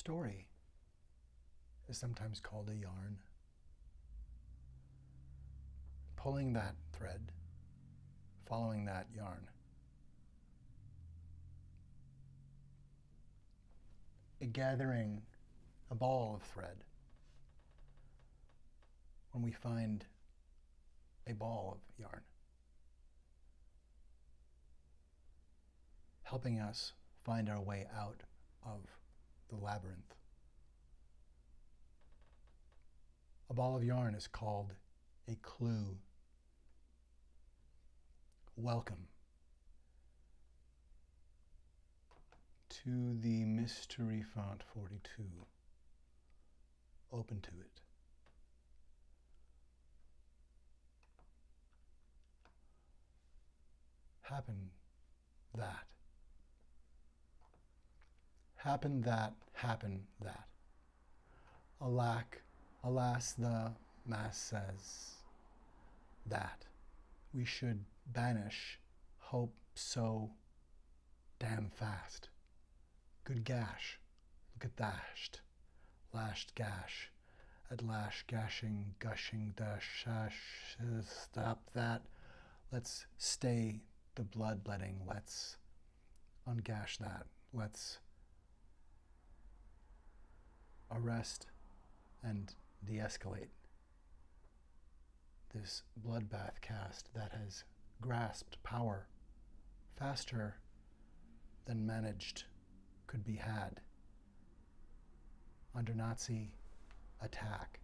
story is sometimes called a yarn. Pulling that thread, following that yarn. Gathering a ball of thread. When we find a ball of yarn, helping us find our way out of the labyrinth. A ball of yarn is called a clue. Welcome to the Mystery Font 42. Ope Intuit. Happen that. Happen that, happen that. Alas, the Mass says that we should banish hope so damn fast. Good gash, look at dashed, lashed gash, at lash, gashing, gushing, dash, stop that. Let's stay the bloodletting, let's ungash that, let's arrest and de-escalate this bloodbath cast that has grasped power faster than managed could be had under Nazi attack.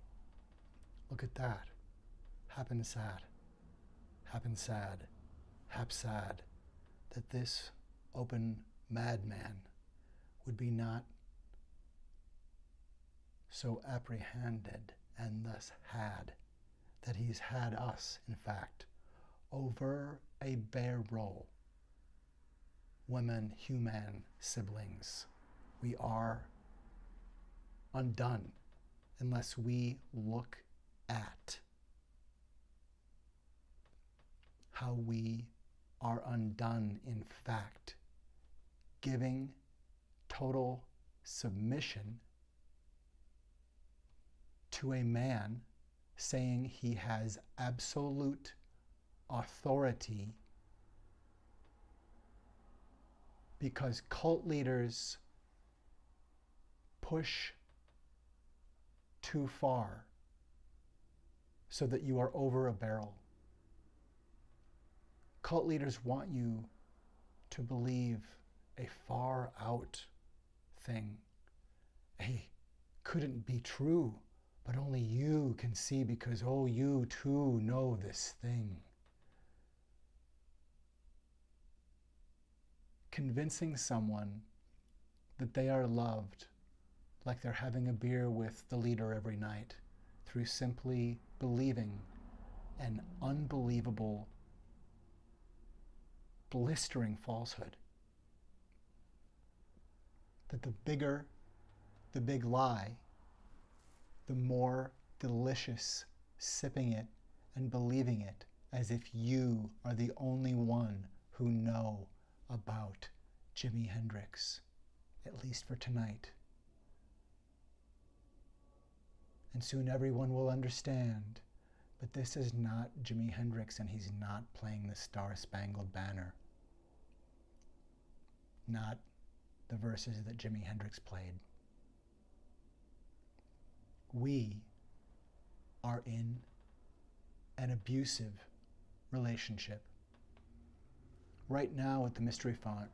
Look at that. Happen sad, hap sad, that this open madman would be not so apprehended and thus had, that he's had us, in fact, over a bare roll. Women, human siblings, we are undone unless we look at how we are undone, in fact, giving total submission to a man saying he has absolute authority because cult leaders push too far so that you are over a barrel. Cult leaders want you to believe a far out thing. Hey, couldn't be true, but only you can see because, oh, you too know this thing. Convincing someone that they are loved like they're having a beer with the leader every night through simply believing an unbelievable, blistering falsehood. That the bigger the big lie, the more delicious sipping it and believing it as if you are the only one who know about Jimi Hendrix, at least for tonight. And soon everyone will understand, but this is not Jimi Hendrix and he's not playing the Star-Spangled Banner. Not the verses that Jimi Hendrix played. We are in an abusive relationship. Right now at the Mystery Font,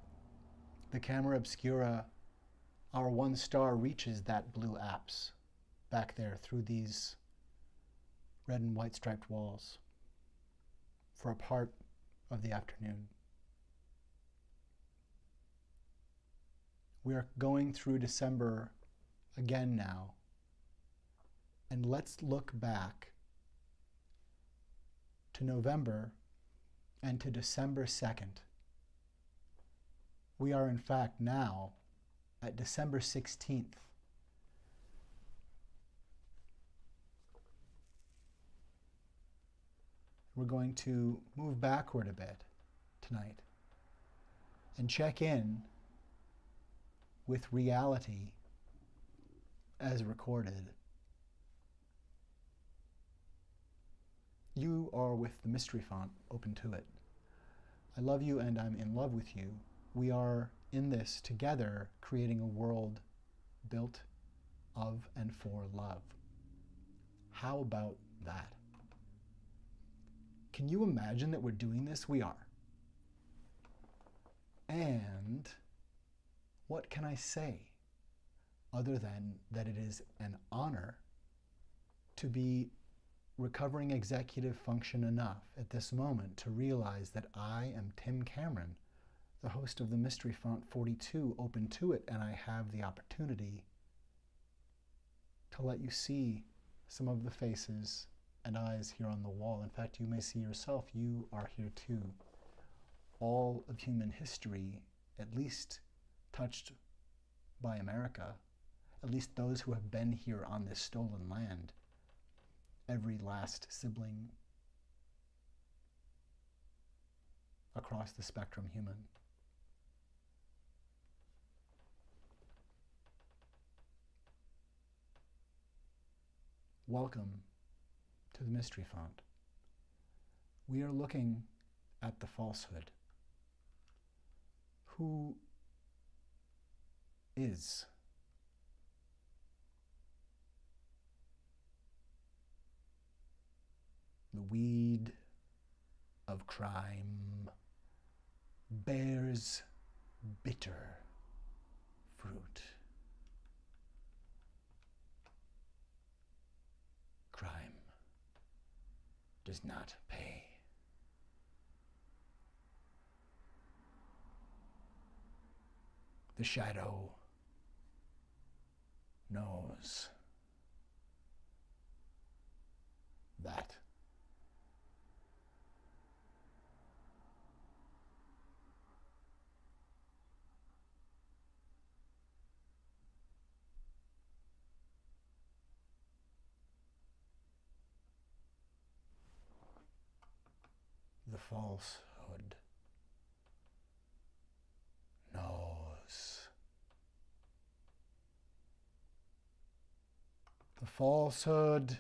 the camera obscura, our one star reaches that blue apse back there through these red and white striped walls for a part of the afternoon. We are going through December again now, and let's look back to November and to December 2nd. We are in fact now at December 16th. We're going to move backward a bit tonight and check in with reality as recorded. You are with the mystery font, Ope Intuit. I love you and I'm in love with you. We are in this together, creating a world built of and for love. How about that? Can you imagine that we're doing this? We are. And what can I say other than that it is an honor to be recovering executive function enough at this moment to realize that I am Tim Cameron, the host of the Mystery Font 42, Ope Intuit, and I have the opportunity to let you see some of the faces and eyes here on the wall. In fact, you may see yourself. You are here too. All of human history, at least touched by America, at least those who have been here on this stolen land, every last sibling across the spectrum human. Welcome to the Mystery Font. We are looking at the falsehood. Who is the weed of crime bears bitter fruit. Crime does not pay. The shadow knows that. The falsehood knows. The falsehood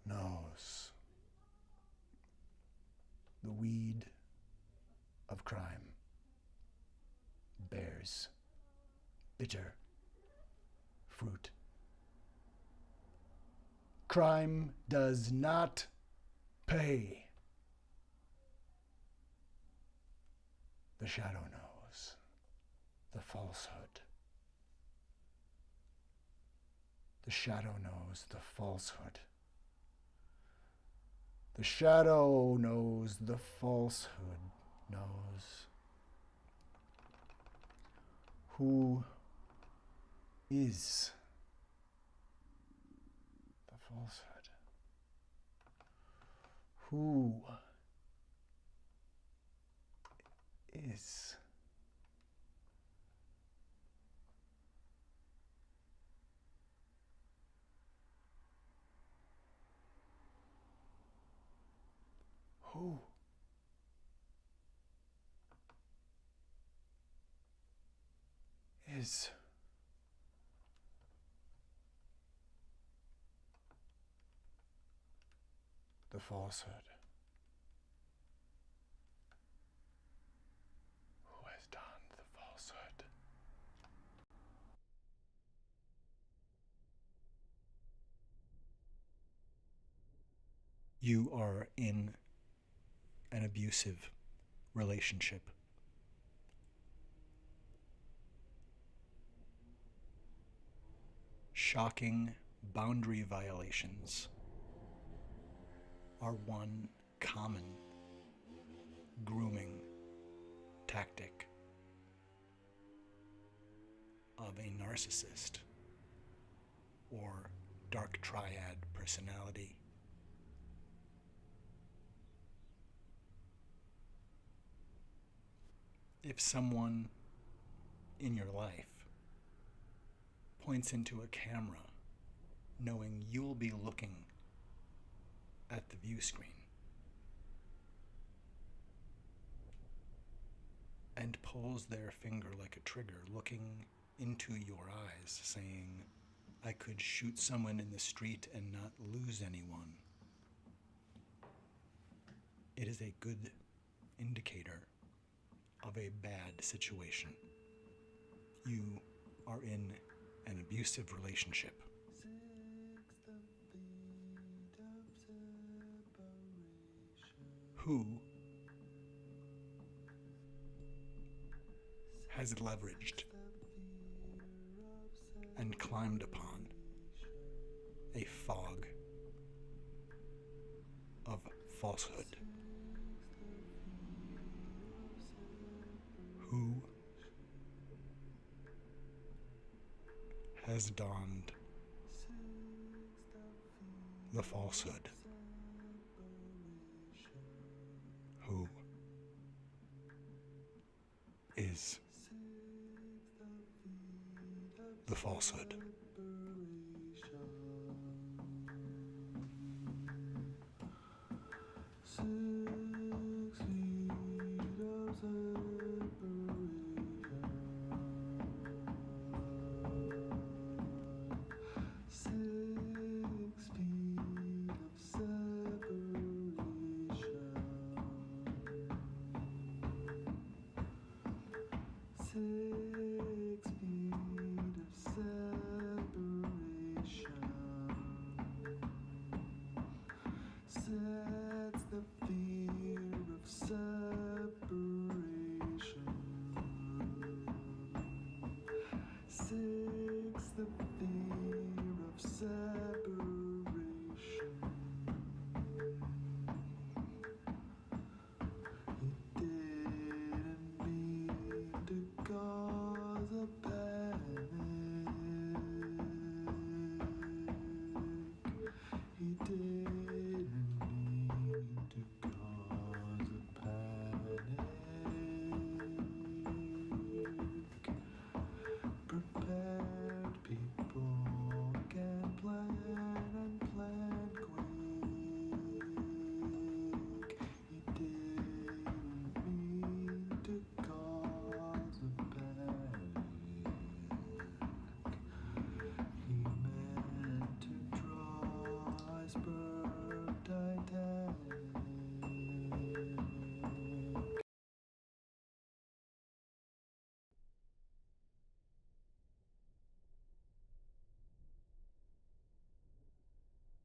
knows. The weed of crime bears bitter fruit. Crime does not pay. The shadow knows. The falsehood. The shadow knows the falsehood. The shadow knows the falsehood knows. Who is the falsehood? Who is? Who is the falsehood? Who has done the falsehood? You are in an abusive relationship. Shocking boundary violations are one common grooming tactic of a narcissist or dark triad personality. If someone in your life points into a camera knowing you'll be looking at the view screen and pulls their finger like a trigger, looking into your eyes, saying, I could shoot someone in the street and not lose anyone, it is a good indicator of a bad situation. You are in an abusive relationship. Who has leveraged and climbed upon a fog of falsehood? Who has donned the falsehood? Who is the falsehood?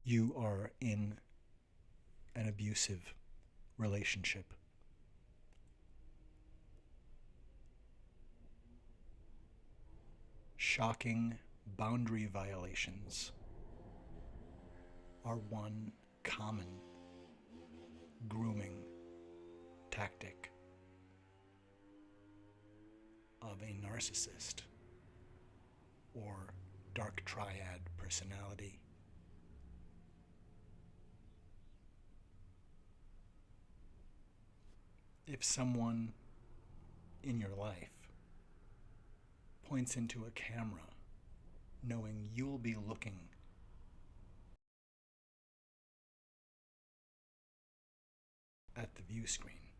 You are in an abusive relationship. Shocking boundary violations are one common grooming tactic of a narcissist or dark triad personality. If someone in your life points into a camera knowing you'll be looking at the view screen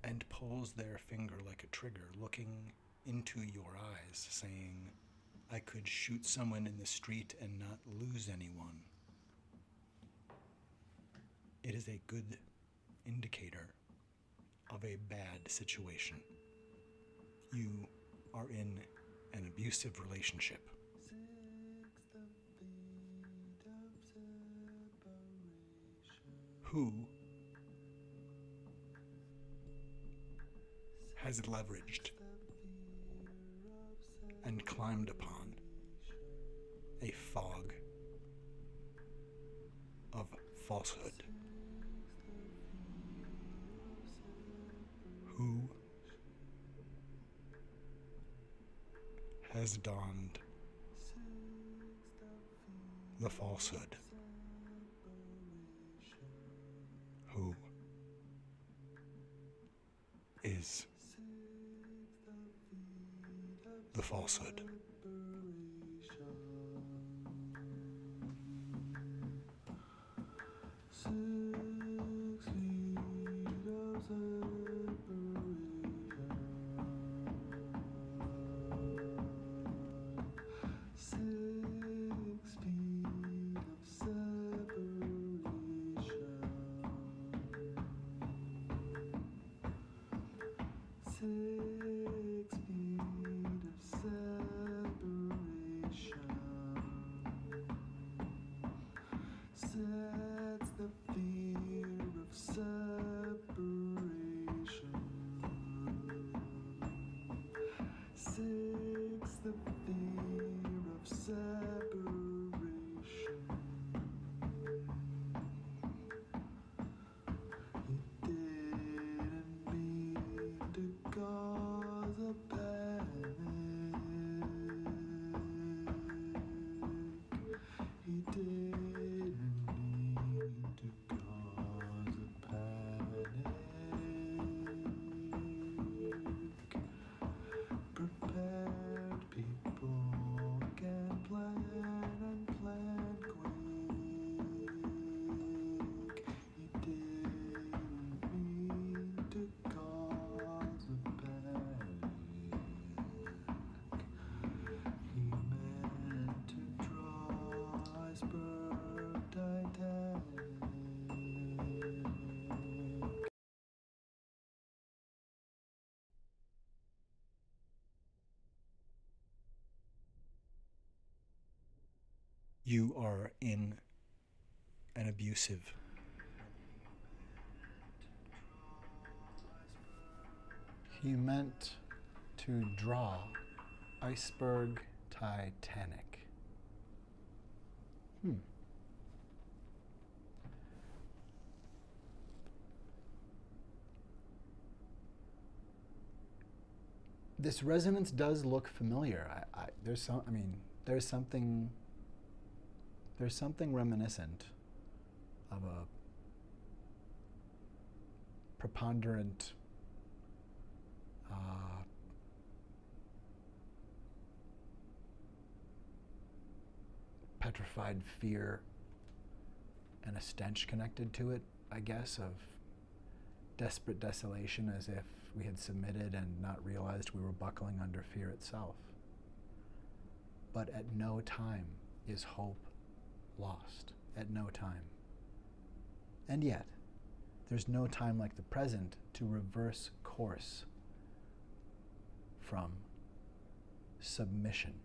and pulls their finger like a trigger, looking into your eyes, saying, I could shoot someone in the street and not lose anyone, it is a good indicator of a bad situation. You are in an abusive relationship. Who has leveraged and climbed upon a fog of falsehood? Who has donned the falsehood. Who is the falsehood? You are in an abusive He meant to draw iceberg Titanic. This resonance does look familiar. There's something reminiscent of a preponderant petrified fear and a stench connected to it, I guess, of desperate desolation, as if we had submitted and not realized we were buckling under fear itself. But at no time is hope lost. At no time. And yet, there's no time like the present to reverse course from submission.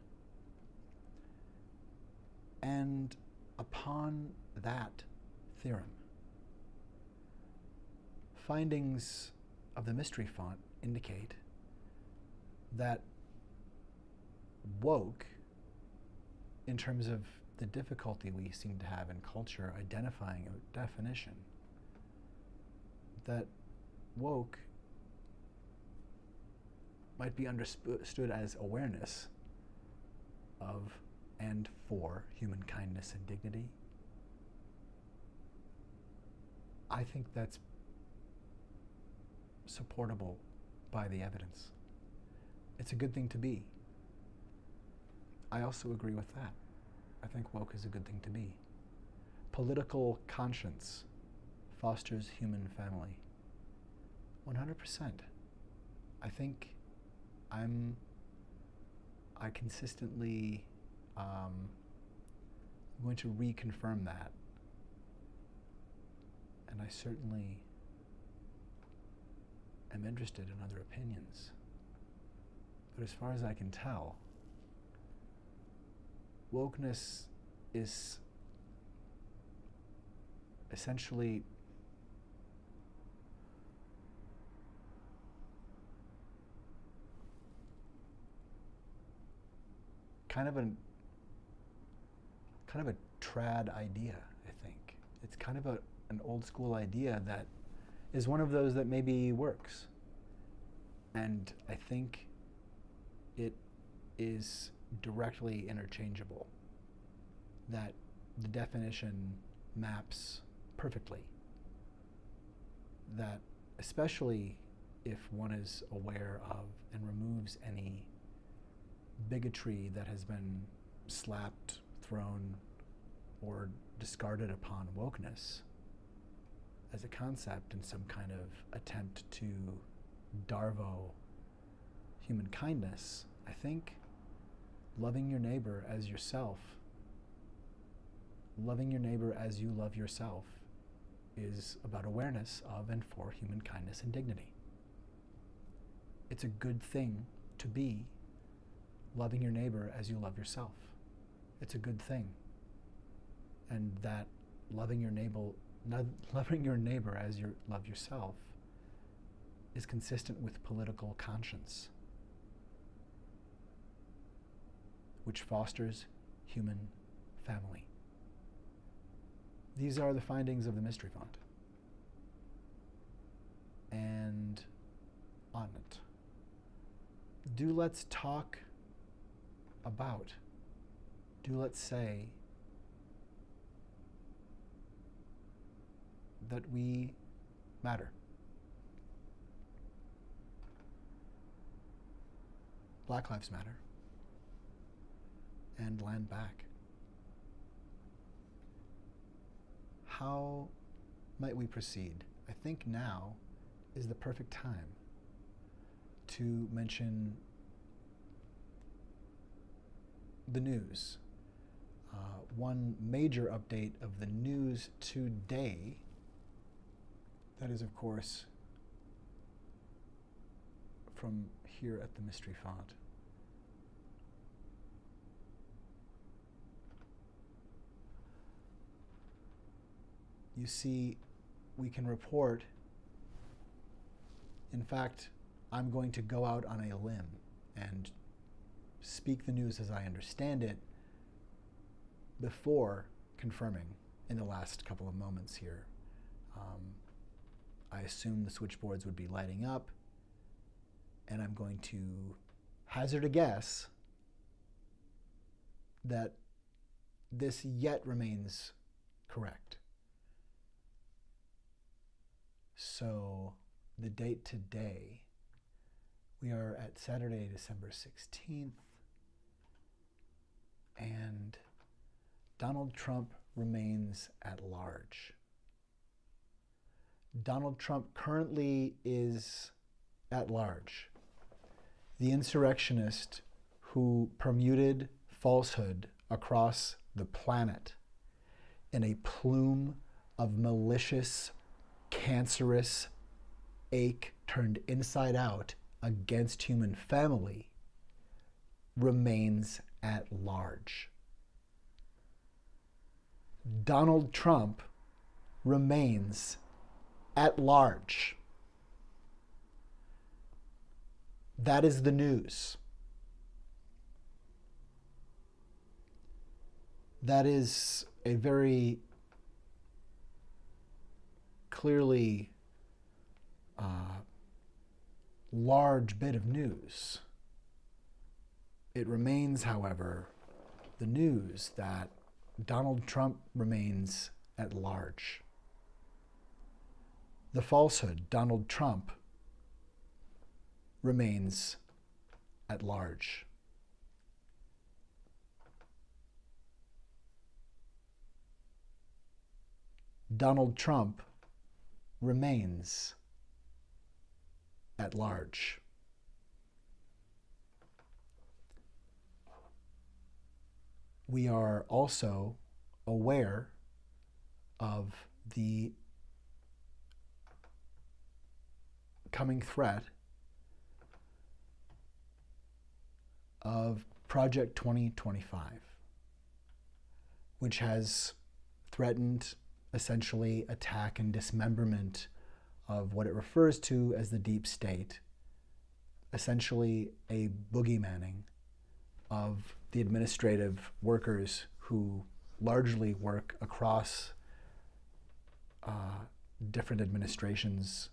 And upon that theorem, findings of the mystery font indicate that woke, in terms of the difficulty we seem to have in culture identifying a definition, that woke might be understood as awareness of and for human kindness and dignity. I think that's supportable by the evidence. It's a good thing to be. I also agree with that. I think woke is a good thing to be. Political conscience fosters human family. 100%. I think I consistently going to reconfirm that. And I certainly am interested in other opinions. But as far as I can tell, wokeness is essentially kind of a trad idea, I think. It's kind of an old school idea that is one of those that maybe works. And I think it is directly interchangeable, that the definition maps perfectly, that especially if one is aware of and removes any bigotry that has been slapped, thrown, or discarded upon wokeness as a concept in some kind of attempt to Darvo human kindness, I think loving your neighbor as yourself, loving your neighbor as you love yourself, is about awareness of and for human kindness and dignity. It's a good thing to be loving your neighbor as you love yourself. It's a good thing. And that loving your neighbor as you love yourself is consistent with political conscience, which fosters human family. These are the findings of the Mystery Font. And on it, let's talk about, let's say that we matter. Black Lives Matter. And Land Back. How might we proceed? I think now is the perfect time to mention the news. One major update of the news today, that is, of course, from here at the Mystery Font. You see, we can report, in fact, I'm going to go out on a limb and speak the news as I understand it before confirming in the last couple of moments here. I assume the switchboards would be lighting up, and I'm going to hazard a guess that this yet remains correct. So the date today, we are at Saturday, December 16th, and Donald Trump remains at large. Donald Trump currently is at large. The insurrectionist who permuted falsehood across the planet in a plume of malicious, cancerous ache turned inside out against human family remains at large. Donald Trump remains at large. That is the news. That is a very clearly large bit of news. It remains, however, the news that Donald Trump remains at large. The falsehood, Donald Trump remains at large. Donald Trump remains at large. We are also aware of the coming threat of Project 2025, which has threatened essentially attack and dismemberment of what it refers to as the deep state, essentially a boogeymaning of the administrative workers who largely work across different administrations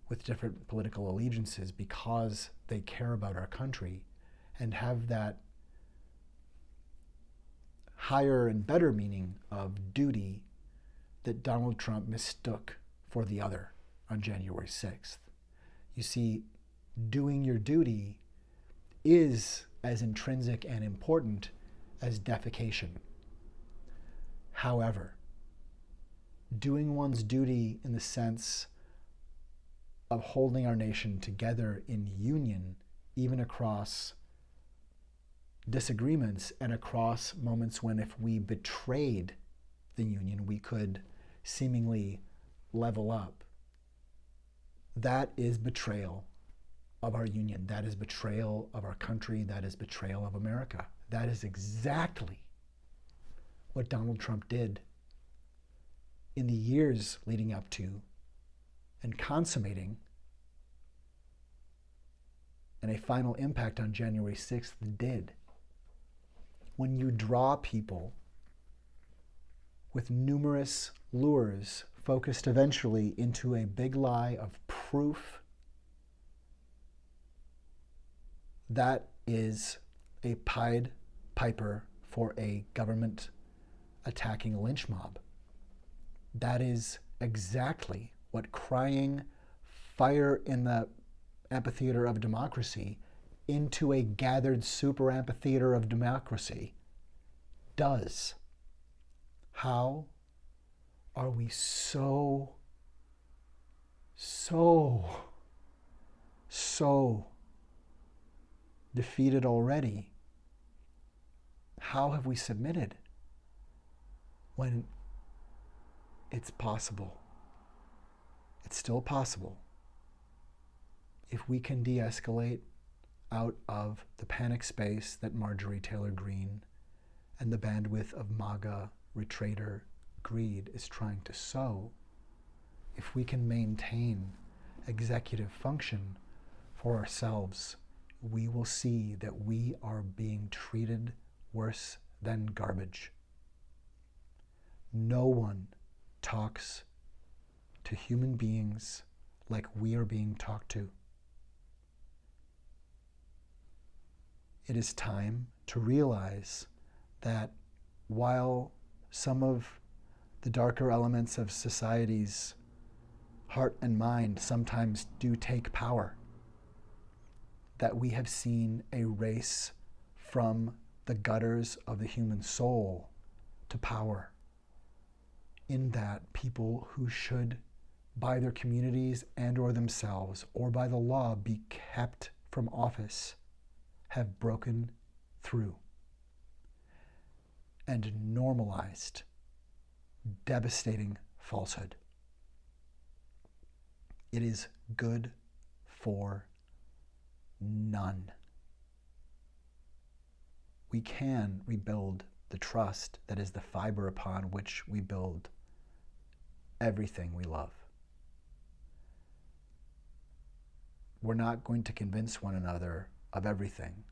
with different political allegiances because they care about our country and have that higher and better meaning of duty that Donald Trump mistook for the other on January 6th. You see, doing your duty is as intrinsic and important as defecation. However, doing one's duty in the sense of holding our nation together in union, even across disagreements and across moments when if we betrayed the union, we could seemingly level up. That is betrayal of our union. That is betrayal of our country. That is betrayal of America. That is exactly what Donald Trump did in the years leading up to and consummating and a final impact on January 6th did. When you draw people with numerous lures focused eventually into a big lie of proof, that is a Pied Piper for a government attacking lynch mob. That is exactly what crying fire in the amphitheater of democracy into a gathered super amphitheater of democracy does. How are we so defeated already? How have we submitted when it's possible? It's still possible. If we can de-escalate out of the panic space that Marjorie Taylor Greene and the bandwidth of MAGA retrader greed is trying to sow, if we can maintain executive function for ourselves, we will see that we are being treated worse than garbage. No one talks to human beings like we are being talked to. It is time to realize that while some of the darker elements of society's heart and mind sometimes do take power, that we have seen a race from the gutters of the human soul to power, in that people who should, by their communities and or themselves, or by the law, be kept from office, have broken through and normalized devastating falsehood. It is good for none. We can rebuild the trust that is the fiber upon which we build everything we love. We're not going to convince one another of everything,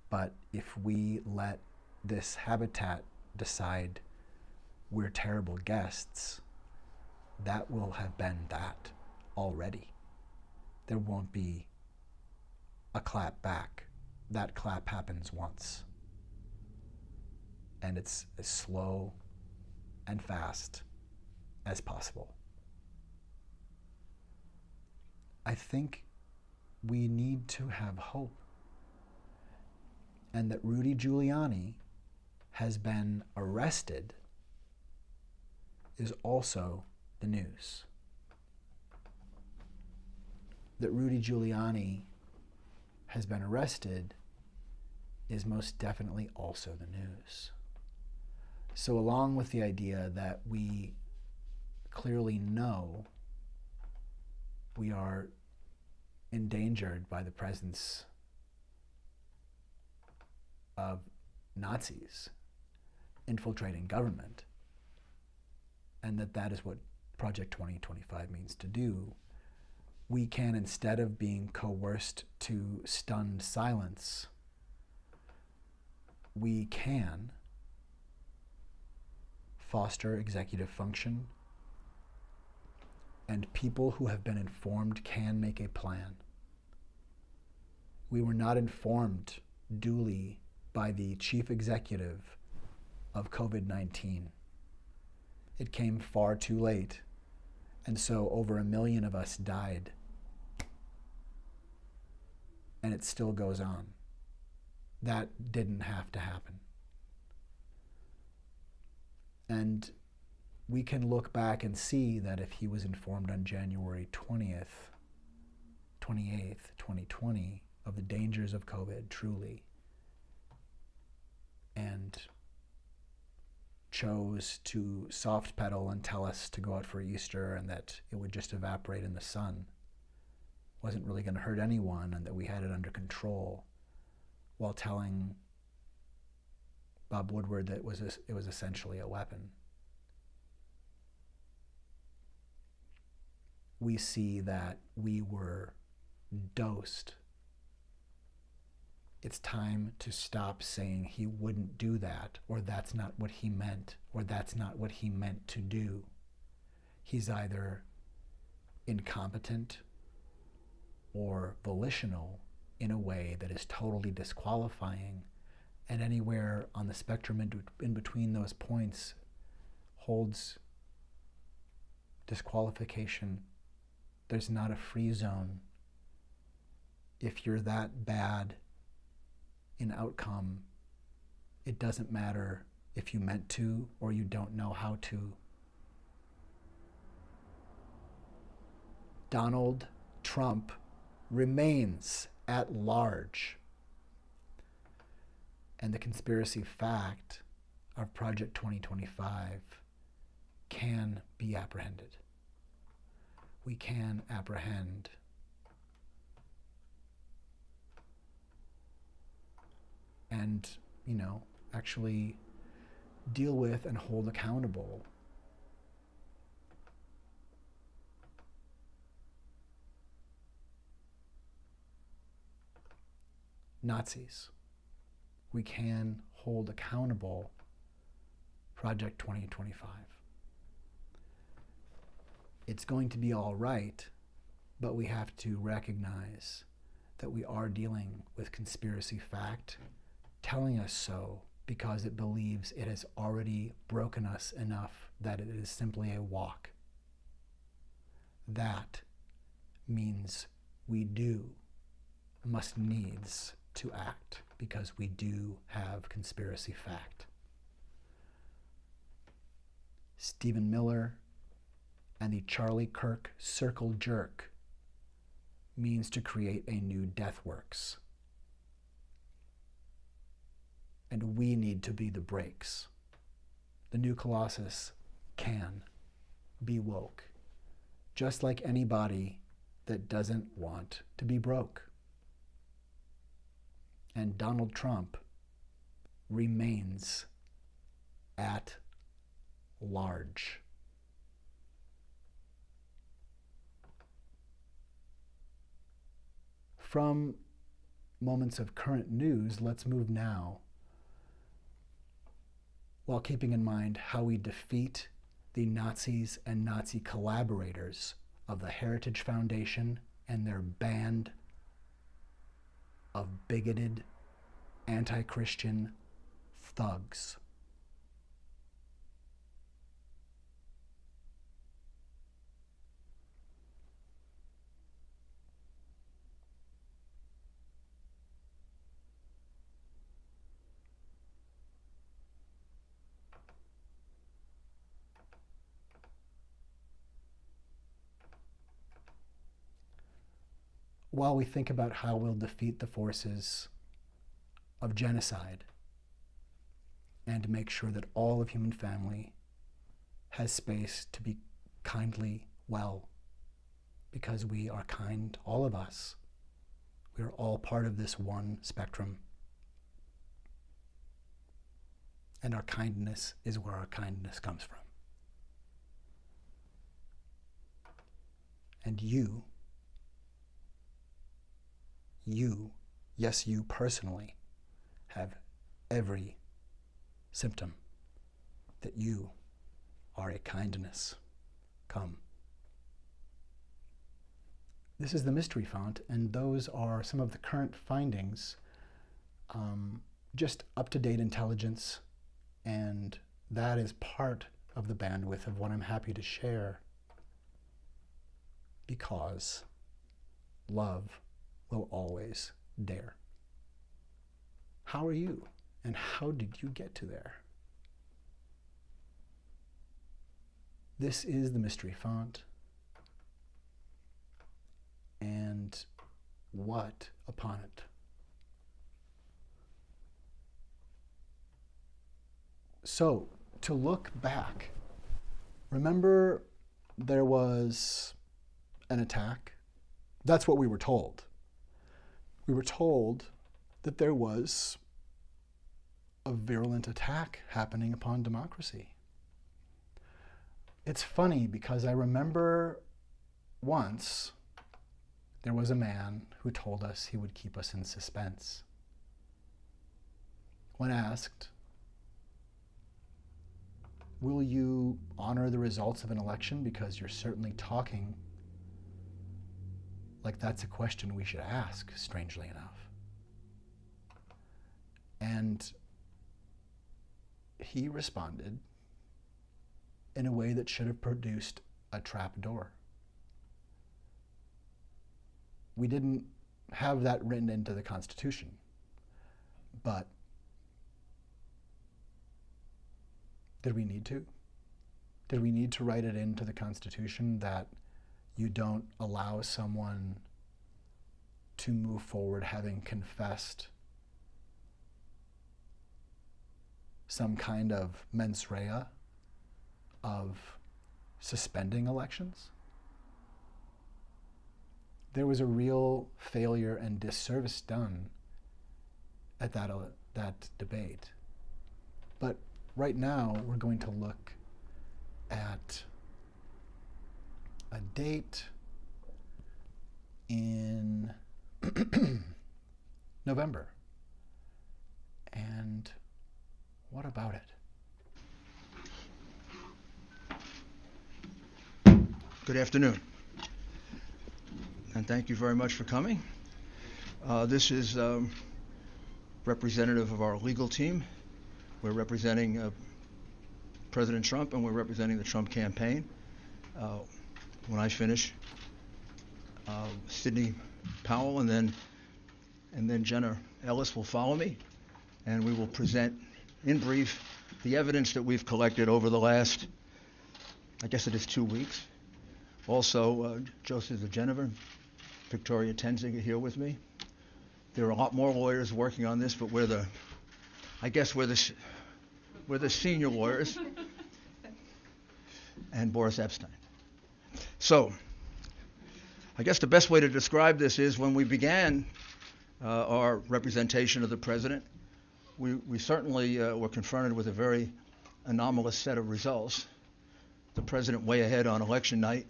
but if we let this habitat decide we're terrible guests, that will have been that already. There won't be a clap back. That clap happens once. And it's as slow and fast as possible. I think we need to have hope. And that Rudy Giuliani has been arrested is also the news. That Rudy Giuliani has been arrested is most definitely also the news. So along with the idea that we clearly know we are endangered by the presence of Nazis infiltrating government, and that is what Project 2025 means to do, we can, instead of being coerced to stunned silence, we can foster executive function, and people who have been informed can make a plan. We were not informed duly by the chief executive of COVID-19. It came far too late, and so over 1 million of us died. And it still goes on. That didn't have to happen. And we can look back and see that if he was informed on January 28th, 2020, of the dangers of COVID, truly, and chose to soft pedal and tell us to go out for Easter and that it would just evaporate in the sun, wasn't really going to hurt anyone, and that we had it under control, while telling Bob Woodward that it was essentially a weapon. We see that we were dosed. It's time to stop saying he wouldn't do that, or that's not what he meant, or that's not what he meant to do. He's either incompetent or volitional in a way that is totally disqualifying, and anywhere on the spectrum in between those points holds disqualification. There's not a free zone. If you're that bad in outcome, it doesn't matter if you meant to or you don't know how to. Donald Trump remains at large. And the conspiracy fact of Project 2025 can be apprehended. We can apprehend and, actually deal with and hold accountable Nazis. We can hold accountable Project 2025. It's going to be all right, but we have to recognize that we are dealing with conspiracy fact, telling us so because it believes it has already broken us enough that it is simply a walk. That means we must needs to act, because we do have conspiracy fact. Stephen Miller and the Charlie Kirk circle jerk means to create a new Deathworks. And we need to be the brakes. The new Colossus can be woke, just like anybody that doesn't want to be broke. And Donald Trump remains at large. From moments of current news, let's move now, while keeping in mind how we defeat the Nazis and Nazi collaborators of the Heritage Foundation and their band of bigoted, anti-Christian thugs. While we think about how we'll defeat the forces of genocide and make sure that all of human family has space to be kindly well, because we are kind, all of us. We are all part of this one spectrum. And our kindness is where our kindness comes from. And you, yes, you personally, have every symptom that you are a kindness. Come. This is the mystery font, and those are some of the current findings just up-to-date intelligence, and that is part of the bandwidth of what I'm happy to share, because love will always dare. How are you, and how did you get to there? This is the mystery font, and what upon it? So, to look back, remember there was an attack? That's what we were told. We were told that there was a virulent attack happening upon democracy. It's funny because I remember once there was a man who told us he would keep us in suspense. When asked, will you honor the results of an election, because you're certainly talking like that's a question we should ask, strangely enough. And he responded in a way that should have produced a trap door. We didn't have that written into the Constitution, but did we need to? Did we need to write it into the Constitution that you don't allow someone to move forward having confessed some kind of mens rea of suspending elections? There was a real failure and disservice done at that debate. But right now, we're going to look at a date in November. And what about it? Good afternoon, and thank you very much for coming. This is representative of our legal team. We're representing President Trump, and we're representing the Trump campaign. When I finish, Sidney Powell and then Jenna Ellis will follow me, and we will present in brief the evidence that we've collected over the last, I guess it is 2 weeks. Also, Joseph Genever, Victoria Tenzing are here with me. There are a lot more lawyers working on this, but we're the senior lawyers, and Boris Epstein. So, I guess the best way to describe this is when we began our representation of the president, we certainly were confronted with a very anomalous set of results. The president way ahead on election night,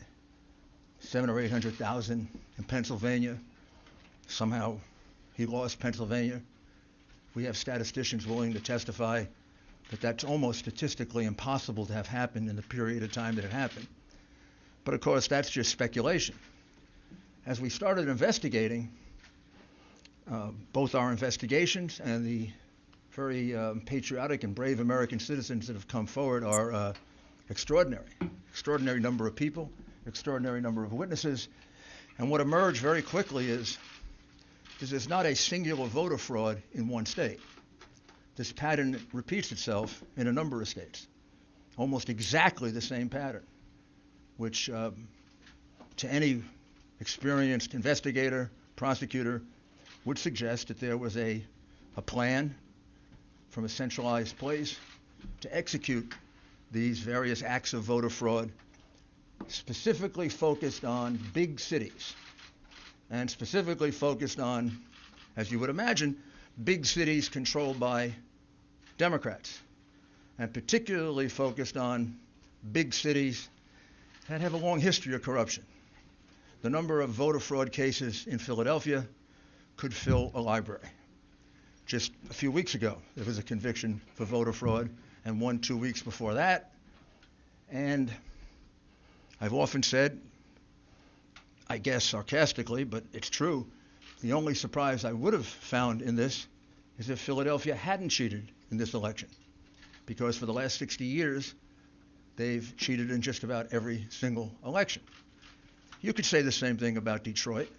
700,000 or 800,000 in Pennsylvania. Somehow he lost Pennsylvania. We have statisticians willing to testify that that's almost statistically impossible to have happened in the period of time that it happened. But of course, that's just speculation. As we started investigating, both our investigations and the very patriotic and brave American citizens that have come forward are extraordinary. Extraordinary number of people, extraordinary number of witnesses. And what emerged very quickly is there's not a singular voter fraud in one state. This pattern repeats itself in a number of states. Almost exactly the same pattern, which to any experienced investigator, prosecutor, would suggest that there was a plan from a centralized place to execute these various acts of voter fraud, specifically focused on big cities, and specifically focused on, as you would imagine, big cities controlled by Democrats, and particularly focused on big cities that have a long history of corruption. The number of voter fraud cases in Philadelphia could fill a library. Just a few weeks ago, there was a conviction for voter fraud, and 1-2 weeks before that. And I've often said, I guess sarcastically, but it's true, the only surprise I would have found in this as if Philadelphia hadn't cheated in this election, because for the last 60 years, they've cheated in just about every single election. You could say the same thing about Detroit.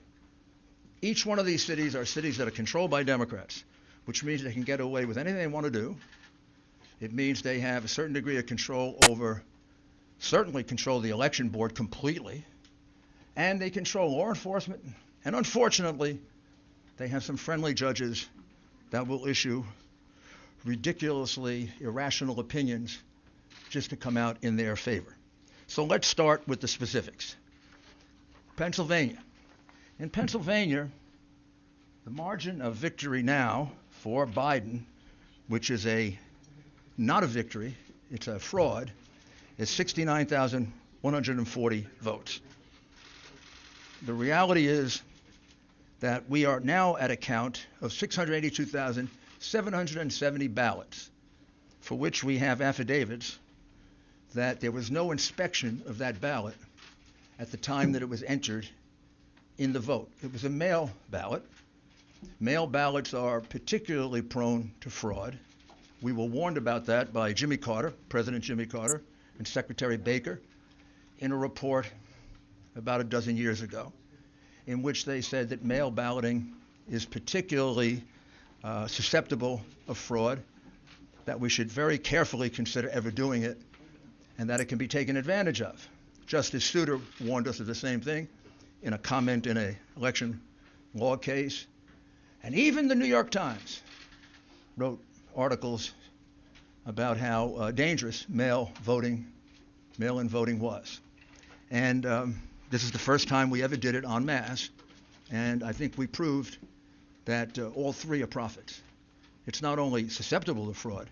Each one of these cities are cities that are controlled by Democrats, which means they can get away with anything they want to do. It means they have a certain degree of control over, certainly control the election board completely, and they control law enforcement, and unfortunately, they have some friendly judges that will issue ridiculously irrational opinions just to come out in their favor. So let's start with the specifics. Pennsylvania. In Pennsylvania, the margin of victory now for Biden, which is not a victory, it's a fraud, is 69,140 votes. The reality is that we are now at a count of 682,770 ballots, for which we have affidavits that there was no inspection of that ballot at the time that it was entered in the vote. It was a mail ballot. Mail ballots are particularly prone to fraud. We were warned about that by Jimmy Carter, President Jimmy Carter, and Secretary Baker in a report about a dozen years ago, in which they said that mail balloting is particularly susceptible of fraud, that we should very carefully consider ever doing it, and that it can be taken advantage of. Justice Souter warned us of the same thing in a comment in an election law case. And even the New York Times wrote articles about how dangerous mail-in voting was. And this is the first time we ever did it en masse, and I think we proved that all three are prophets. It's not only susceptible to fraud,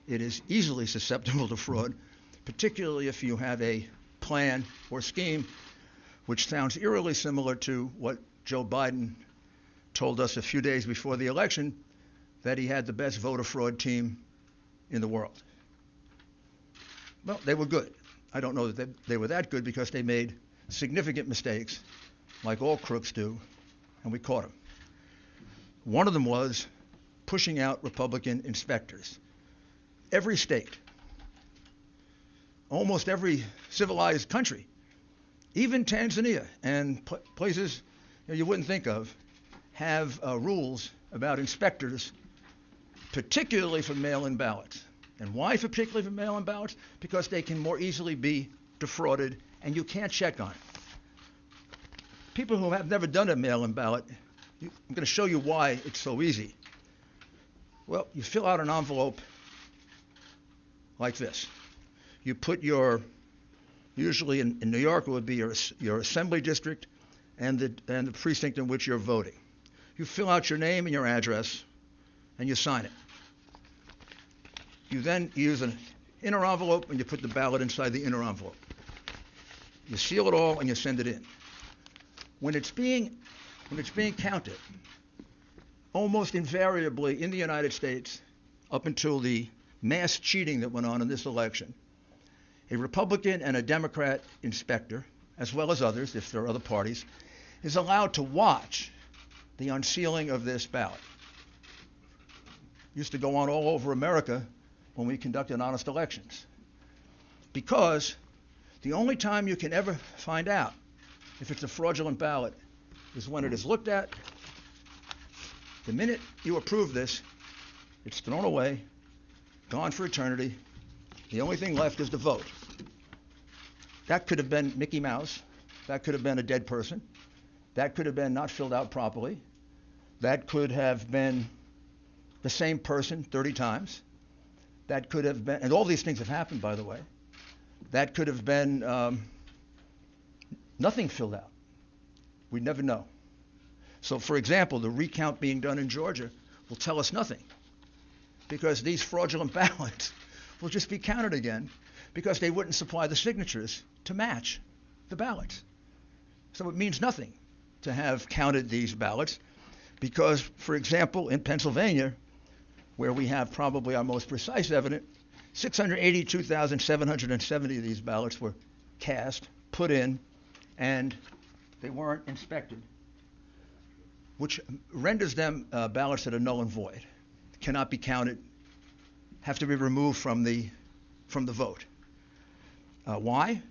it is easily susceptible to fraud, particularly if you have a plan or scheme which sounds eerily similar to what Joe Biden told us a few days before the election, that he had the best voter fraud team in the world. Well, they were good. I don't know that they were that good, because they made significant mistakes, like all crooks do, and we caught them. One of them was pushing out Republican inspectors. Every state, almost every civilized country, even Tanzania and places you wouldn't think of, have rules about inspectors, particularly for mail-in ballots. And why particularly for mail-in ballots? Because they can more easily be defrauded, and you can't check on it. People who have never done a mail-in ballot, I'm going to show you why it's so easy. Well, you fill out an envelope like this. You put usually in New York, it would be your assembly district and the precinct in which you're voting. You fill out your name and your address, and you sign it. You then use an inner envelope, and you put the ballot inside the inner envelope. You seal it all, and you send it in. When it's being counted, almost invariably in the United States, up until the mass cheating that went on in this election, a Republican and a Democrat inspector, as well as others, if there are other parties, is allowed to watch the unsealing of this ballot. Used to go on all over America when we conducted honest elections. Because the only time you can ever find out if it's a fraudulent ballot is when it is looked at. The minute you approve this, it's thrown away, gone for eternity. The only thing left is the vote. That could have been Mickey Mouse. That could have been a dead person. That could have been not filled out properly. That could have been the same person 30 times. That could have been, and all these things have happened, by the way. That could have been nothing filled out. We'd never know. So, for example, the recount being done in Georgia will tell us nothing, because these fraudulent ballots will just be counted again, because they wouldn't supply the signatures to match the ballots. So it means nothing to have counted these ballots, because, for example, in Pennsylvania, where we have probably our most precise evidence, 682,770 of these ballots were cast, put in, and they weren't inspected, which renders them ballots that are null and void. cannot be counted, have to be removed from the vote. Why?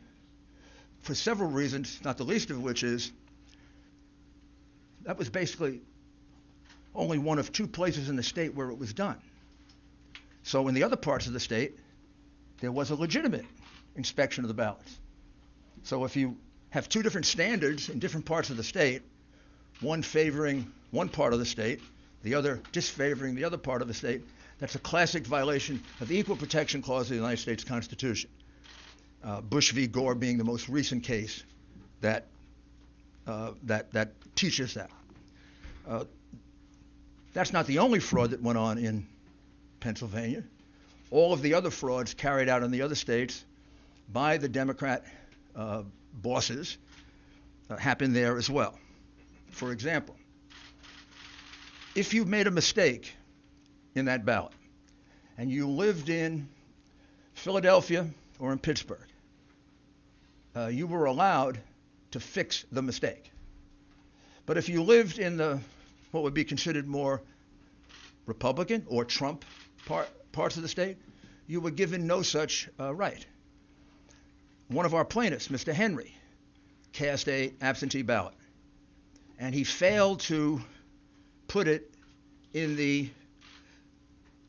For several reasons, not the least of which is that was basically only one of two places in the state where it was done. So in the other parts of the state, there was a legitimate inspection of the ballots. So if you have two different standards in different parts of the state, one favoring one part of the state, the other disfavoring the other part of the state, that's a classic violation of the Equal Protection Clause of the United States Constitution. Bush v. Gore being the most recent case that teaches that. That's not the only fraud that went on in Pennsylvania. All of the other frauds carried out in the other states by the Democrat bosses happened there as well. For example, if you made a mistake in that ballot and you lived in Philadelphia or in Pittsburgh, you were allowed to fix the mistake. But if you lived in what would be considered more Republican or Trump parts of the state, you were given no such right. One of our plaintiffs, Mr. Henry, cast an absentee ballot, and he failed to put it in the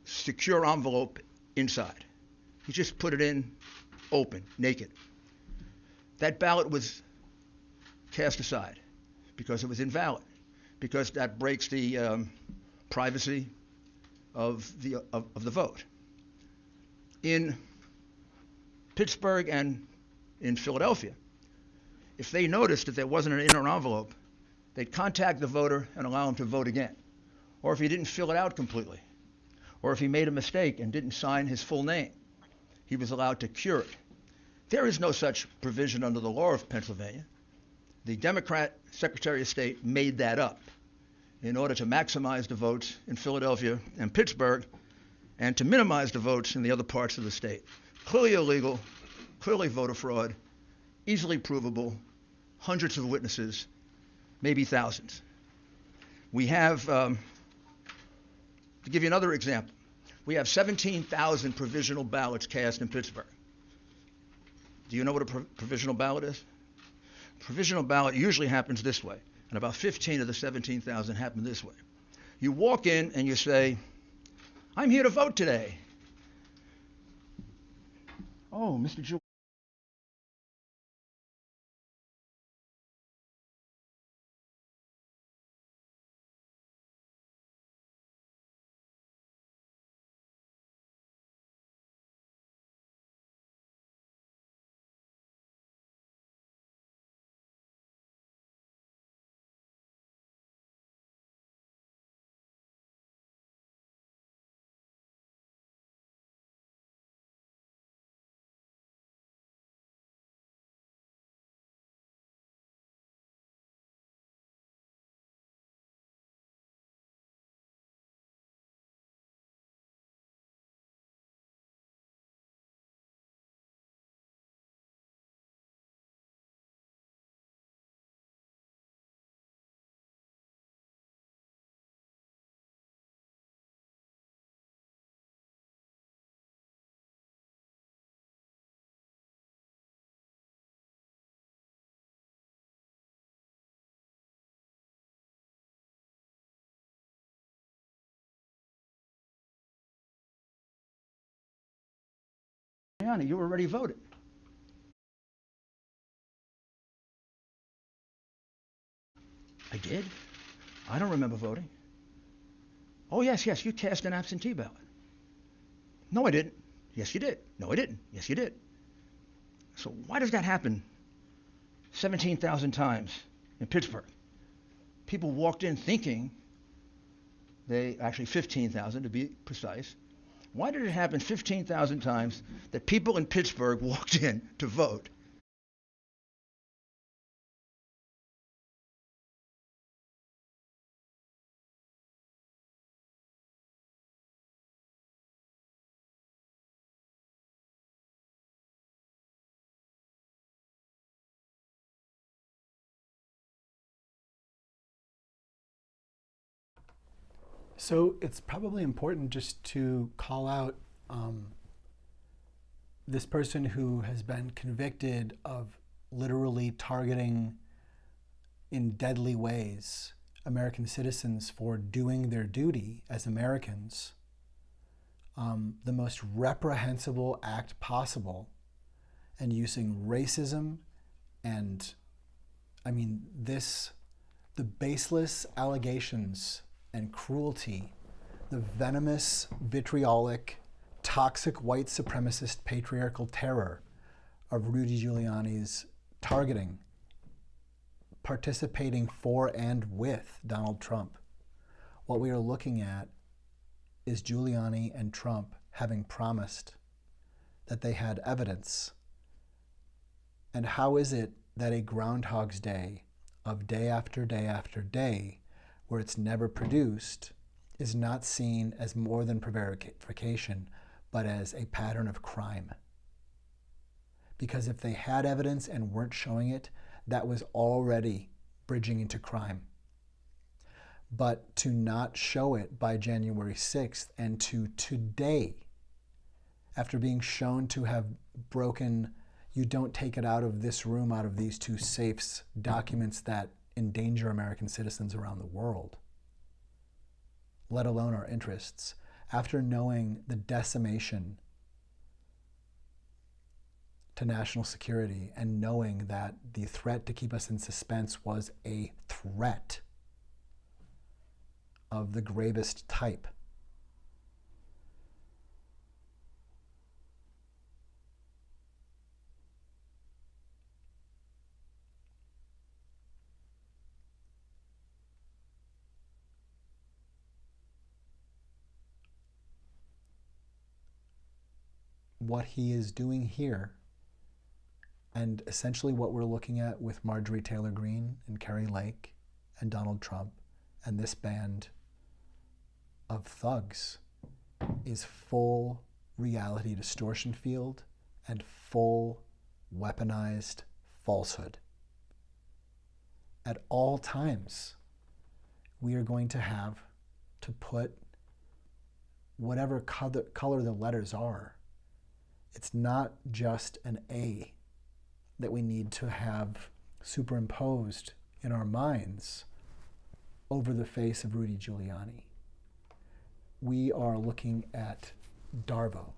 secure envelope inside. He just put it in open, naked. That ballot was cast aside because it was invalid, because that breaks the privacy of the vote. In Pittsburgh and in Philadelphia, if they noticed that there wasn't an inner envelope, they'd contact the voter and allow him to vote again. Or if he didn't fill it out completely, or if he made a mistake and didn't sign his full name, he was allowed to cure it. There is no such provision under the law of Pennsylvania. The Democrat Secretary of State made that up in order to maximize the votes in Philadelphia and Pittsburgh and to minimize the votes in the other parts of the state. Clearly illegal, clearly voter fraud, easily provable, hundreds of witnesses, maybe thousands. We have, to give you another example, we have 17,000 provisional ballots cast in Pittsburgh. Do you know what a provisional ballot is? Provisional ballot usually happens this way, and about 15 of the 17,000 happen this way. You walk in and you say, "I'm here to vote today." "Oh, Mr. Giuliani." You already voted. I did? I don't remember voting. "Oh, yes, you cast an absentee ballot." "No, I didn't." "Yes, you did." "No, I didn't." "Yes, you did." So why does that happen 17,000 times in Pittsburgh? People walked in thinking actually 15,000 to be precise. Why did it happen 15,000 times that people in Pittsburgh walked in to vote? So it's probably important just to call out this person who has been convicted of literally targeting in deadly ways American citizens for doing their duty as Americans, the most reprehensible act possible, and using racism and, the baseless allegations and cruelty, the venomous, vitriolic, toxic white supremacist patriarchal terror of Rudy Giuliani's targeting, participating for and with Donald Trump. What we are looking at is Giuliani and Trump having promised that they had evidence. And how is it that a Groundhog's Day of day after day after day, where it's never produced, is not seen as more than prevarication, but as a pattern of crime? Because if they had evidence and weren't showing it, that was already bridging into crime. But to not show it by January 6th and to today, after being shown to have broken, you don't take it out of this room, out of these two safes, documents that endanger American citizens around the world, let alone our interests, after knowing the decimation to national security and knowing that the threat to keep us in suspense was a threat of the gravest type. What he is doing here, and essentially what we're looking at with Marjorie Taylor Greene and Carrie Lake and Donald Trump and this band of thugs, is full reality distortion field and full weaponized falsehood. At all times, we are going to have to put whatever color the letters are. It's not just an A that we need to have superimposed in our minds over the face of Rudy Giuliani. We are looking at Darvo,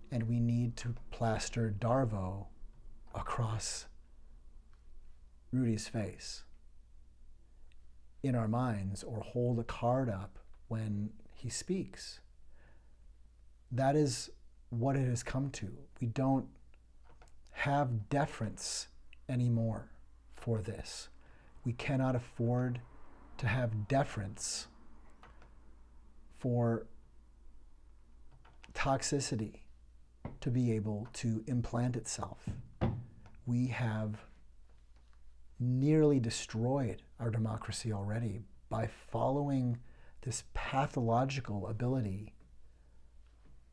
and we need to plaster Darvo across Rudy's face in our minds, or hold a card up when he speaks. That is what it has come to. We don't have deference anymore for this. We cannot afford to have deference for toxicity to be able to implant itself. We have nearly destroyed our democracy already by following this pathological ability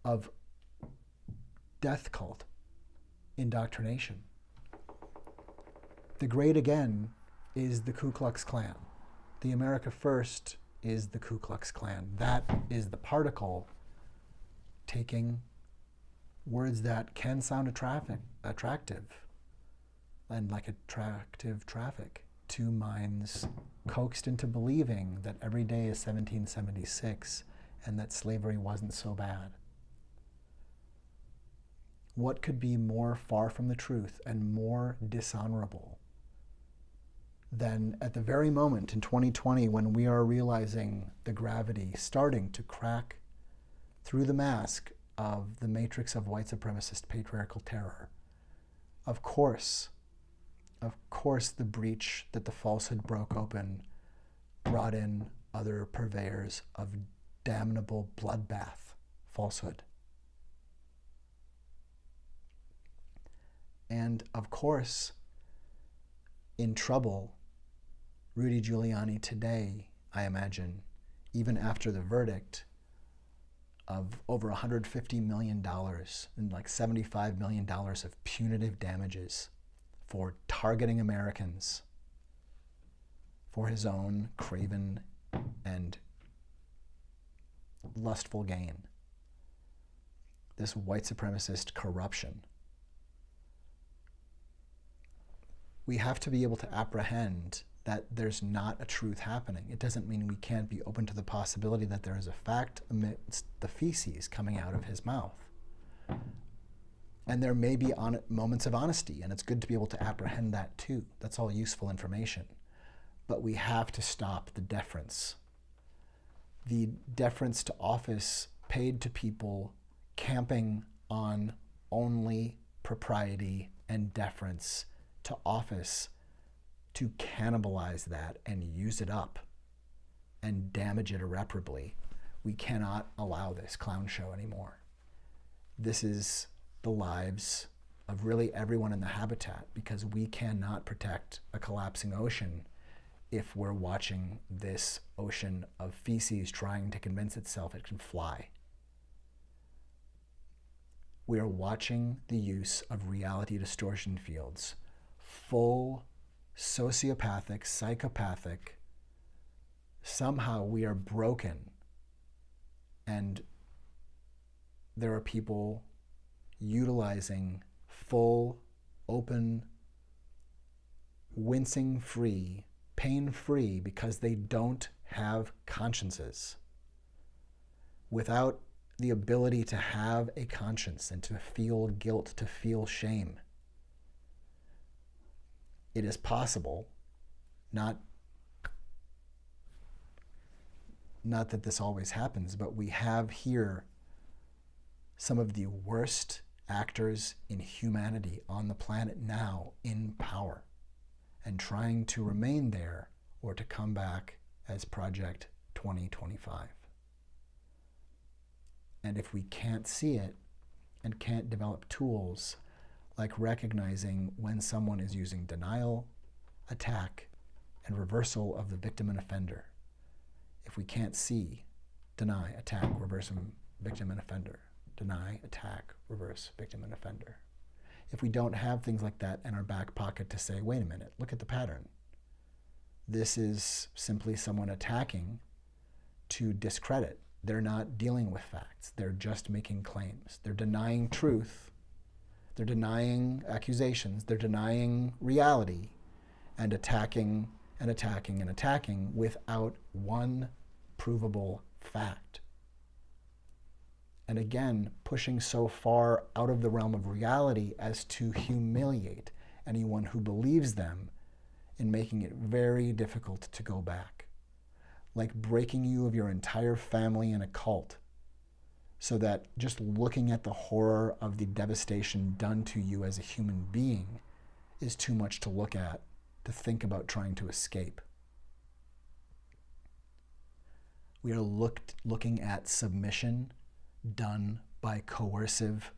of death cult indoctrination. The great again is the Ku Klux Klan. The America First is the Ku Klux Klan. That is the particle taking words that can sound attractive and like attractive traffic to minds coaxed into believing that every day is 1776 and that slavery wasn't so bad. What could be more far from the truth and more dishonorable than at the very moment in 2020 when we are realizing the gravity starting to crack through the mask of the matrix of white supremacist patriarchal terror? Of course, the breach that the falsehood broke open brought in other purveyors of damnable bloodbath falsehood. And of course, in trouble, Rudy Giuliani today, I imagine, even after the verdict of over $150 million and like $75 million of punitive damages for targeting Americans for his own craven and lustful gain, this white supremacist corruption. We have to be able to apprehend that there's not a truth happening. It doesn't mean we can't be open to the possibility that there is a fact amidst the feces coming out of his mouth. And there may be moments of honesty, and it's good to be able to apprehend that too. That's all useful information. But we have to stop the deference. The deference to office paid to people camping on only propriety and deference to office to cannibalize that and use it up and damage it irreparably. We cannot allow this clown show anymore. This is the lives of really everyone in the habitat, because we cannot protect a collapsing ocean if we're watching this ocean of feces trying to convince itself it can fly. We are watching the use of reality distortion fields, full sociopathic, psychopathic. Somehow we are broken, and there are people utilizing full, open, wincing-free, pain-free, because they don't have consciences. Without the ability to have a conscience and to feel guilt, to feel shame, it is possible, not that this always happens, but we have here some of the worst actors in humanity on the planet now in power and trying to remain there or to come back as Project 2025. And if we can't see it and can't develop tools like recognizing when someone is using denial, attack, and reversal of the victim and offender, if we can't see, deny, attack, reverse victim and offender, deny, attack, reverse victim and offender, if we don't have things like that in our back pocket to say, wait a minute, look at the pattern. This is simply someone attacking to discredit. They're not dealing with facts. They're just making claims. They're denying truth. They're denying accusations. They're denying reality and attacking and attacking and attacking without one provable fact. And again, pushing so far out of the realm of reality as to humiliate anyone who believes them in making it very difficult to go back. Like breaking you of your entire family in a cult, so that just looking at the horror of the devastation done to you as a human being is too much to look at, to think about trying to escape. We are looking at submission done by coercive,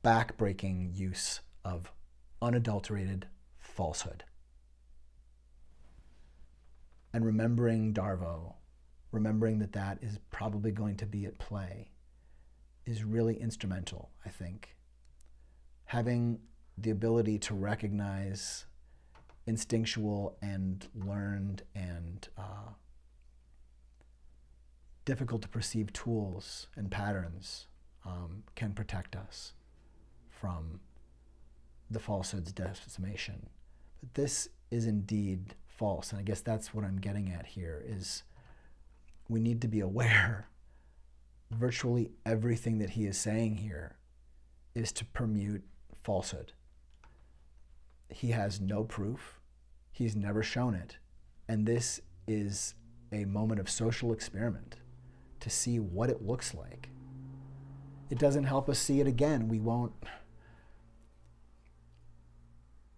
back-breaking use of unadulterated falsehood. And remembering Darvo, remembering that that is probably going to be at play, is really instrumental, I think. Having the ability to recognize instinctual and learned and difficult to perceive tools and patterns can protect us from the falsehood's decimation. But this is indeed false, and I guess that's what I'm getting at here, is we need to be aware virtually everything that he is saying here is to permute falsehood. He has no proof. He's never shown it. And this is a moment of social experiment to see what it looks like. It doesn't help us see it again. We won't.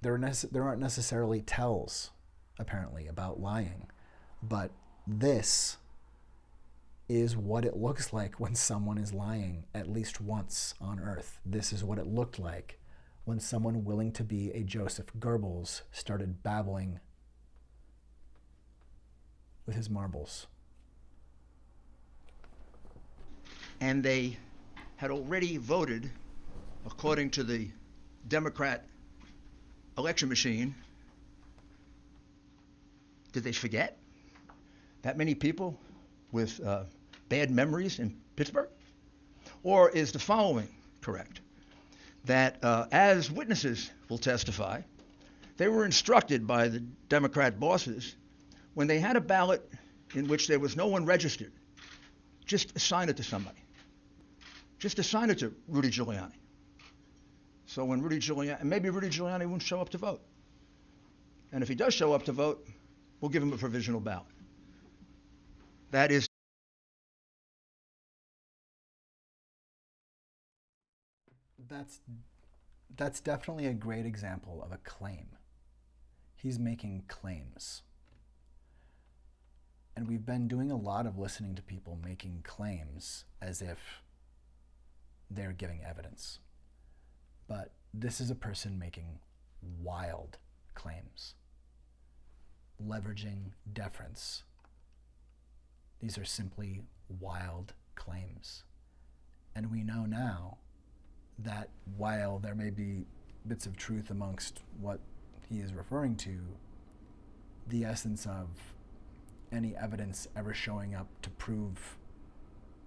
There aren't necessarily tells, apparently, about lying. But this is what it looks like when someone is lying at least once on Earth. This is what it looked like when someone willing to be a Joseph Goebbels started babbling with his marbles. And they had already voted, according to the Democrat election machine. Did they forget? That many people with bad memories in Pittsburgh? Or is the following correct? That as witnesses will testify, they were instructed by the Democrat bosses when they had a ballot in which there was no one registered, just assign it to somebody. Just assign it to Rudy Giuliani. So when Rudy Giuliani won't show up to vote. And if he does show up to vote, we'll give him a provisional ballot. That is. That's definitely a great example of a claim. He's making claims. And we've been doing a lot of listening to people making claims as if they're giving evidence. But this is a person making wild claims, leveraging deference. These are simply wild claims. And we know now that while there may be bits of truth amongst what he is referring to, the essence of any evidence ever showing up to prove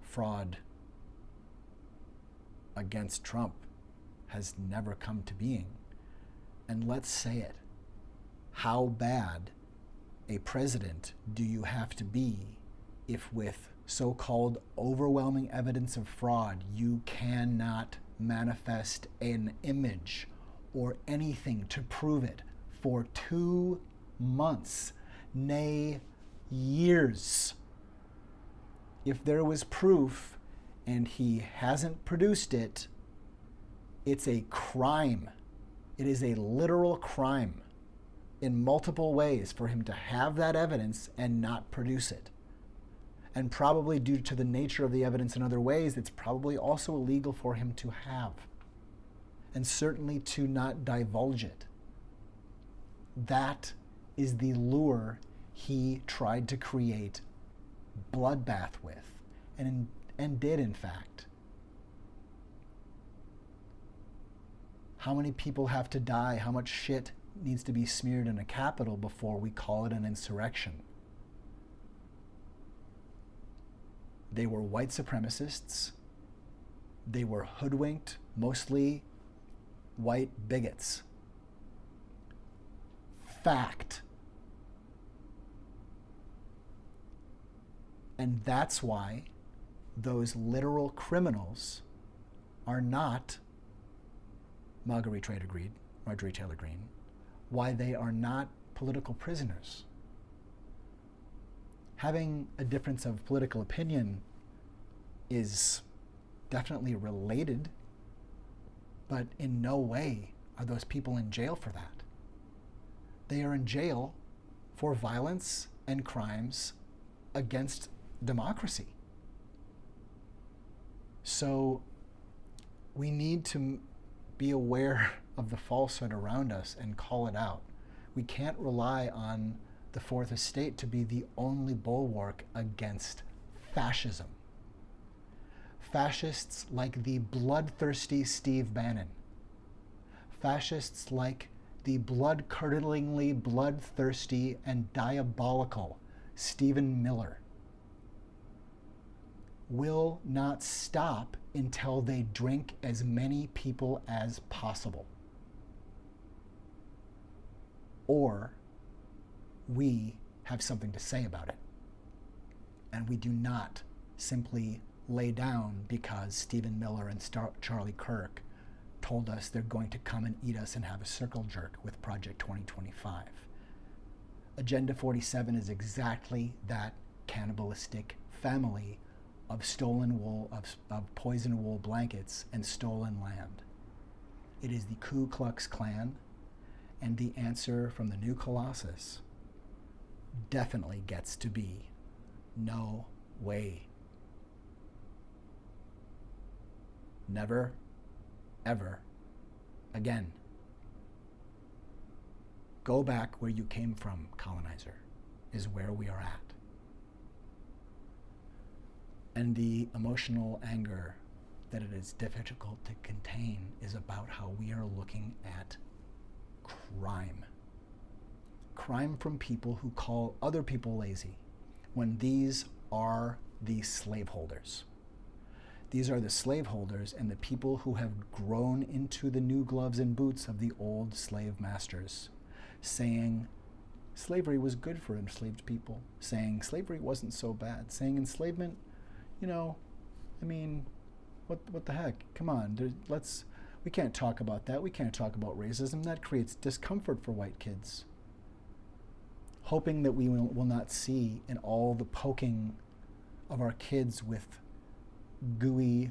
fraud against Trump has never come to being. And let's say it. How bad a president do you have to be if with so-called overwhelming evidence of fraud you cannot manifest an image or anything to prove it for 2 months, nay, years? If there was proof and he hasn't produced it, it's a crime. It is a literal crime in multiple ways for him to have that evidence and not produce it. And probably due to the nature of the evidence in other ways, it's probably also illegal for him to have, and certainly to not divulge it. That is the lure he tried to create bloodbath with, and did in fact. How many people have to die? How much shit needs to be smeared in a Capitol before we call it an insurrection? They were white supremacists. They were hoodwinked, mostly white bigots. Fact. And that's why those literal criminals are not Marjorie Taylor Greene, why they are not political prisoners. Having a difference of political opinion is definitely related, but in no way are those people in jail for that. They are in jail for violence and crimes against democracy. So we need to be aware of the falsehood around us and call it out. We can't rely on the Fourth Estate to be the only bulwark against fascism. Fascists like the bloodthirsty Steve Bannon. Fascists like the blood-curdlingly bloodthirsty and diabolical Stephen Miller will not stop until they drink as many people as possible. Or we have something to say about it. And we do not simply lay down because Stephen Miller and Charlie Kirk told us they're going to come and eat us and have a circle jerk with Project 2025. Agenda 47 is exactly that cannibalistic family of stolen wool, of poison wool blankets and stolen land. It is the Ku Klux Klan, and the answer from the new Colossus definitely gets to be no way. Never, ever again. Go back where you came from, colonizer, is where we are at. And the emotional anger that it is difficult to contain is about how we are looking at crime. Crime from people who call other people lazy, when these are the slaveholders. These are the slaveholders and the people who have grown into the new gloves and boots of the old slave masters, saying slavery was good for enslaved people, saying slavery wasn't so bad, saying enslavement, what the heck? Come on, we can't talk about that. We can't talk about racism. That creates discomfort for white kids. Hoping that we will not see in all the poking of our kids with gooey,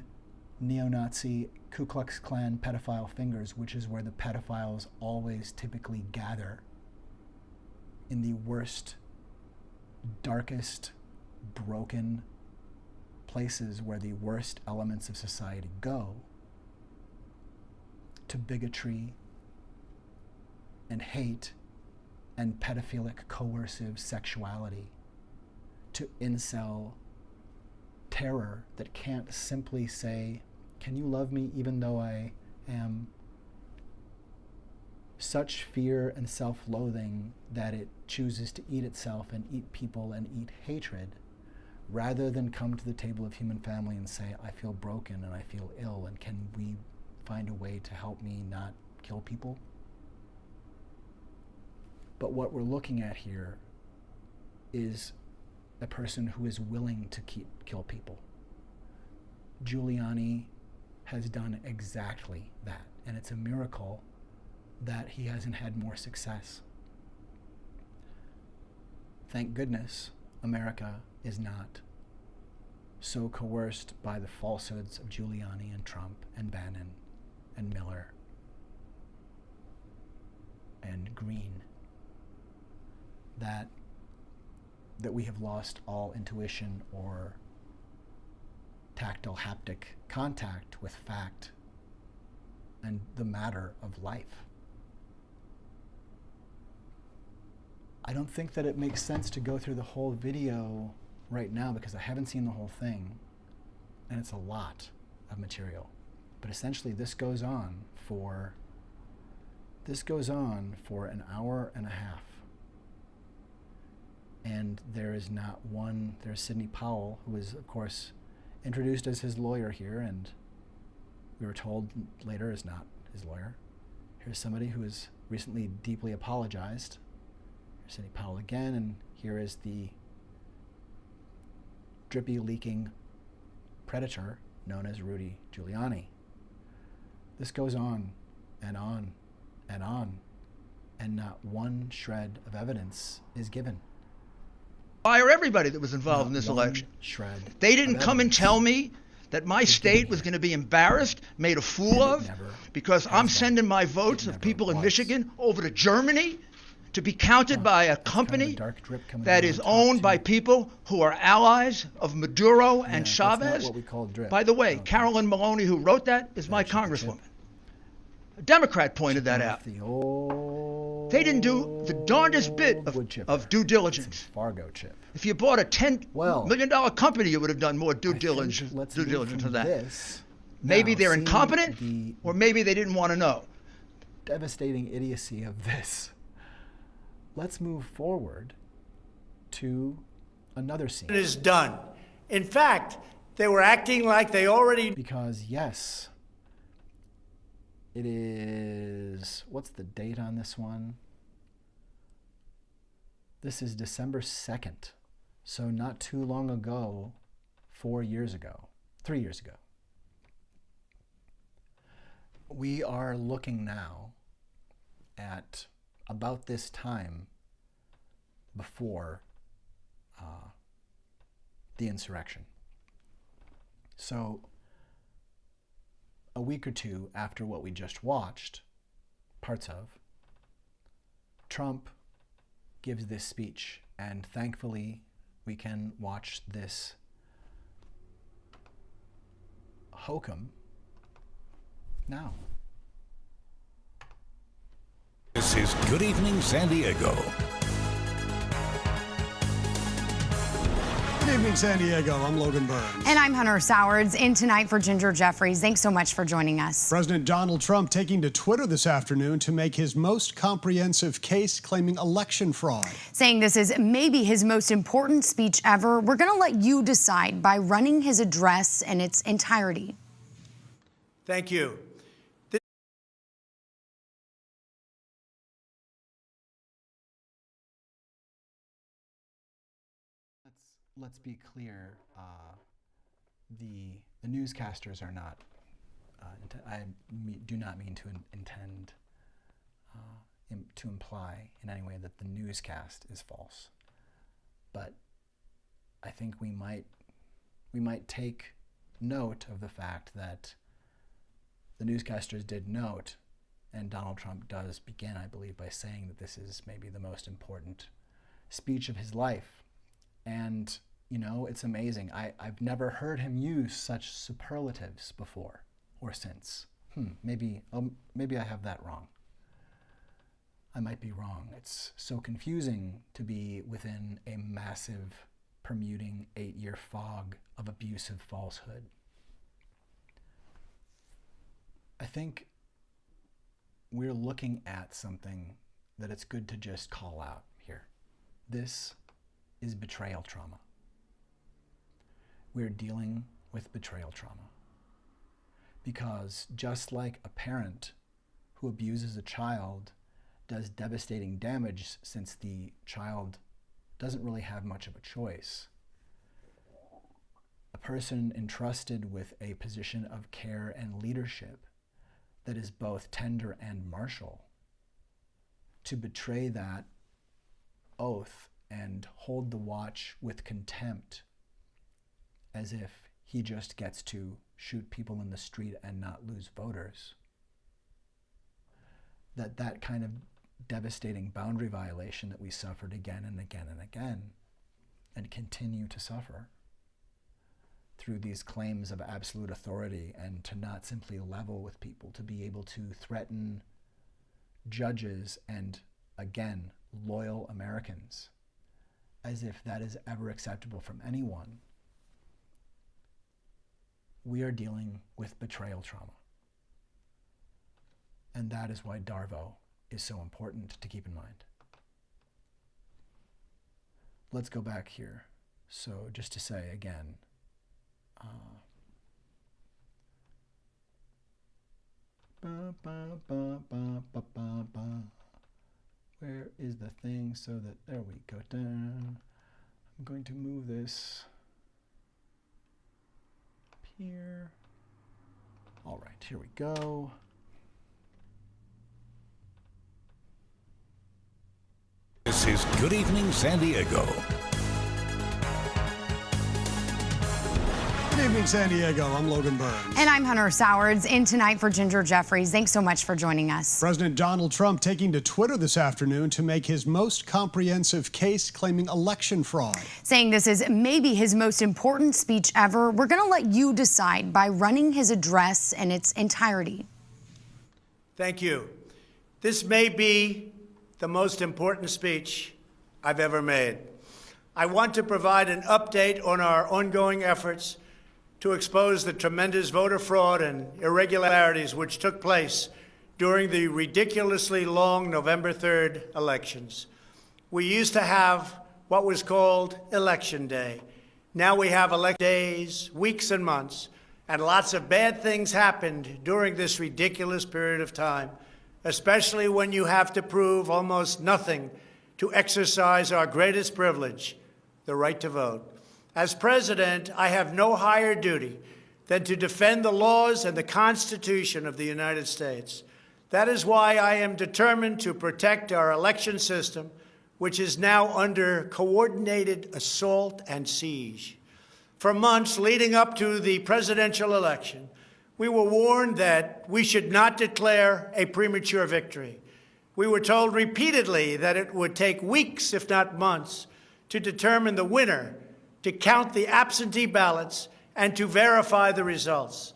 neo-Nazi, Ku Klux Klan pedophile fingers, which is where the pedophiles always typically gather, in the worst, darkest, broken places where the worst elements of society go, to bigotry and hate and pedophilic coercive sexuality, to incel terror that can't simply say, can you love me even though I am such fear and self-loathing that it chooses to eat itself and eat people and eat hatred, rather than come to the table of human family and say, I feel broken and I feel ill, and can we find a way to help me not kill people? But what we're looking at here is a person who is willing to kill people. Giuliani has done exactly that, and it's a miracle that he hasn't had more success. Thank goodness America is not so coerced by the falsehoods of Giuliani and Trump and Bannon and Miller and Green that we have lost all intuition or tactile haptic contact with fact and the matter of life. I don't think that it makes sense to go through the whole video right now because I haven't seen the whole thing, and it's a lot of material. But essentially this goes on for an hour and a half. And there is not one, there's Sidney Powell, who is, of course, introduced as his lawyer here, and we were told later is not his lawyer. Here's somebody who has recently deeply apologized. Here's Sidney Powell again, and here is the drippy, leaking predator known as Rudy Giuliani. This goes on and on and on, and not one shred of evidence is given. Fire everybody that was involved in this election. Shred. They didn't come and tell me that my state was going to be embarrassed, made a fool of, because I'm sending my votes of people in Michigan over to Germany to be counted by a company that is owned by people who are allies of Maduro and Chavez. That's not what we call drip. By the way, Carolyn Maloney, who wrote that, is my congresswoman. A Democrat pointed that out. They didn't do the darndest bit of due diligence. Fargo chip. If you bought a $10 million company, you would have done more due diligence than that. Maybe they're incompetent, or maybe they didn't want to know. Devastating idiocy of this. Let's move forward to another scene. It is done. In fact, they were acting like they already... Because, yes, it is... What's the date on this one? This is December 2nd. So not too long ago, 3 years ago. We are looking now at about this time before the insurrection. So a week or two after what we just watched, parts of, Trump gives this speech, and thankfully we can watch this hokum now. This is Good Evening San Diego. Good evening, San Diego. I'm Logan Burns. And I'm Hunter Sowards, in tonight for Ginger Jeffries. Thanks so much for joining us. President Donald Trump taking to Twitter this afternoon to make his most comprehensive case claiming election fraud. Saying this is maybe his most important speech ever. We're going to let you decide by running his address in its entirety. Thank you. Let's be clear. The newscasters are not. Do not mean to intend to imply in any way that the newscast is false. But I think we might take note of the fact that the newscasters did note, and Donald Trump does begin, I believe, by saying that this is maybe the most important speech of his life. And, you know, it's amazing. I've never heard him use such superlatives before or since. Maybe I have that wrong. I might be wrong. It's so confusing to be within a massive, permuting 8-year fog of abusive falsehood. I think we're looking at something that it's good to just call out here. This is betrayal trauma. We're dealing with betrayal trauma. Because just like a parent who abuses a child does devastating damage since the child doesn't really have much of a choice, a person entrusted with a position of care and leadership that is both tender and martial, to betray that oath and hold the watch with contempt as if he just gets to shoot people in the street and not lose voters. That kind of devastating boundary violation that we suffered again and again and again, and continue to suffer through these claims of absolute authority, and to not simply level with people, to be able to threaten judges and, again, loyal Americans, as if that is ever acceptable from anyone. We are dealing with betrayal trauma. And that is why Darvo is so important to keep in mind. Let's go back here. So just to say again, where is the thing so that, there we go, down. I'm going to move this up here. All right, here we go. This is Good Evening San Diego. Good evening, San Diego. I'm Logan Burns. And I'm Hunter Sowards, in tonight for Ginger Jeffries. Thanks so much for joining us. President Donald Trump taking to Twitter this afternoon to make his most comprehensive case claiming election fraud. Saying this is maybe his most important speech ever. We're going to let you decide by running his address in its entirety. Thank you. This may be the most important speech I've ever made. I want to provide an update on our ongoing efforts to expose the tremendous voter fraud and irregularities which took place during the ridiculously long November 3rd elections. We used to have what was called Election Day. Now we have election days, weeks and months, and lots of bad things happened during this ridiculous period of time, especially when you have to prove almost nothing to exercise our greatest privilege, the right to vote. As president, I have no higher duty than to defend the laws and the Constitution of the United States. That is why I am determined to protect our election system, which is now under coordinated assault and siege. For months leading up to the presidential election, we were warned that we should not declare a premature victory. We were told repeatedly that it would take weeks, if not months, to determine the winner, to count the absentee ballots, and to verify the results.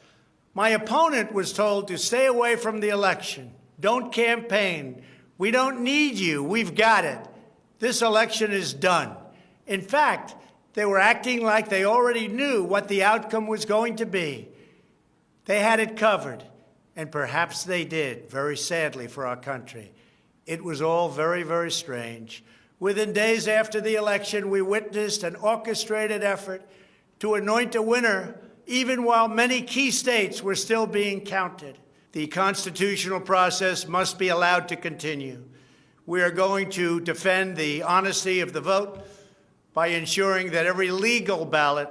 My opponent was told to stay away from the election. Don't campaign. We don't need you. We've got it. This election is done. In fact, They were acting like they already knew what the outcome was going to be. They had it covered, and perhaps they did, very sadly for our country. It was all very, very strange. Within days after the election, we witnessed an orchestrated effort to anoint a winner, even while many key states were still being counted. The constitutional process must be allowed to continue. We are going to defend the honesty of the vote by ensuring that every legal ballot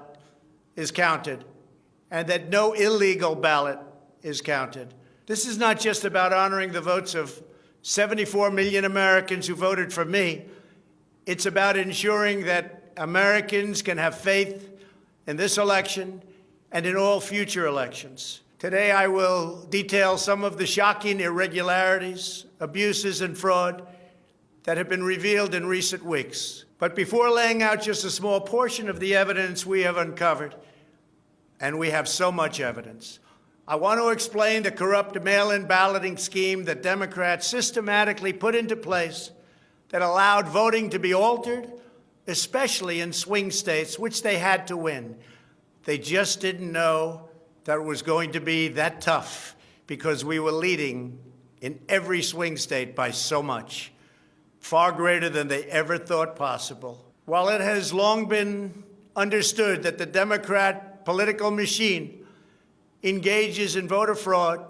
is counted and that no illegal ballot is counted. This is not just about honoring the votes of 74 million Americans who voted for me. It's about ensuring that Americans can have faith in this election and in all future elections. Today, I will detail some of the shocking irregularities, abuses, and fraud that have been revealed in recent weeks. But before laying out just a small portion of the evidence we have uncovered, and we have so much evidence, I want to explain the corrupt mail-in balloting scheme that Democrats systematically put into place that allowed voting to be altered, especially in swing states, which they had to win. They just didn't know that it was going to be that tough because we were leading in every swing state by so much, far greater than they ever thought possible. While it has long been understood that the Democrat political machine engages in voter fraud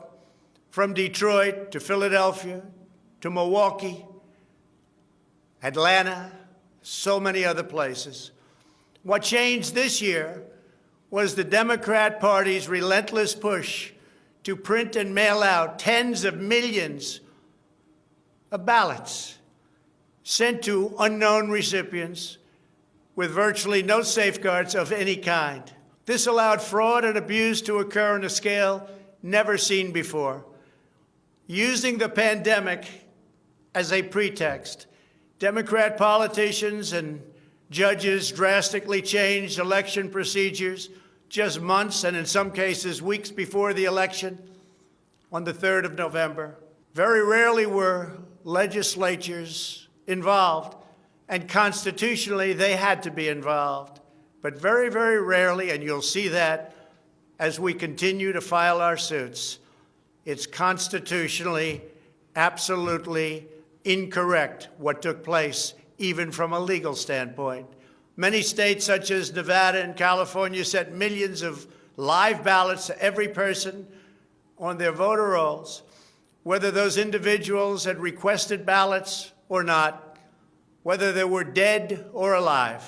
from Detroit to Philadelphia to Milwaukee, Atlanta, so many other places, what changed this year was the Democrat Party's relentless push to print and mail out tens of millions of ballots sent to unknown recipients with virtually no safeguards of any kind. This allowed fraud and abuse to occur on a scale never seen before. Using the pandemic as a pretext, Democrat politicians and judges drastically changed election procedures just months and in some cases weeks before the election on the 3rd of November. Very rarely were legislatures involved, and constitutionally they had to be involved. But very, very rarely, and you'll see that as we continue to file our suits, it's constitutionally absolutely incorrect what took place, even from a legal standpoint. Many states, such as Nevada and California, sent millions of live ballots to every person on their voter rolls, whether those individuals had requested ballots or not, whether they were dead or alive.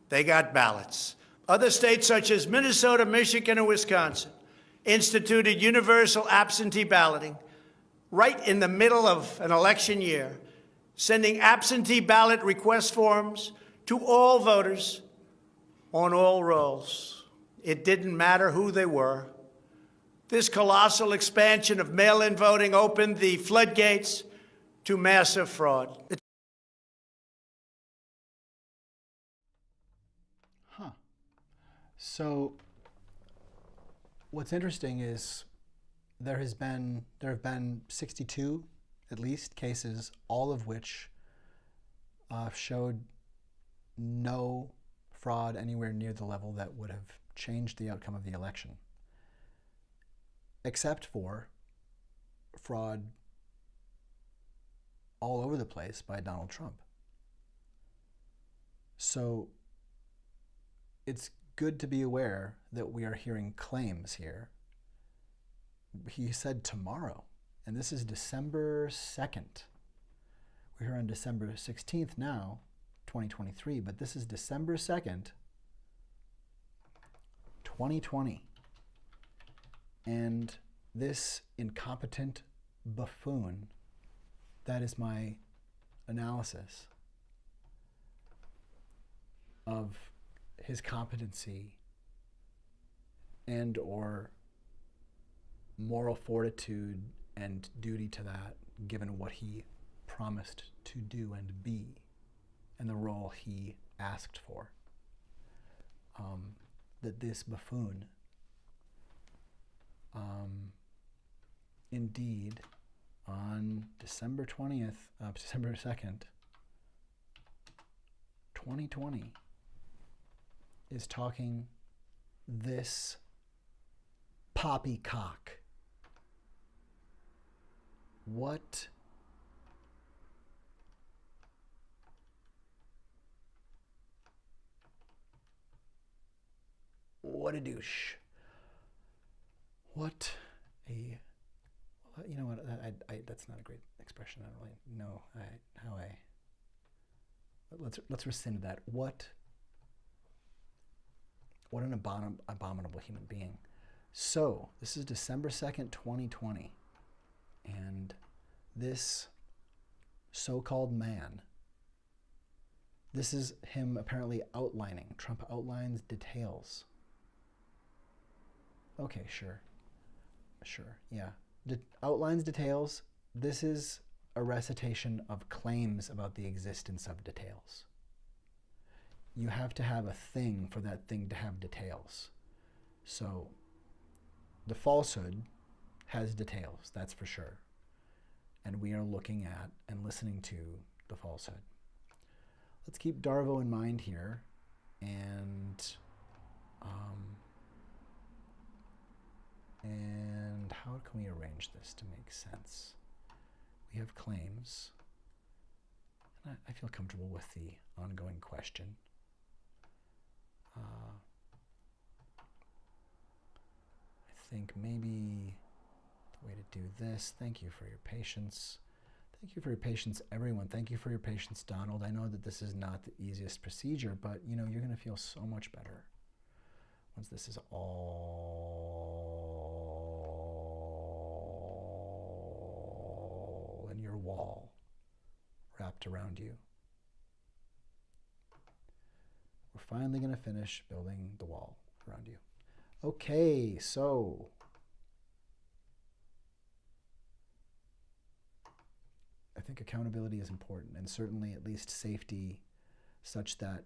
They got ballots. Other states, such as Minnesota, Michigan, and Wisconsin, instituted universal absentee balloting right in the middle of an election year, sending absentee ballot request forms to all voters on all rolls. It didn't matter who they were. This colossal expansion of mail-in voting opened the floodgates to massive fraud. So what's interesting is there have been 62 at least cases, all of which showed no fraud anywhere near the level that would have changed the outcome of the election, except for fraud all over the place by Donald Trump. So it's good to be aware that we are hearing claims here. He said tomorrow, and this is December 2nd. We're here on December 16th now, 2023, but this is December 2nd, 2020. And this incompetent buffoon, that is my analysis of his competency and or moral fortitude and duty to that, given what he promised to do and be and the role he asked for. That this buffoon indeed on December 2nd, 2020, is talking this poppycock. What a douche. What a, you know what, that's not a great expression. I don't really know let's rescind that. What an abominable human being. So, this is December 2nd, 2020, and this so-called man, this is him apparently outlining. Trump outlines details. Okay, sure, yeah. Outlines details. This is a recitation of claims about the existence of details. You have to have a thing for that thing to have details. So, the falsehood has details, that's for sure. And we are looking at and listening to the falsehood. Let's keep Darvo in mind here, and how can we arrange this to make sense? We have claims, and I feel comfortable with the ongoing question. I think maybe the way to do this, thank you for your patience. Thank you for your patience, everyone. Thank you for your patience, Donald. I know that this is not the easiest procedure, but you know, you're going to feel so much better once this is all in your wall, wrapped around you. We're finally going to finish building the wall around you. Okay, so I think accountability is important, and certainly at least safety, such that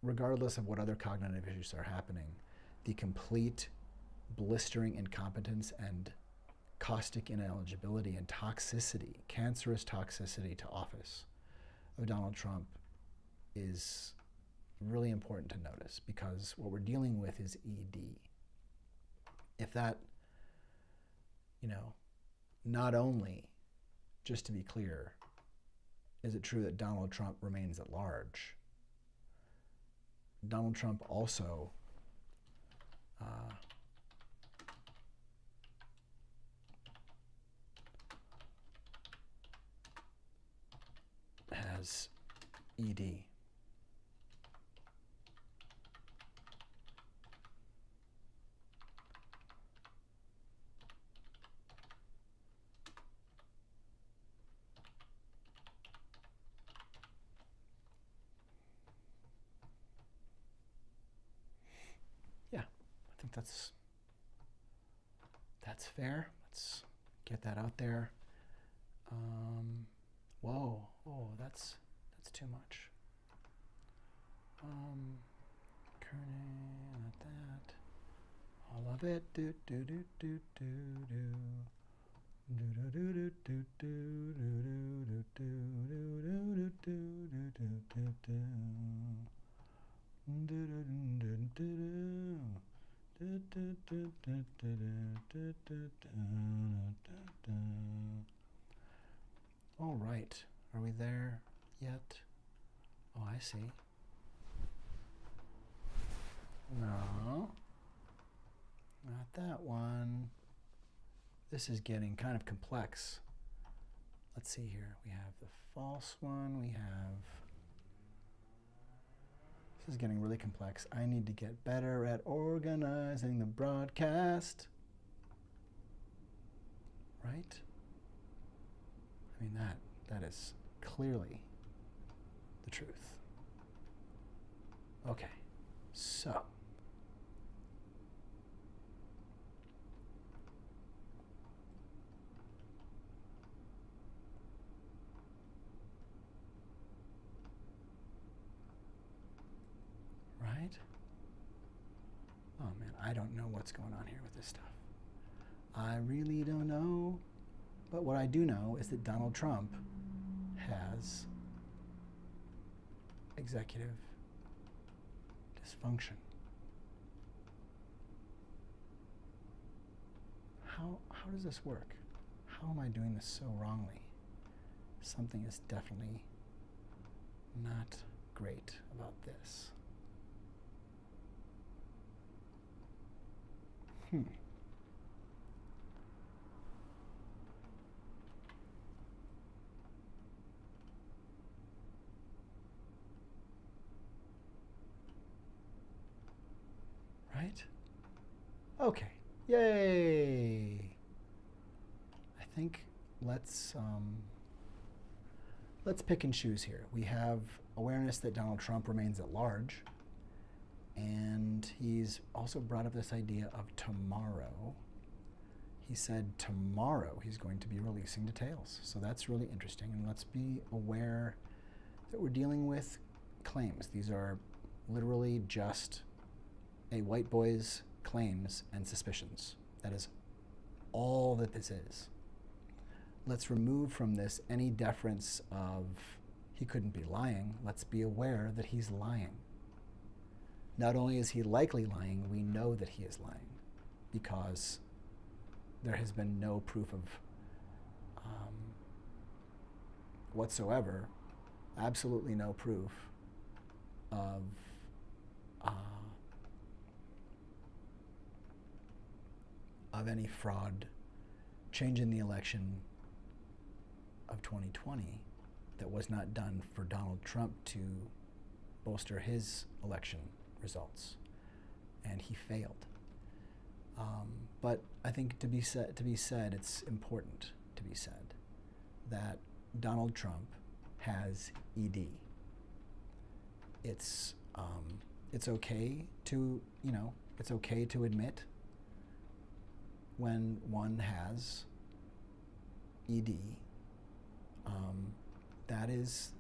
regardless of what other cognitive issues are happening, the complete blistering incompetence and caustic ineligibility and toxicity, cancerous toxicity to office of Donald Trump is really important to notice, because what we're dealing with is ED. If that, you know, not only, just to be clear, is it true that Donald Trump remains at large, Donald Trump also has ED. Yeah, I think that's fair. Let's get that out there. Whoa, oh, that's too much. Kerning, not that. All of it. Do do do do do do. Do do do do do do do do do do do. All right, are we there yet? Oh, I see. No, not that one. This is getting kind of complex. Let's see here. We have the false one. We have... This is getting really complex. I need to get better at organizing the broadcast. Right? I mean, that is clearly the truth. Okay, so... Right? Oh man, I don't know what's going on here with this stuff. I really don't know. But what I do know is that Donald Trump has executive dysfunction. How does this work? How am I doing this so wrongly? Something is definitely not great about this. Right? Okay. Yay! I think let's pick and choose here. We have awareness that Donald Trump remains at large, and he's also brought up this idea of tomorrow. He said tomorrow he's going to be releasing details. So that's really interesting, and let's be aware that we're dealing with claims. These are literally just a white boy's claims and suspicions. That is all that this is. Let's remove from this any deference of he couldn't be lying. Let's be aware that he's lying. Not only is he likely lying, we know that he is lying because there has been no proof of whatsoever, absolutely no proof of any fraud, change in the election of 2020 that was not done for Donald Trump to bolster his election results, and he failed. But I think to be said, it's important to be said that Donald Trump has ED. It's okay to it's okay to admit when one has ED. That is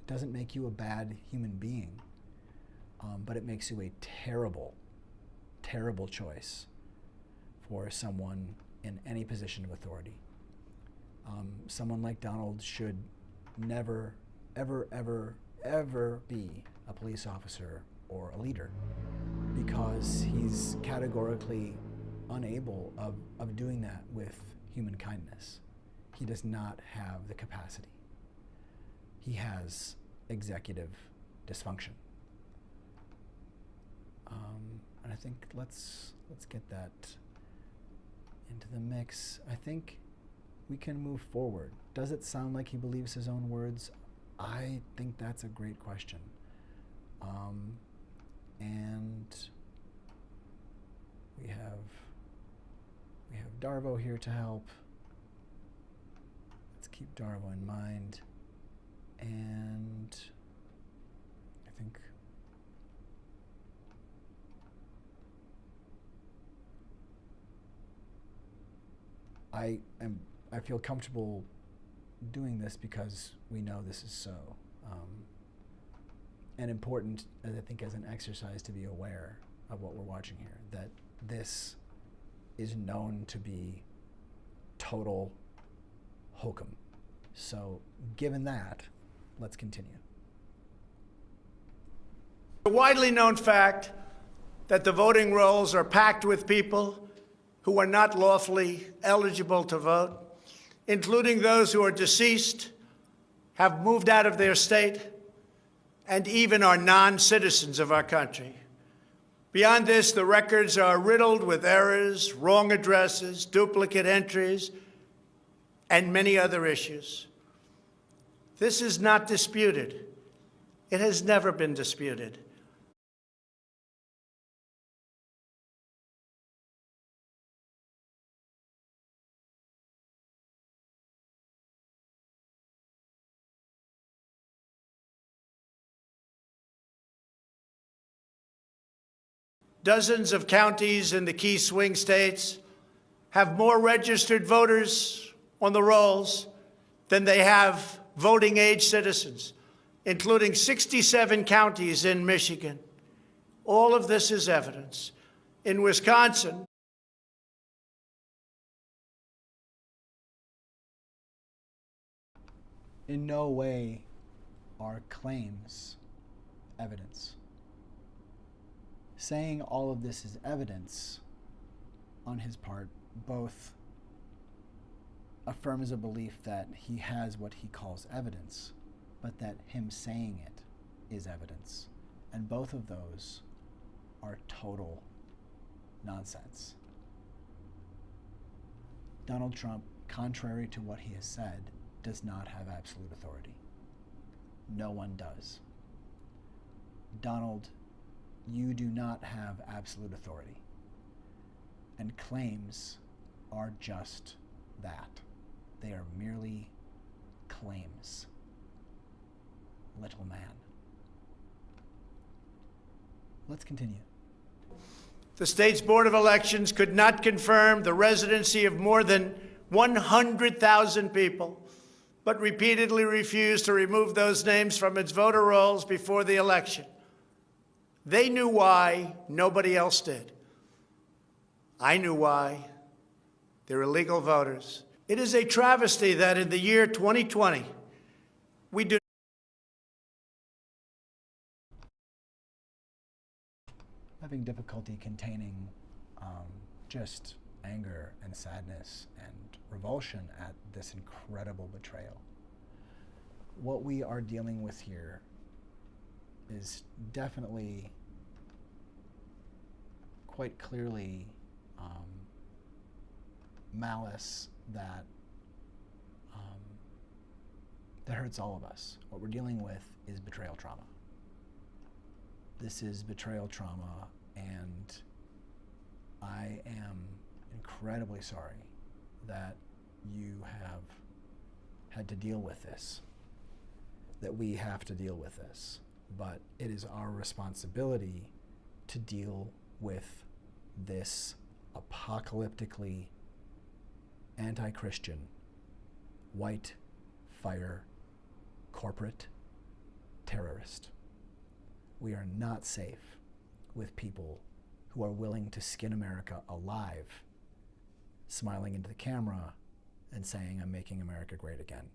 doesn't make you a bad human being, but it makes you a terrible choice for someone in any position of authority. Someone like Donald should never, ever, ever, ever be a police officer or a leader, because he's categorically unable of doing that with human kindness. He does not have the capacity. He has executive dysfunction. And I think let's get that into the mix. I think we can move forward. Does it sound like he believes his own words? I think that's a great question. And we have Darvo here to help. Let's keep Darvo in mind. And I think I feel comfortable doing this because we know this is so. And important, I think, as an exercise to be aware of what we're watching here, that this is known to be total hokum. So given that, let's continue. A widely known fact that the voting rolls are packed with people who are not lawfully eligible to vote, including those who are deceased, have moved out of their state, and even are non-citizens of our country. Beyond this, the records are riddled with errors, wrong addresses, duplicate entries, and many other issues. This is not disputed. It has never been disputed. Dozens of counties in the key swing states have more registered voters on the rolls than they have voting-age citizens, including 67 counties in Michigan. All of this is evidence. In Wisconsin, In no way are claims evidence. Saying all of this is evidence on his part both affirms a belief that he has what he calls evidence, but that him saying it is evidence. And both of those are total nonsense. Donald Trump, contrary to what he has said, does not have absolute authority. No one does. Donald, you do not have absolute authority. And claims are just that. They are merely claims. Little man. Let's continue. The state's Board of Elections could not confirm the residency of more than 100,000 people, but repeatedly refused to remove those names from its voter rolls before the election. They knew why, nobody else did. I knew why. They're illegal voters. It is a travesty that in the year 2020, we do. Having difficulty containing just anger and sadness and revulsion at this incredible betrayal. What we are dealing with here is definitely, quite clearly, malice that that hurts all of us. What we're dealing with is betrayal trauma. This is betrayal trauma, and I am incredibly sorry that you have had to deal with this, that we have to deal with this. But it is our responsibility to deal with this apocalyptically anti-Christian, white, fire, corporate terrorist. We are not safe with people who are willing to skin America alive, smiling into the camera and saying, "I'm making America great again."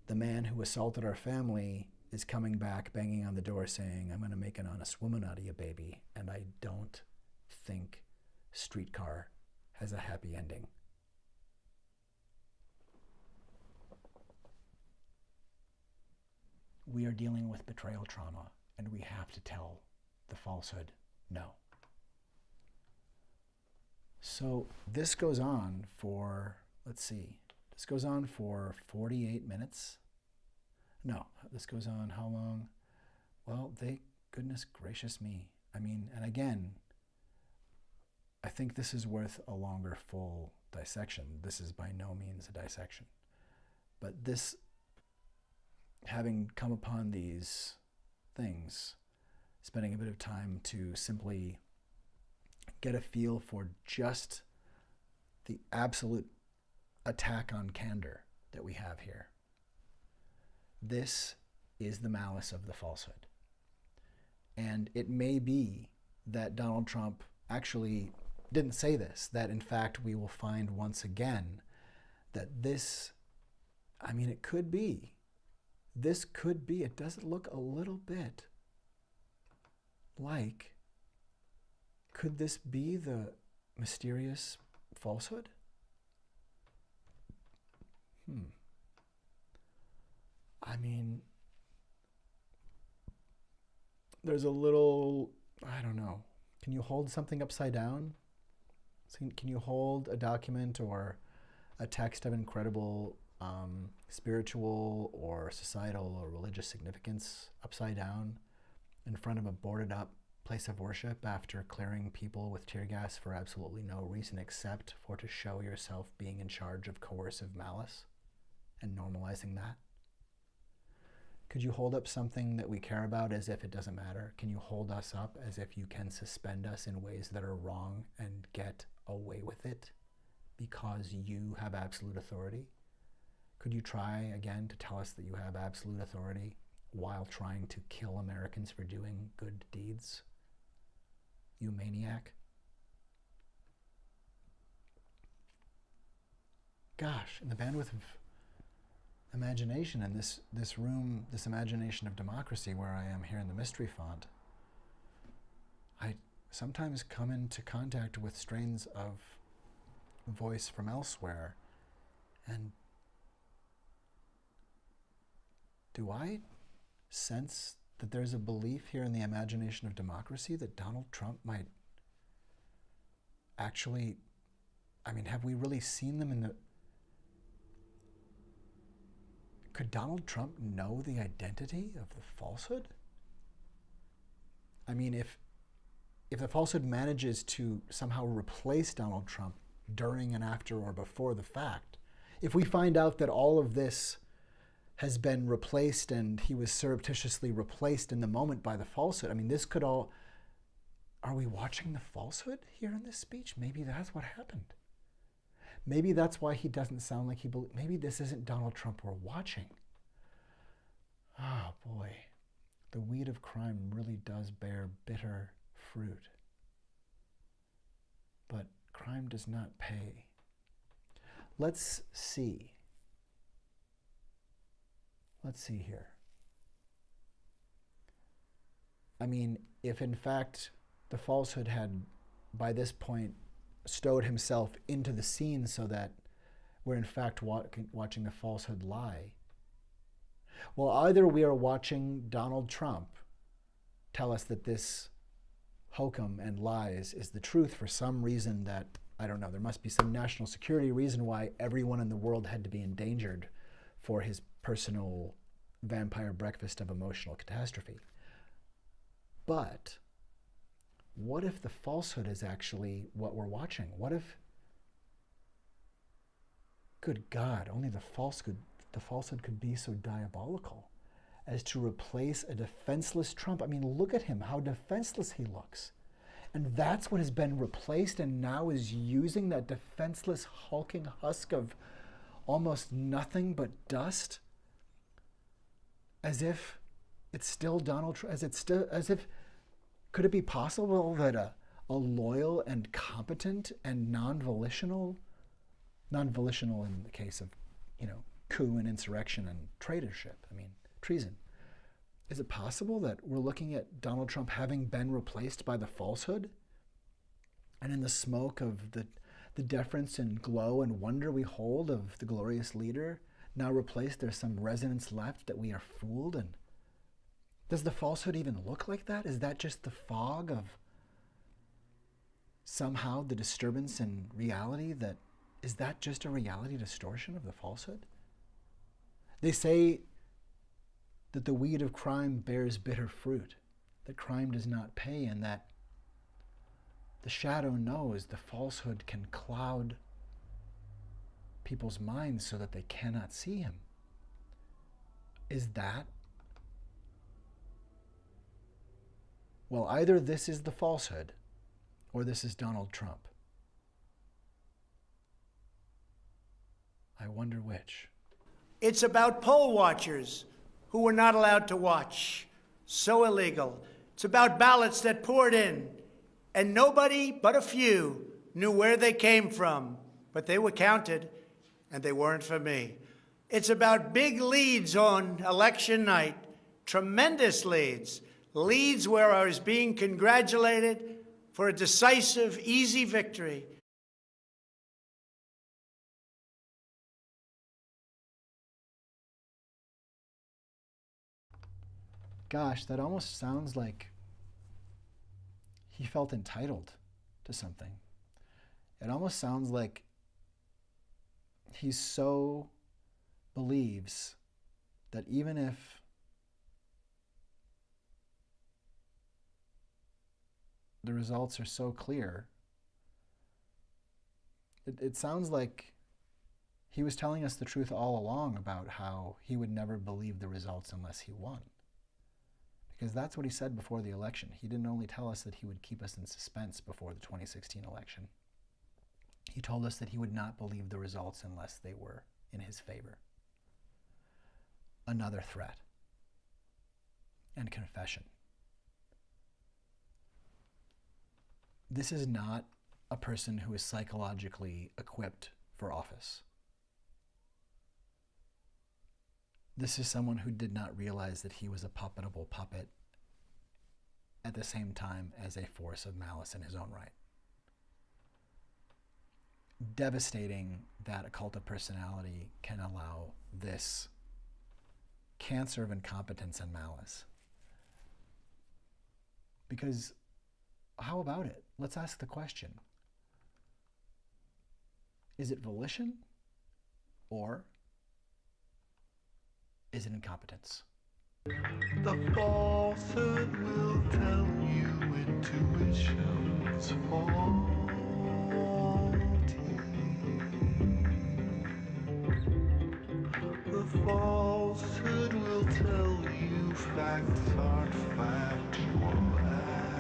The man who assaulted our family is coming back, banging on the door saying, "I'm going to make an honest woman out of you, baby." And I don't think Streetcar has a happy ending. We are dealing with betrayal trauma, and we have to tell the falsehood no. So this goes on for, this goes on for 48 minutes. No, this goes on how long? Well, goodness gracious me. I mean, and again, I think this is worth a longer full dissection. This is by no means a dissection. But this, having come upon these things, spending a bit of time to simply get a feel for just the absolute attack on candor that we have here. This is the malice of the falsehood. And it may be that Donald Trump actually didn't say this, that in fact we will find once again that this, I mean, it could be, this could be, it does look a little bit like, could this be the mysterious falsehood? I mean, there's a little, I don't know. Can you hold something upside down? Can you hold a document or a text of incredible spiritual or societal or religious significance upside down in front of a boarded up place of worship after clearing people with tear gas for absolutely no reason except for to show yourself being in charge of coercive malice and normalizing that? Could you hold up something that we care about as if it doesn't matter? Can you hold us up as if you can suspend us in ways that are wrong and get away with it because you have absolute authority? Could you try again to tell us that you have absolute authority while trying to kill Americans for doing good deeds? You maniac. Gosh, and the bandwidth of imagination in this room, this imagination of democracy where I am here in the mystery font, I sometimes come into contact with strains of voice from elsewhere. And do I sense that there's a belief here in the imagination of democracy that Donald Trump might actually, I mean, have we really seen them in the... Could Donald Trump know the identity of the falsehood? I mean, if the falsehood manages to somehow replace Donald Trump during and after or before the fact, if we find out that all of this has been replaced and he was surreptitiously replaced in the moment by the falsehood, I mean, this could all... Are we watching the falsehood here in this speech? Maybe that's what happened. Maybe that's why he doesn't sound like he believes. Maybe this isn't Donald Trump we're watching. Oh boy, the weed of crime really does bear bitter fruit. But crime does not pay. Let's see. Let's see here. I mean, if in fact the falsehood had, by this point, stowed himself into the scene so that we're in fact watching the falsehood lie. Well, either we are watching Donald Trump tell us that this hokum and lies is the truth for some reason that, I don't know, there must be some national security reason why everyone in the world had to be endangered for his personal vampire breakfast of emotional catastrophe. But what if the falsehood is actually what we're watching? What if, good God, only the falsehood could be so diabolical as to replace a defenseless Trump? I mean, look at him, how defenseless he looks. And that's what has been replaced and now is using that defenseless, hulking husk of almost nothing but dust as if it's still Donald Trump, as if, could it be possible that a loyal and competent and non-volitional in the case of, coup and insurrection and traitorship, I mean, treason. Is it possible that we're looking at Donald Trump having been replaced by the falsehood? And in the smoke of the deference and glow and wonder we hold of the glorious leader, now replaced, there's some resonance left that we are fooled? And does the falsehood even look like that? Is that just the fog of somehow the disturbance in reality? Is that just a reality distortion of the falsehood? They say that the weed of crime bears bitter fruit, that crime does not pay, and that the shadow knows the falsehood can cloud people's minds so that they cannot see him. Is that? Well, either this is the falsehood or this is Donald Trump. I wonder which. It's about poll watchers who were not allowed to watch. So illegal. It's about ballots that poured in, and nobody but a few knew where they came from, but they were counted, and they weren't for me. It's about big leads on election night, tremendous leads where I was being congratulated for a decisive, easy victory. Gosh, that almost sounds like he felt entitled to something. It almost sounds like he so believes that even if the results are so clear, it sounds like he was telling us the truth all along about how he would never believe the results unless he won. Because that's what he said before the election. He didn't only tell us that he would keep us in suspense before the 2016 election. He told us that he would not believe the results unless they were in his favor. Another threat and confession. This is not a person who is psychologically equipped for office. This is someone who did not realize that he was a puppetable puppet at the same time as a force of malice in his own right. Devastating that a cult of personality can allow this cancer of incompetence and malice. Because how about it? Let's ask the question. Is it volition or is it incompetence? The falsehood will tell you intuition's faulty. The falsehood will tell you facts aren't factual actually.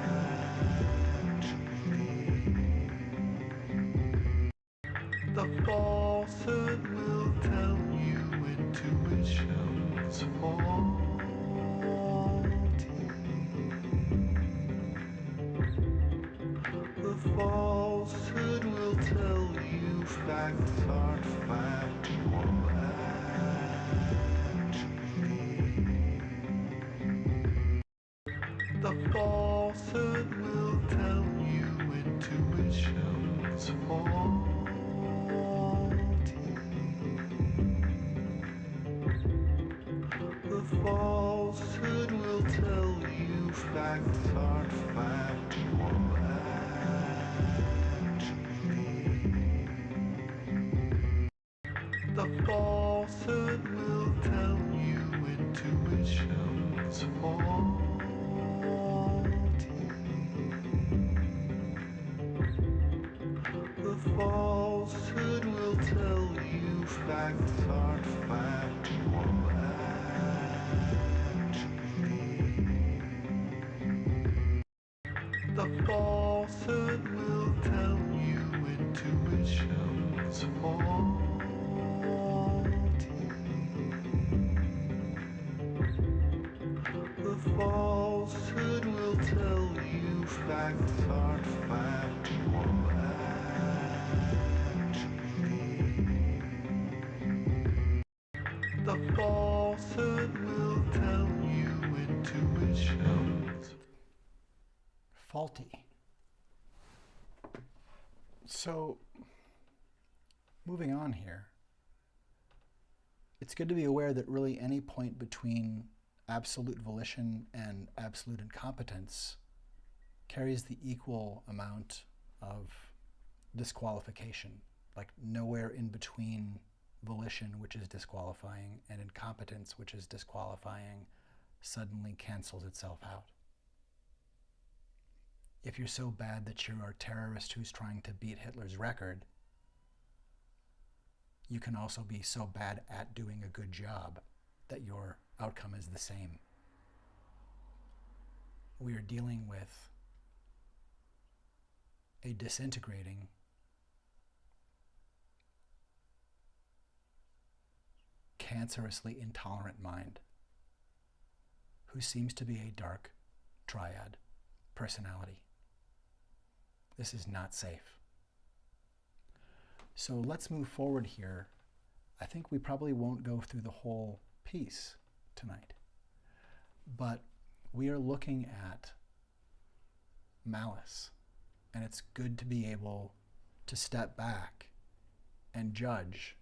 The falsehood will tell you intuition's faulty. The falsehood will tell you facts aren't factual actually. The falsehood will tell you intuition's faulty. The falsehood will tell you facts aren't factual actually. The falsehood will tell you intuition's faulty. The falsehood will tell you facts aren't factual actually. The falsehood will tell you intuition's faulty. The falsehood will tell you facts aren't factual actually. The falsehood will tell you intuition's Faulty. So, moving on here, it's good to be aware that really any point between absolute volition and absolute incompetence carries the equal amount of disqualification, like nowhere in between volition, which is disqualifying, and incompetence, which is disqualifying, suddenly cancels itself out. If you're so bad that you're a terrorist who's trying to beat Hitler's record, you can also be so bad at doing a good job that your outcome is the same. We are dealing with a disintegrating, cancerously intolerant mind who seems to be a dark triad personality. This is not safe. So let's move forward here. I think we probably won't go through the whole piece tonight, but we are looking at malice, and it's good to be able to step back and judge,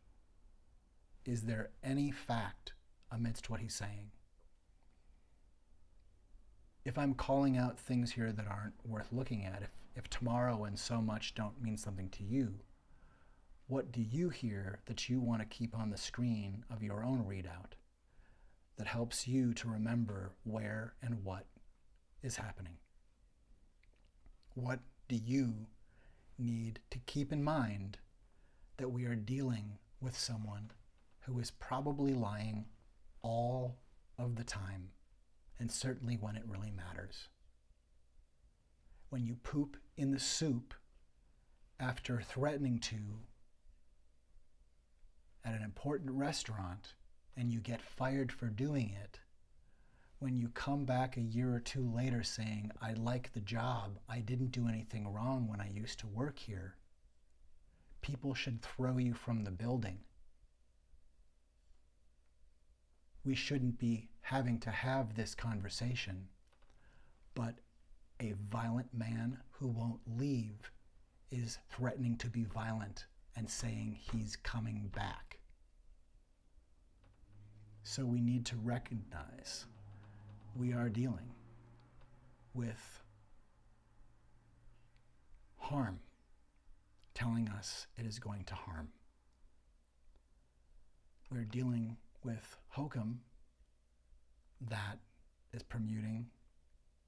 is there any fact amidst what he's saying? If I'm calling out things here that aren't worth looking at, if tomorrow and so much don't mean something to you, what do you hear that you want to keep on the screen of your own readout that helps you to remember where and what is happening? What do you need to keep in mind that we are dealing with someone who is probably lying all of the time, and certainly when it really matters? When you poop in the soup after threatening to at an important restaurant and you get fired for doing it, when you come back a year or two later saying, I like the job, I didn't do anything wrong when I used to work here, people should throw you from the building. we shouldn't be having to have this conversation, but a violent man who won't leave is threatening to be violent and saying he's coming back. So we need to recognize we are dealing with harm telling us it is going to harm. We're dealing with hokum that is permuting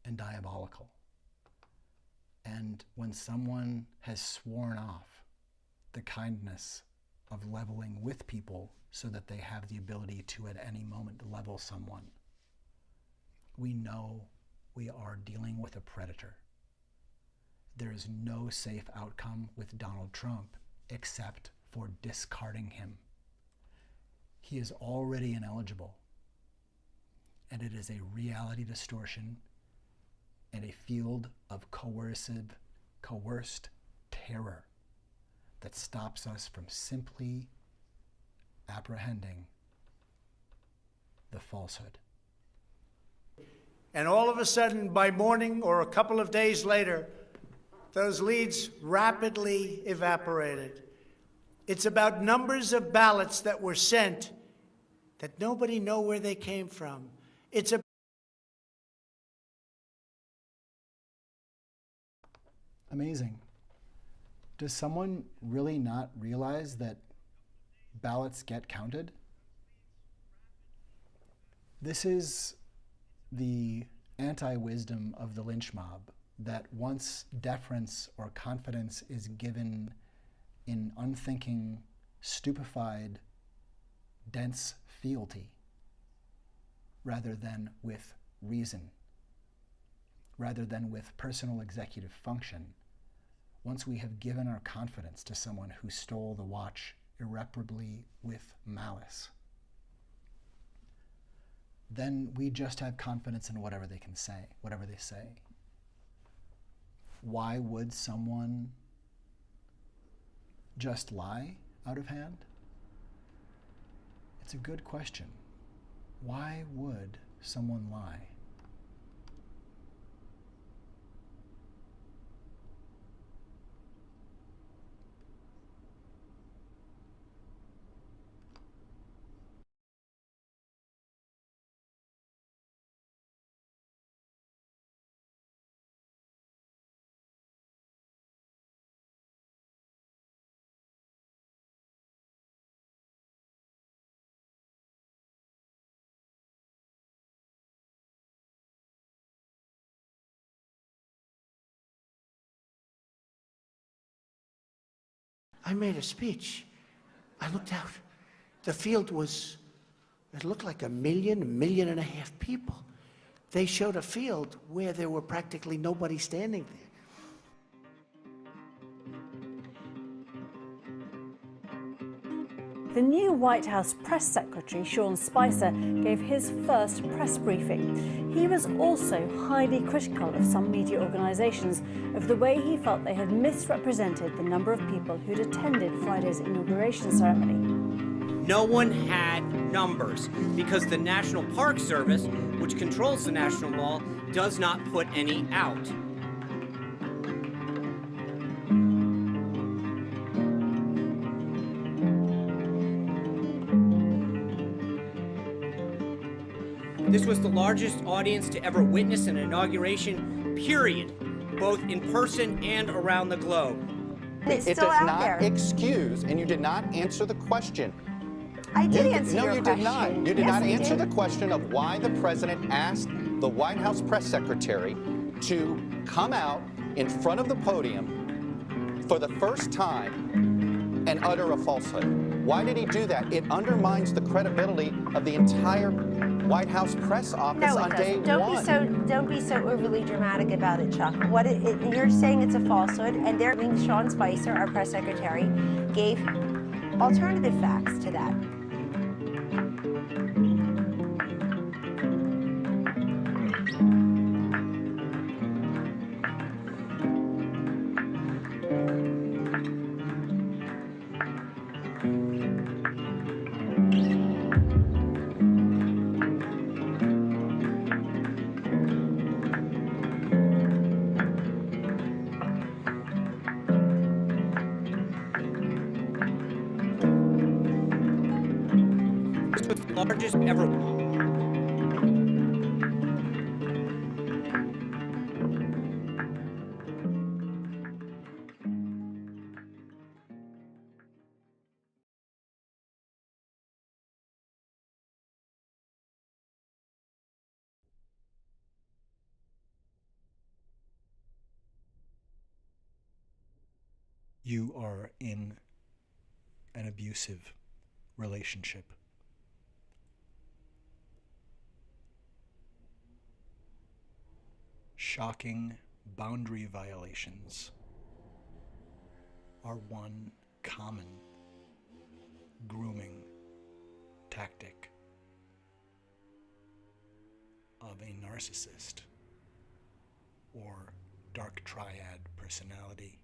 and diabolical. And when someone has sworn off the kindness of leveling with people so that they have the ability to at any moment level someone, we know we are dealing with a predator. There is no safe outcome with Donald Trump except for discarding him. He is already ineligible, and it is a reality distortion and a field of coerced terror that stops us from simply apprehending the falsehood. And all of a sudden, by morning or a couple of days later, those leads rapidly evaporated. It's about numbers of ballots that were sent that nobody know where they came from. It's Amazing. Does someone really not realize that ballots get counted? This is the anti-wisdom of the lynch mob, that once deference or confidence is given in unthinking, stupefied, dense fealty, rather than with reason, rather than with personal executive function, once we have given our confidence to someone who stole the watch irreparably with malice, then we just have confidence in whatever they can say, whatever they say. Why would someone just lie out of hand? It's a good question. Why would someone lie? I made a speech. I looked out. The field it looked like 1.5 million people. They showed a field where there were practically nobody standing there. The new White House press secretary, Sean Spicer, gave his first press briefing. He was also highly critical of some media organisations of the way he felt they had misrepresented the number of people who'd attended Friday's inauguration ceremony. No one had numbers because the National Park Service, which controls the National Mall, does not put any out. This was the largest audience to ever witness an inauguration, period, both in person and around the globe. It does not excuse, and you did not answer the question. I did answer your question. No, you did not. You did not answer the question of why the president asked the White House press secretary to come out in front of the podium for the first time and utter a falsehood. Why did he do that? It undermines the credibility of the entire White House press office on day one. Don't be so overly dramatic about it, Chuck. You're saying it's a falsehood, and Sean Spicer, our press secretary, gave alternative facts to that. was the largest ever. You are in an abusive relationship. Shocking boundary violations are one common grooming tactic of a narcissist or dark triad personality.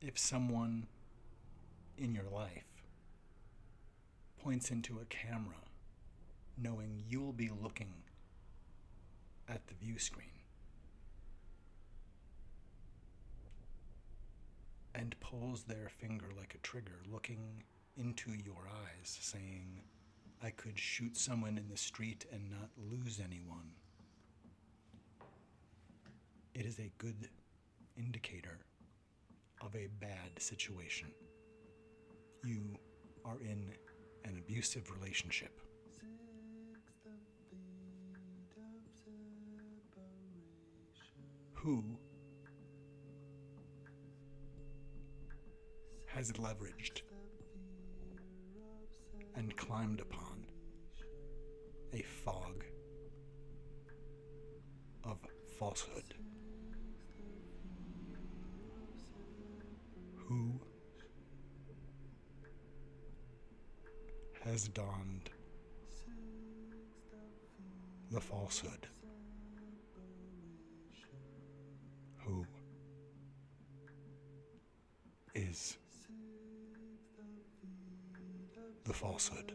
If someone in your life points into a camera knowing you'll be looking at the view screen and pulls their finger like a trigger, looking into your eyes, saying, I could shoot someone in the street and not lose anyone, it is a good indicator of a bad situation. You are in an abusive relationship. Who has leveraged and climbed upon a fog of falsehood? Who has donned the falsehood? Who is the falsehood?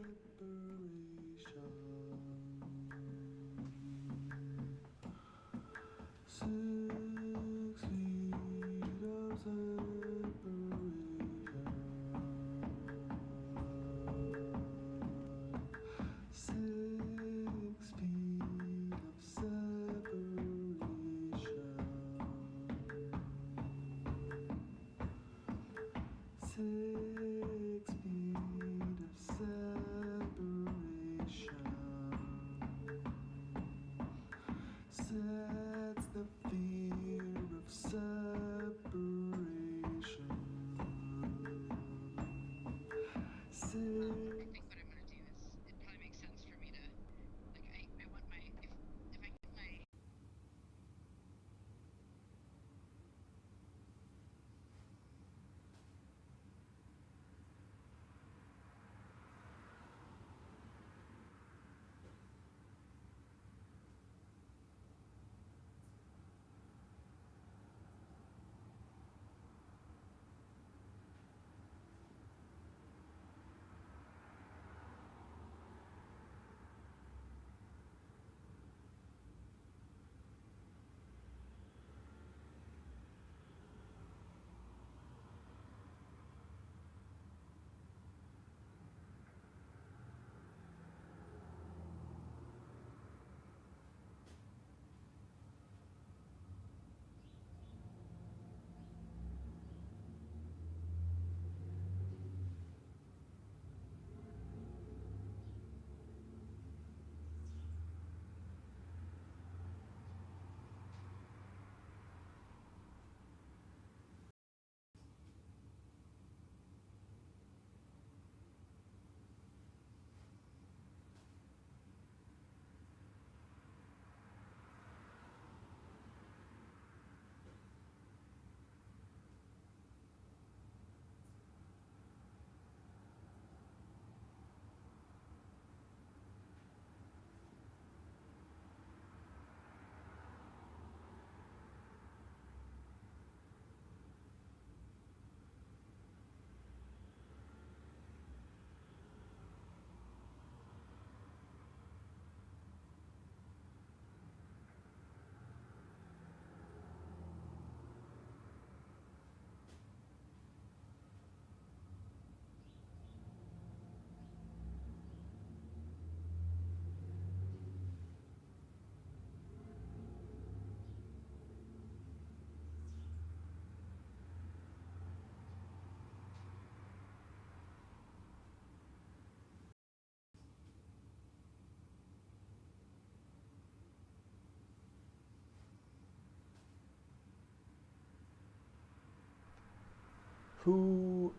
Who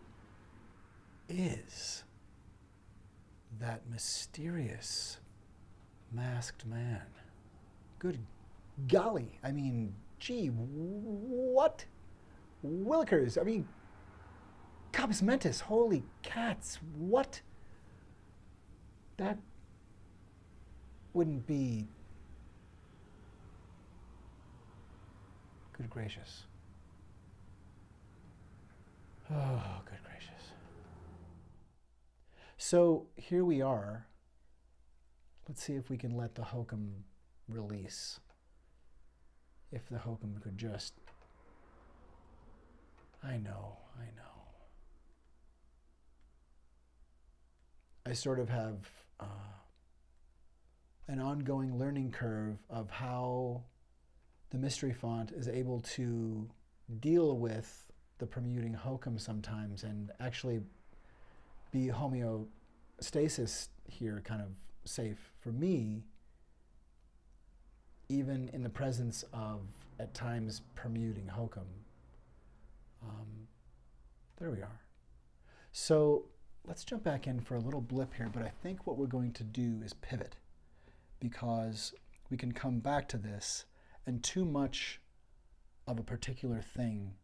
is that mysterious masked man? Good golly, I mean, gee, what? Willikers, I mean, Cubs Mentis, holy cats, what? That wouldn't be... Good gracious. Oh, good gracious. So here we are. Let's see if we can let the hokum release. If the hokum could just... I know. I sort of have an ongoing learning curve of how the mystery font is able to deal with the permuting hokum sometimes and actually be homeostasis here, kind of safe for me, even in the presence of, at times, permuting hokum. There we are. So let's jump back in for a little blip here, but I think what we're going to do is pivot, because we can come back to this, and too much of a particular thing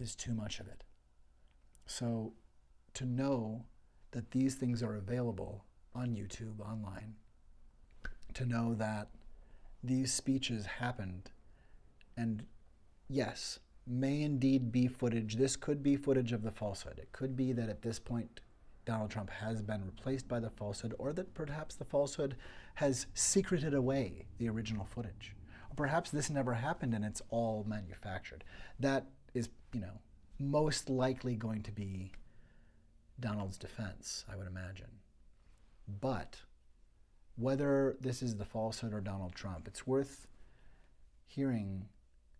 is too much of it. So to know that these things are available on YouTube, online, to know that these speeches happened, and yes, may indeed be footage. This could be footage of the falsehood. It could be that at this point Donald Trump has been replaced by the falsehood, or that perhaps the falsehood has secreted away the original footage. Or perhaps this never happened and it's all manufactured. That is, most likely going to be Donald's defense, I would imagine. But whether this is the falsehood or Donald Trump, it's worth hearing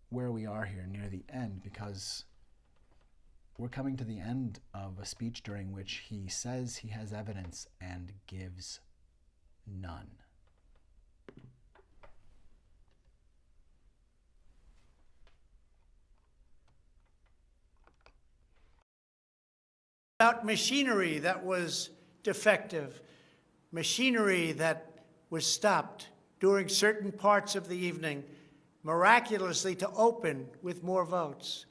where we are here near the end, because we're coming to the end of a speech during which he says he has evidence and gives none. About machinery that was defective, machinery that was stopped during certain parts of the evening, miraculously to open with more votes.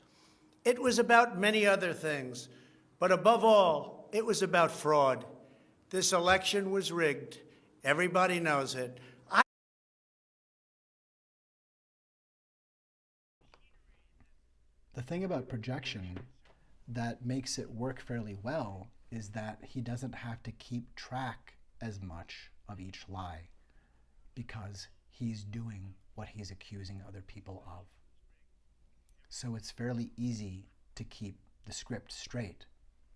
It was about many other things, but above all, it was about fraud. This election was rigged. Everybody knows it. The thing about projection that makes it work fairly well is that he doesn't have to keep track as much of each lie, because he's doing what he's accusing other people of. So it's fairly easy to keep the script straight.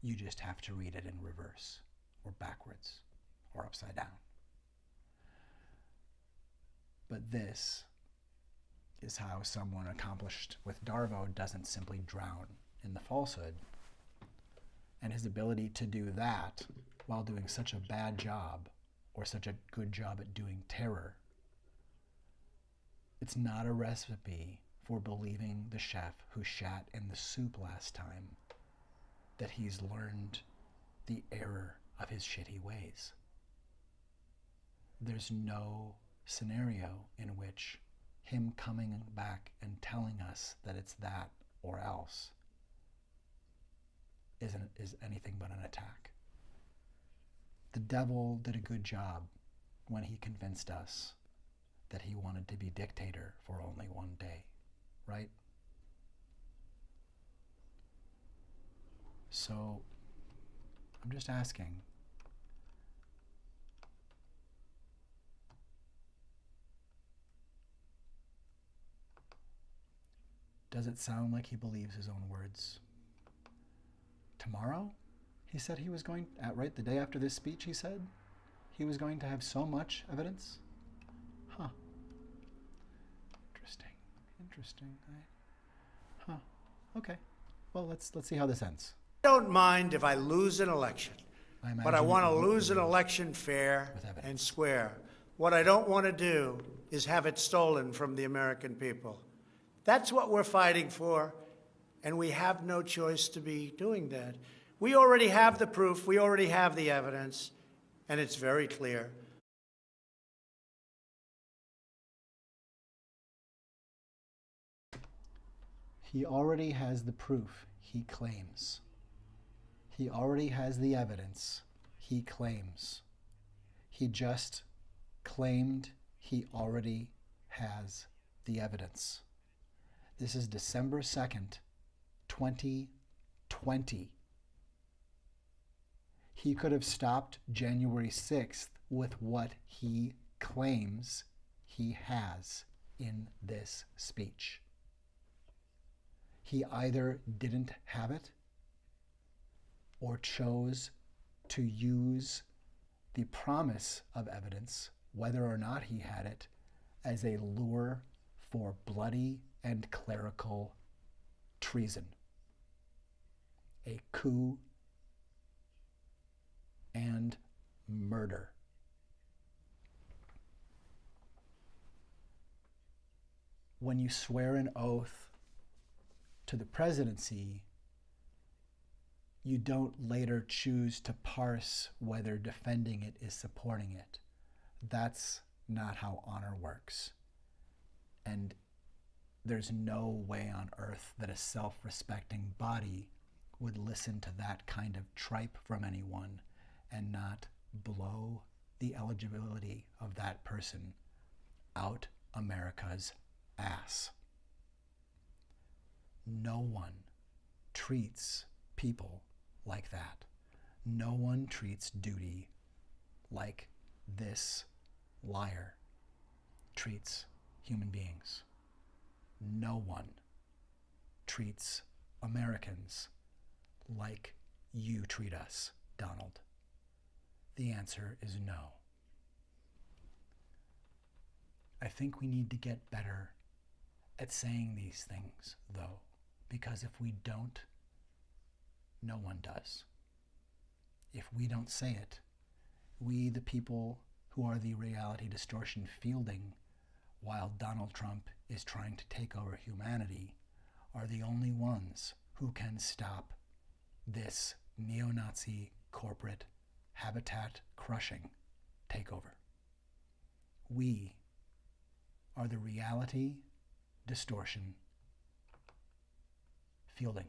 You just have to read it in reverse, or backwards, or upside down. But this is how someone accomplished with Darvo doesn't simply drown in the falsehood. And his ability to do that while doing such a bad job, or such a good job at doing terror, it's not a recipe for believing the chef who shat in the soup last time that he's learned the error of his shitty ways. There's no scenario in which him coming back and telling us that it's that or else is anything but an attack. The devil did a good job when he convinced us that he wanted to be dictator for only one day, right? So I'm just asking, does it sound like he believes his own words? Tomorrow, he said he was going, right the day after this speech, he said he was going to have so much evidence? Huh. Interesting. Huh. Okay. Well, let's see how this ends. I don't mind if I lose an election, but I want to lose an election fair and square. What I don't want to do is have it stolen from the American people. That's what we're fighting for, and we have no choice to be doing that. We already have the proof, we already have the evidence, and it's very clear. He already has the proof, he claims. He already has the evidence, he claims. He just claimed he already has the evidence. This is December 2nd, 2020. He could have stopped January 6th with what he claims he has in this speech. He either didn't have it or chose to use the promise of evidence, whether or not he had it, as a lure for bloody and clerical treason, a coup and murder. When you swear an oath to the presidency, you don't later choose to parse whether defending it is supporting it. That's not how honor works. And there's no way on earth that a self-respecting body would listen to that kind of tripe from anyone and not blow the eligibility of that person out America's ass. No one treats people like that. No one treats duty like this liar treats human beings. No one treats Americans like you treat us, Donald. The answer is no. I think we need to get better at saying these things, though, because if we don't, no one does. If we don't say it, we, the people who are the reality distortion fielding while Donald Trump is trying to take over humanity, are the only ones who can stop this neo-Nazi corporate habitat crushing takeover. We are the reality distortion fielding.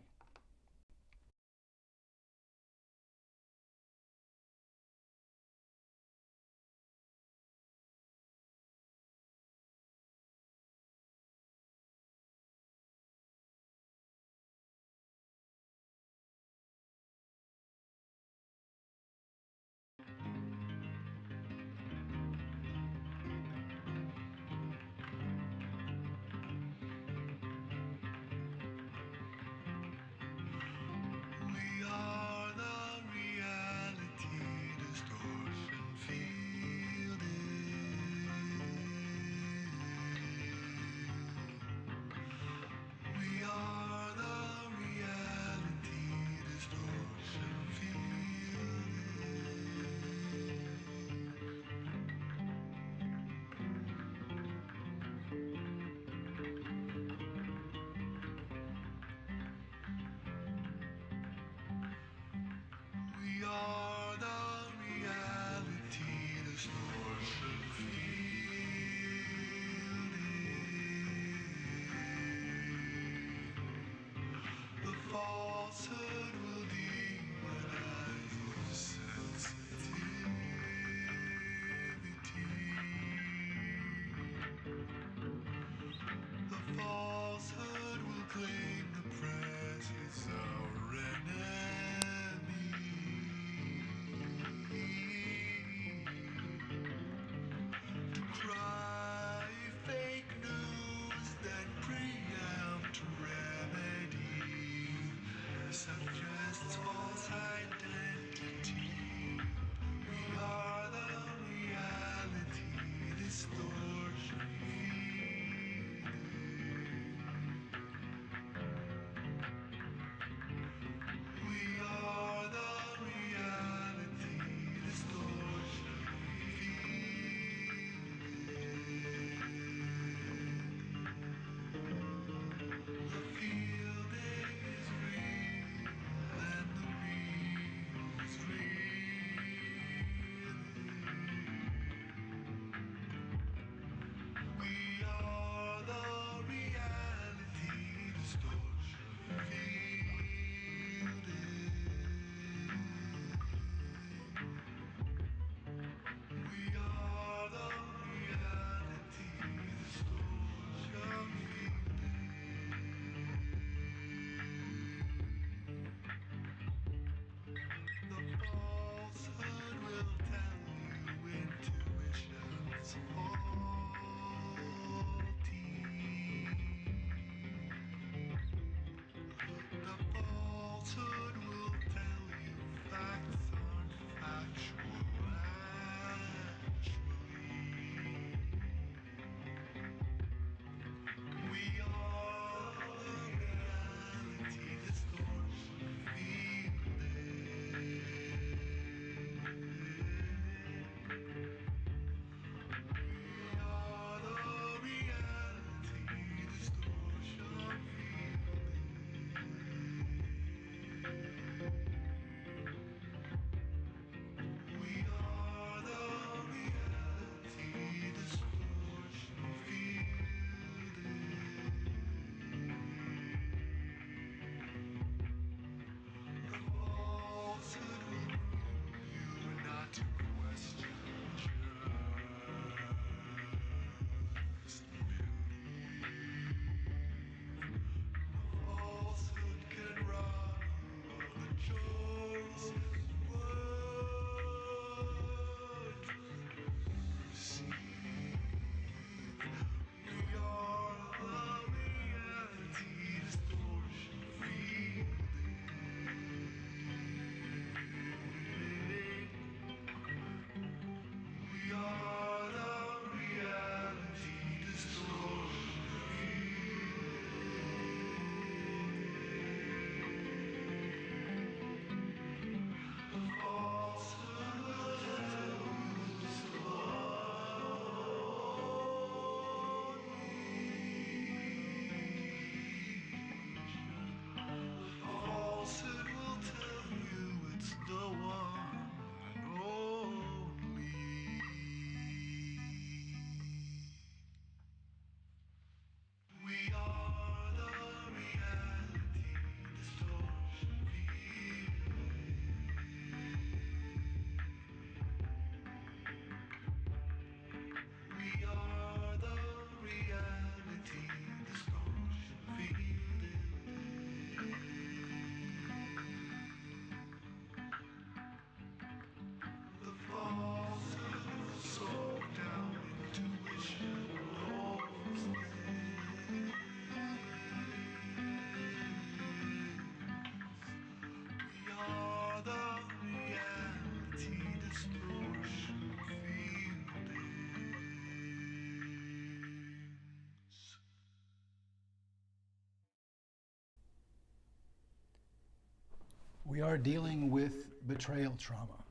We are dealing with betrayal trauma.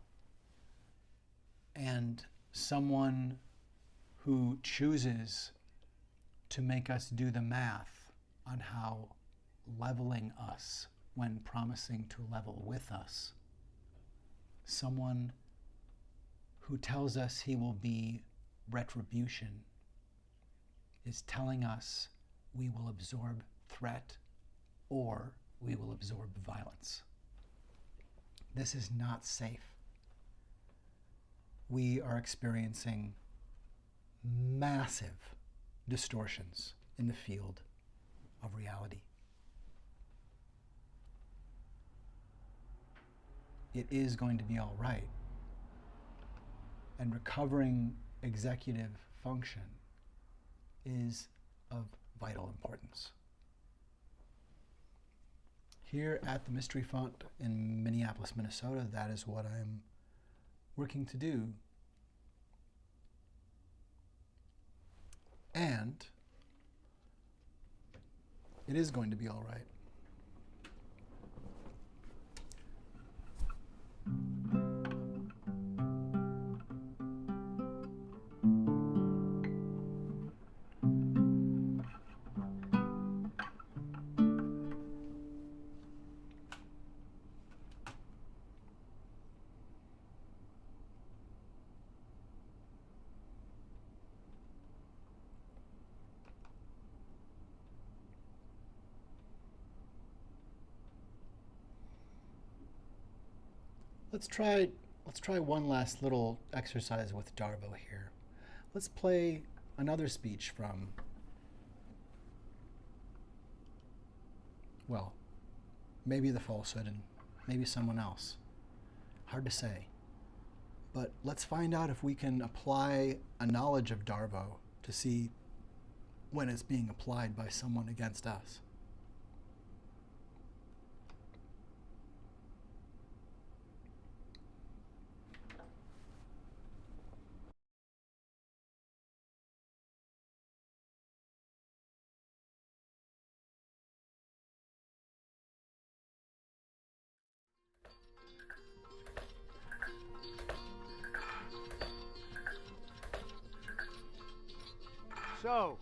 And someone who chooses to make us do the math on how leveling us when promising to level with us, someone who tells us he will be retribution, is telling us we will absorb threat or we will absorb violence. This is not safe. We are experiencing massive distortions in the field of reality. It is going to be all right. And recovering executive function is of vital importance. Here at the Mystery Font in Minneapolis, Minnesota, that is what I'm working to do. And it is going to be all right. Let's try one last little exercise with Darvo here. Let's play another speech from, well, maybe the falsehood and maybe someone else. Hard to say. But let's find out if we can apply a knowledge of Darvo to see when it's being applied by someone against us. So,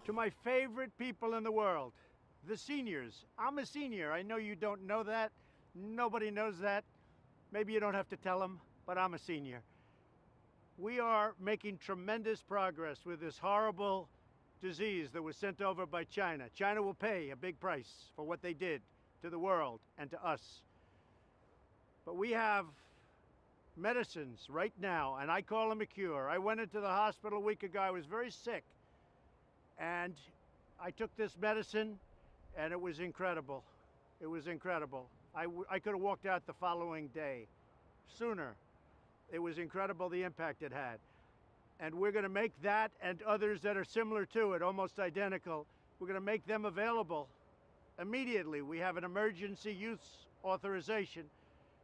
to my favorite people in the world, the seniors. I'm a senior. I know you don't know that. Nobody knows that. Maybe you don't have to tell them, but I'm a senior. We are making tremendous progress with this horrible disease that was sent over by China. China will pay a big price for what they did to the world and to us. But we have medicines right now, and I call them a cure. I went into the hospital a week ago. I was very sick. And I took this medicine, and it was incredible. It was incredible. I could have walked out the following day, sooner. It was incredible the impact it had. And we're going to make that and others that are similar to it, almost identical, we're going to make them available immediately. We have an emergency use authorization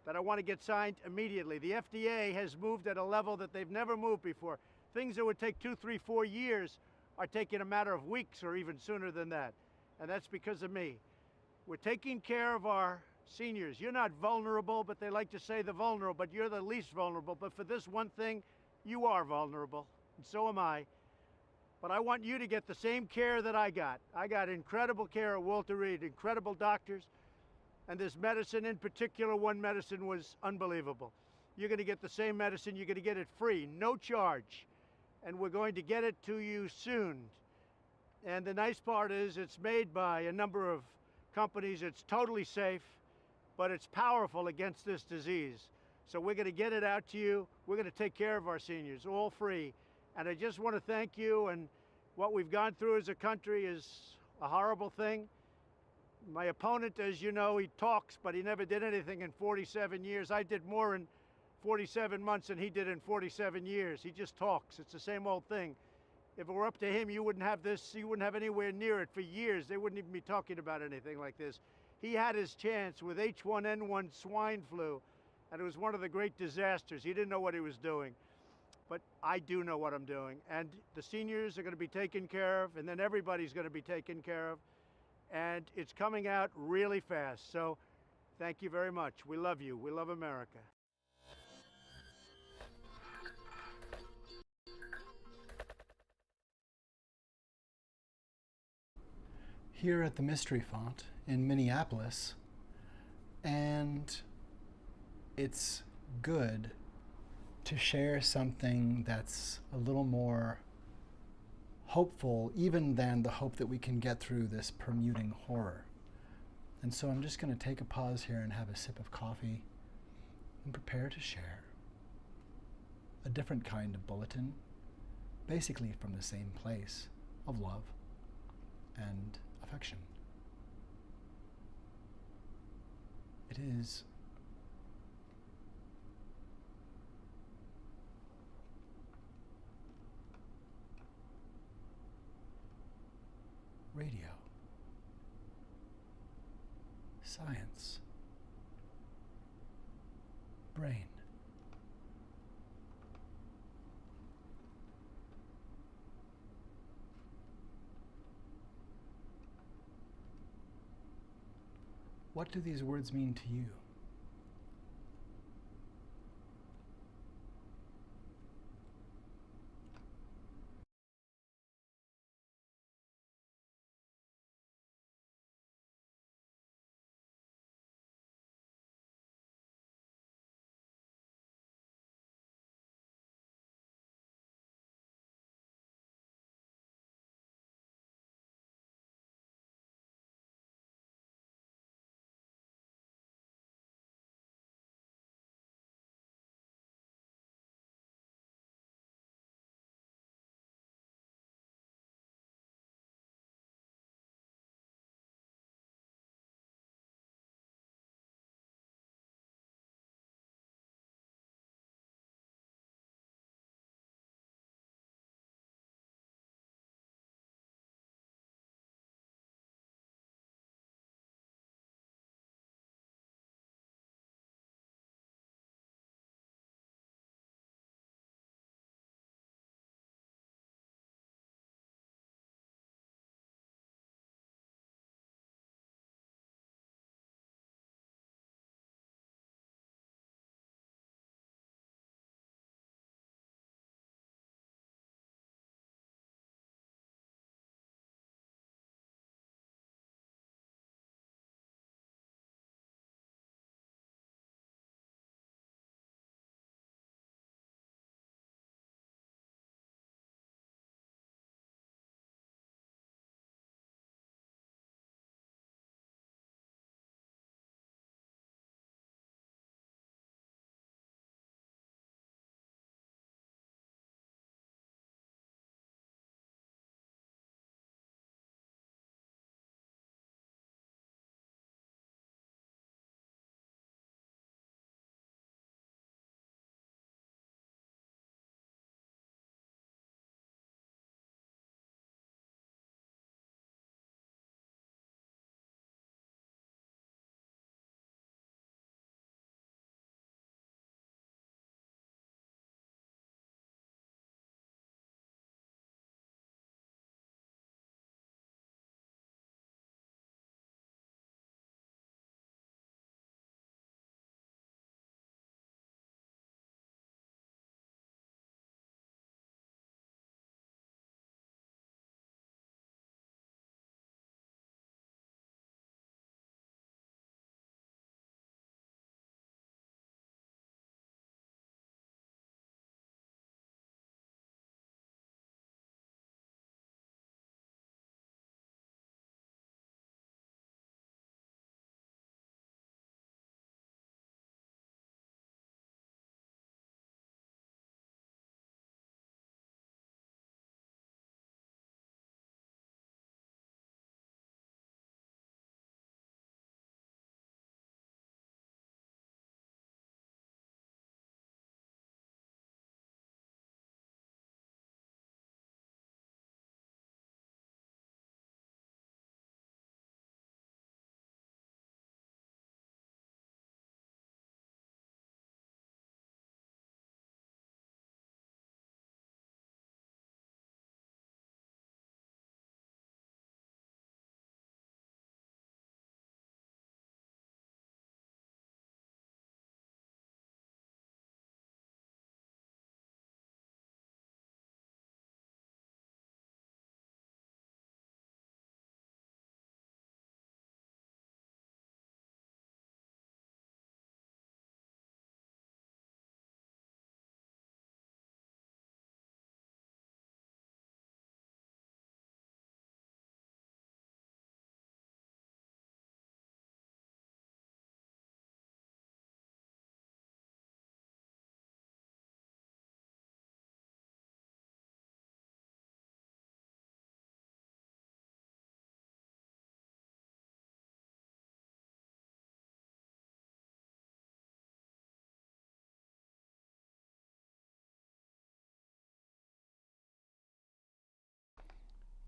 that I want to get signed immediately. The FDA has moved at a level that they've never moved before. Things that would take 2, 3, 4 years are taking a matter of weeks or even sooner than that. And that's because of me. We're taking care of our seniors. You're not vulnerable, but they like to say the vulnerable, but you're the least vulnerable. But for this one thing, you are vulnerable, and so am I. But I want you to get the same care that I got. I got incredible care at Walter Reed, incredible doctors, and this medicine in particular, one medicine was unbelievable. You're gonna get the same medicine, you're gonna get it free, no charge. And we're going to get it to you soon. And the nice part is it's made by a number of companies. It's totally safe, but it's powerful against this disease. So we're going to get it out to you. We're going to take care of our seniors, all free. And I just want to thank you. And what we've gone through as a country is a horrible thing. My opponent, as you know, he talks, but he never did anything in 47 years. I did more in 47 months than he did in 47 years. He just talks. It's the same old thing. If it were up to him, you wouldn't have this, you wouldn't have anywhere near it for years. They wouldn't even be talking about anything like this. He had his chance with H1N1 swine flu, and it was one of the great disasters. He didn't know what he was doing. But I do know what I'm doing. And the seniors are going to be taken care of, and then everybody's going to be taken care of. And it's coming out really fast. So Thank you very much. We love you. We love America. Here at the Mystery Font in Minneapolis, and it's good to share something that's a little more hopeful even than the hope that we can get through this permuting horror. And so I'm just going to take a pause here and have a sip of coffee and prepare to share a different kind of bulletin, basically from the same place of love and affection. It is radio, science, brain. What do these words mean to you?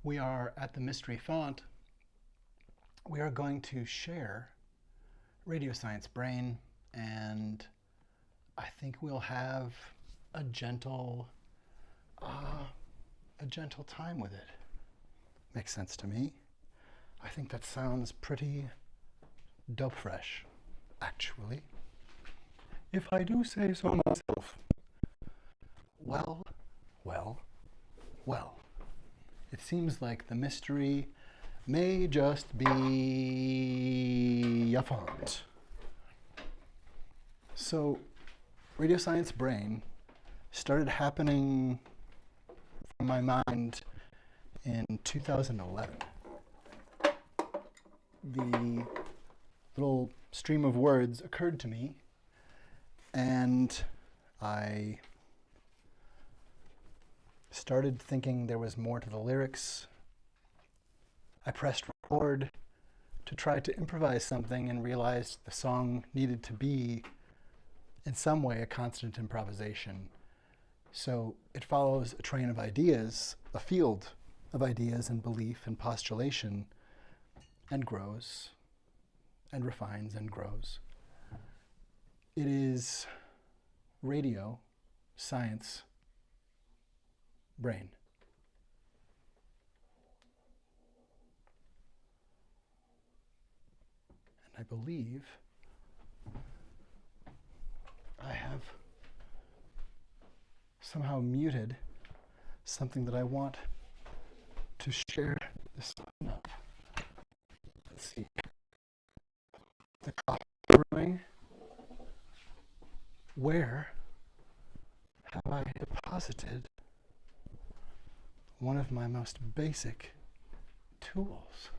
We are at the Mystery Font. We are going to share Radio Science Brain, and I think we'll have a gentle time with it. Makes sense to me. I think that sounds pretty dope fresh, actually. If I do say so myself. Well. It seems like the mystery may just be a font. So, Radio Science Brain started happening from my mind in 2011. The little stream of words occurred to me, and I started thinking there was more to the lyrics. I pressed record to try to improvise something and realized the song needed to be, in some way, a constant improvisation. So it follows a train of ideas, a field of ideas and belief and postulation, and grows, and refines and grows. It is Radio Science Brain. And I believe I have somehow muted something that I want to share this time of. Let's see. The coffee brewing. Where have I deposited one of my most basic tools?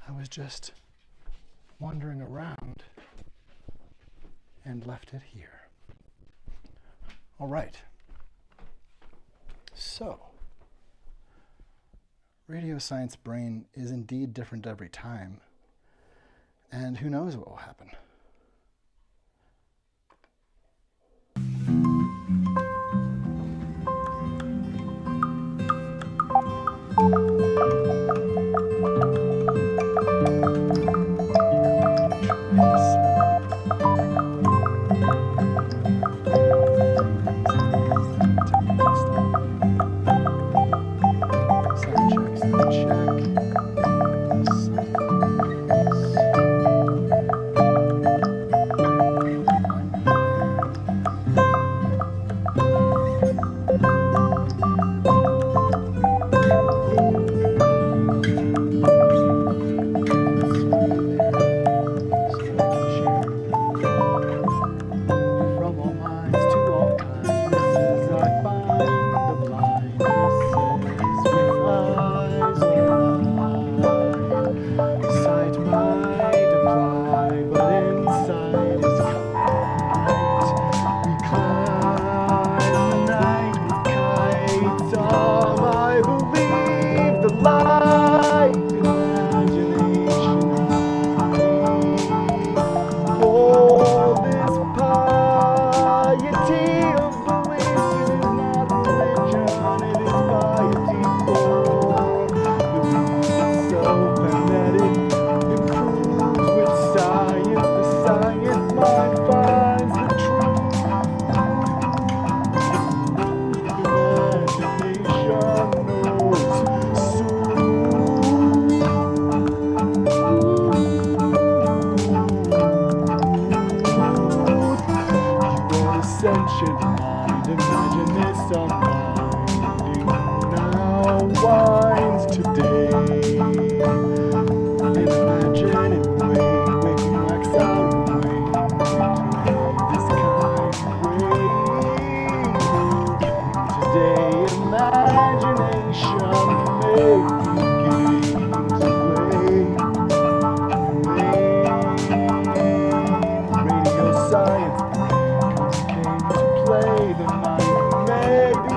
I was just wandering around and left it here. All right. So, Radio Science Brain is indeed different every time, and who knows what will happen. Science came to play the night, maybe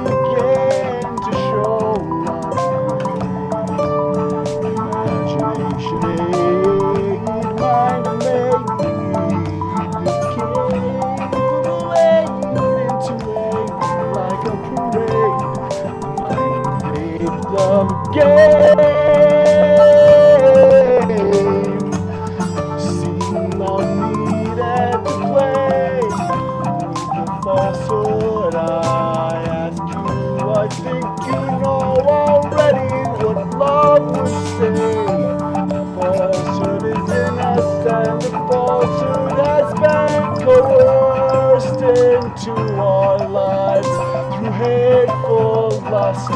lust,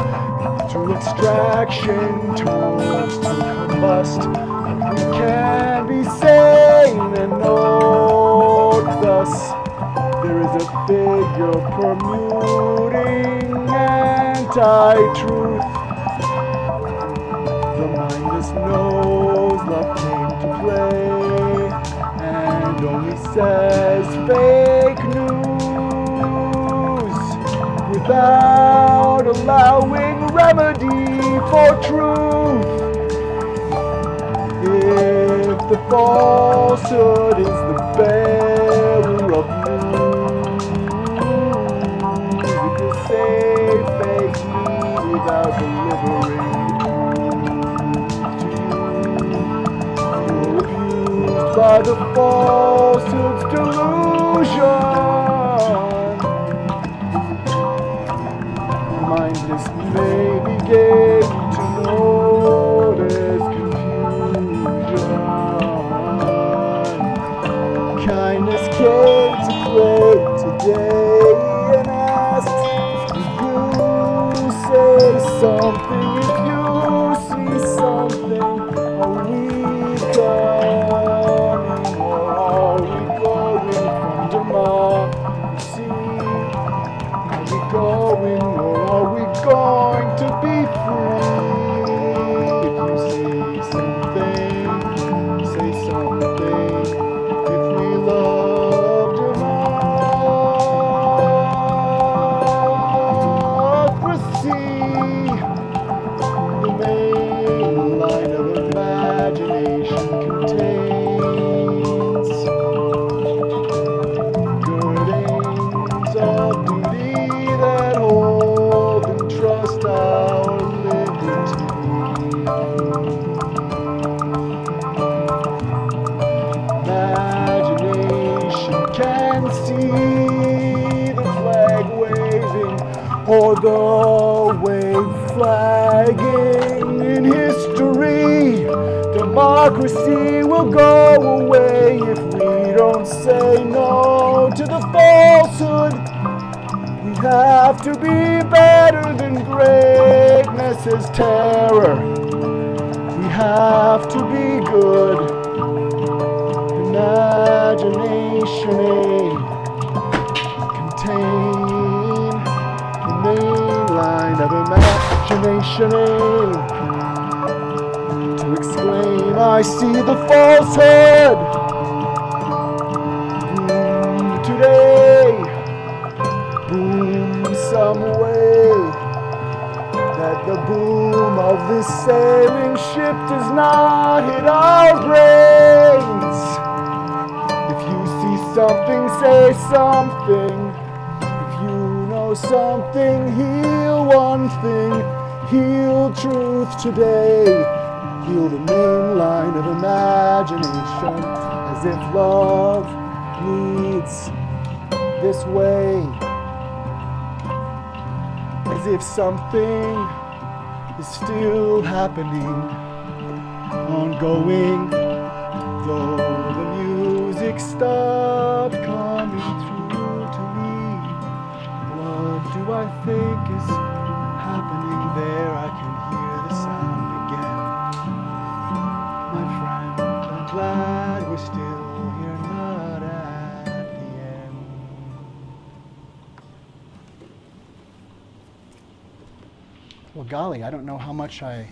through extraction, tools to combust. We can be sane and note thus. There is a figure permuting anti-truth. The mindless knows love came to play and only says fake news without allowing remedy for truth. If the falsehood is the bearer of news, it will say fake news without delivering by the falsehood's delusion. Mindless may begin to notice confusion. Kindness came to play today and asked, do you say something if you see something? Are we coming or are we going from democracy? Are we going or are we going to be free? If you see something, say something. If we love democracy, the main line of imagination contains girdings of duty that hold and trust our liberty. Imagination can see the flag waving or the wave flagging in history. Democracy will go away if we don't say no to the falsehood. We have to be better than greatness is terror. We have to be good. Imagination contain the main line of imagination to exclaim, I see the falsehood. Boom today, boom some way, that the boom of this sailing ship does not hit our brains. If you see something, say something. If you know something, heal one thing. Heal truth today. Heal the main line of imagination, as if love leads this way. As if something is still happening, ongoing, though the music stopped coming through to me. What do I think is happening there? I can hear the sound again. My friend, I'm glad we're still here, not at the end. Well, golly, I don't know how much I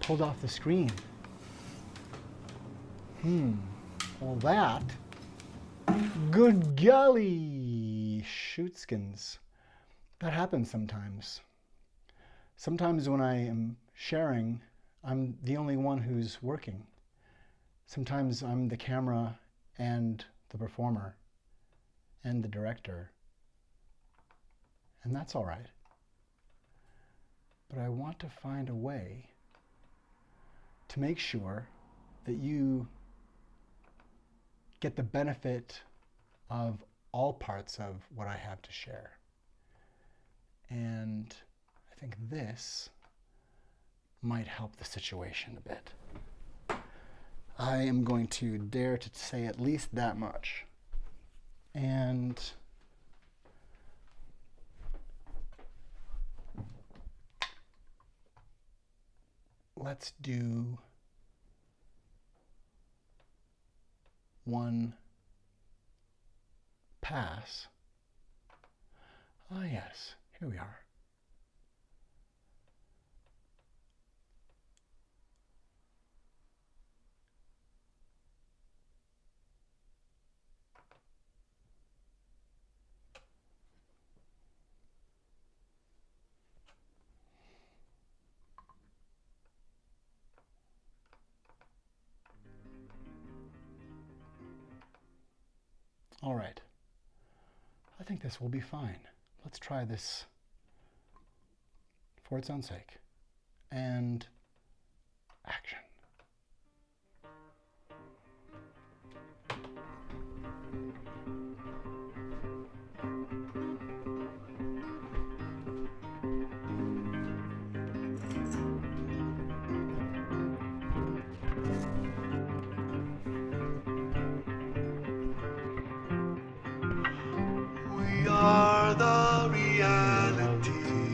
pulled off the screen. Well, that, good golly, shootskins. That happens sometimes. Sometimes when I am sharing, I'm the only one who's working. Sometimes I'm the camera and the performer and the director. And that's all right. But I want to find a way to make sure that you get the benefit of all parts of what I have to share. And I think this might help the situation a bit. I am going to dare to say at least that much. And let's do one pass. Ah, yes, here we are. All right, I think this will be fine. Let's try this for its own sake. And action. We are the reality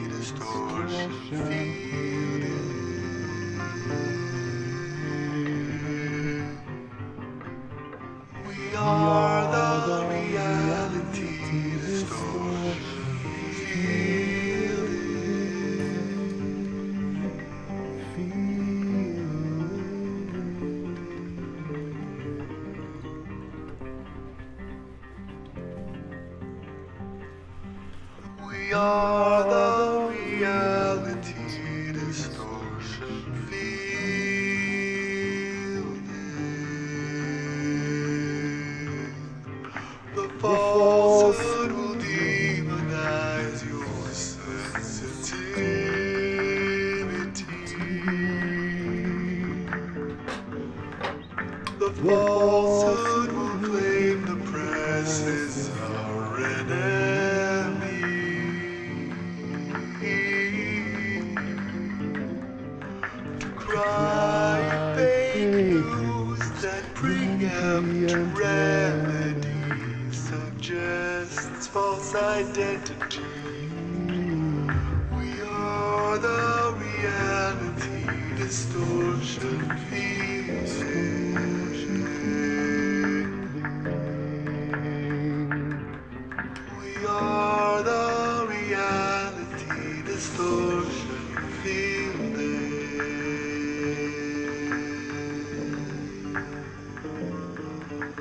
distortion field. We are the reality distortion field. We are the reality distortion field. The falsehood will demonize your sensitivity. The falsehood will claim the press is our enemy. Cry fake news that preempt remedy suggests false identity. We are the reality distortion field. We are the reality distortion field.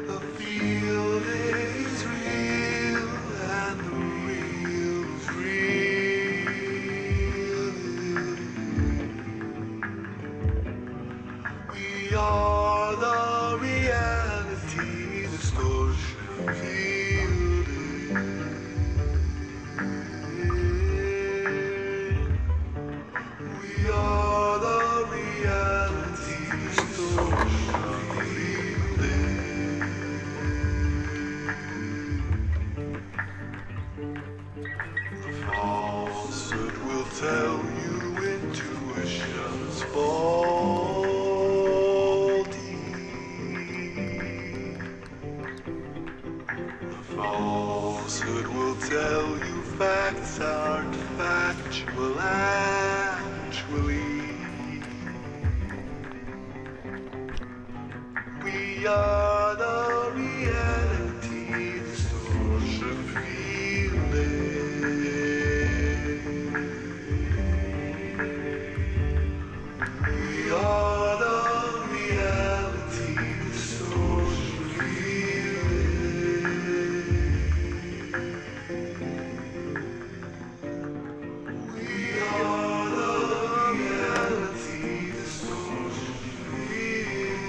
The field is real and the real's real. We are the reality distortion field. We are the reality distortion field. The falsehood will tell you intuition's faulty. The falsehood will tell you facts aren't factual actually. We are the reality distortion field. We are the reality distortion field. We are the reality distortion field.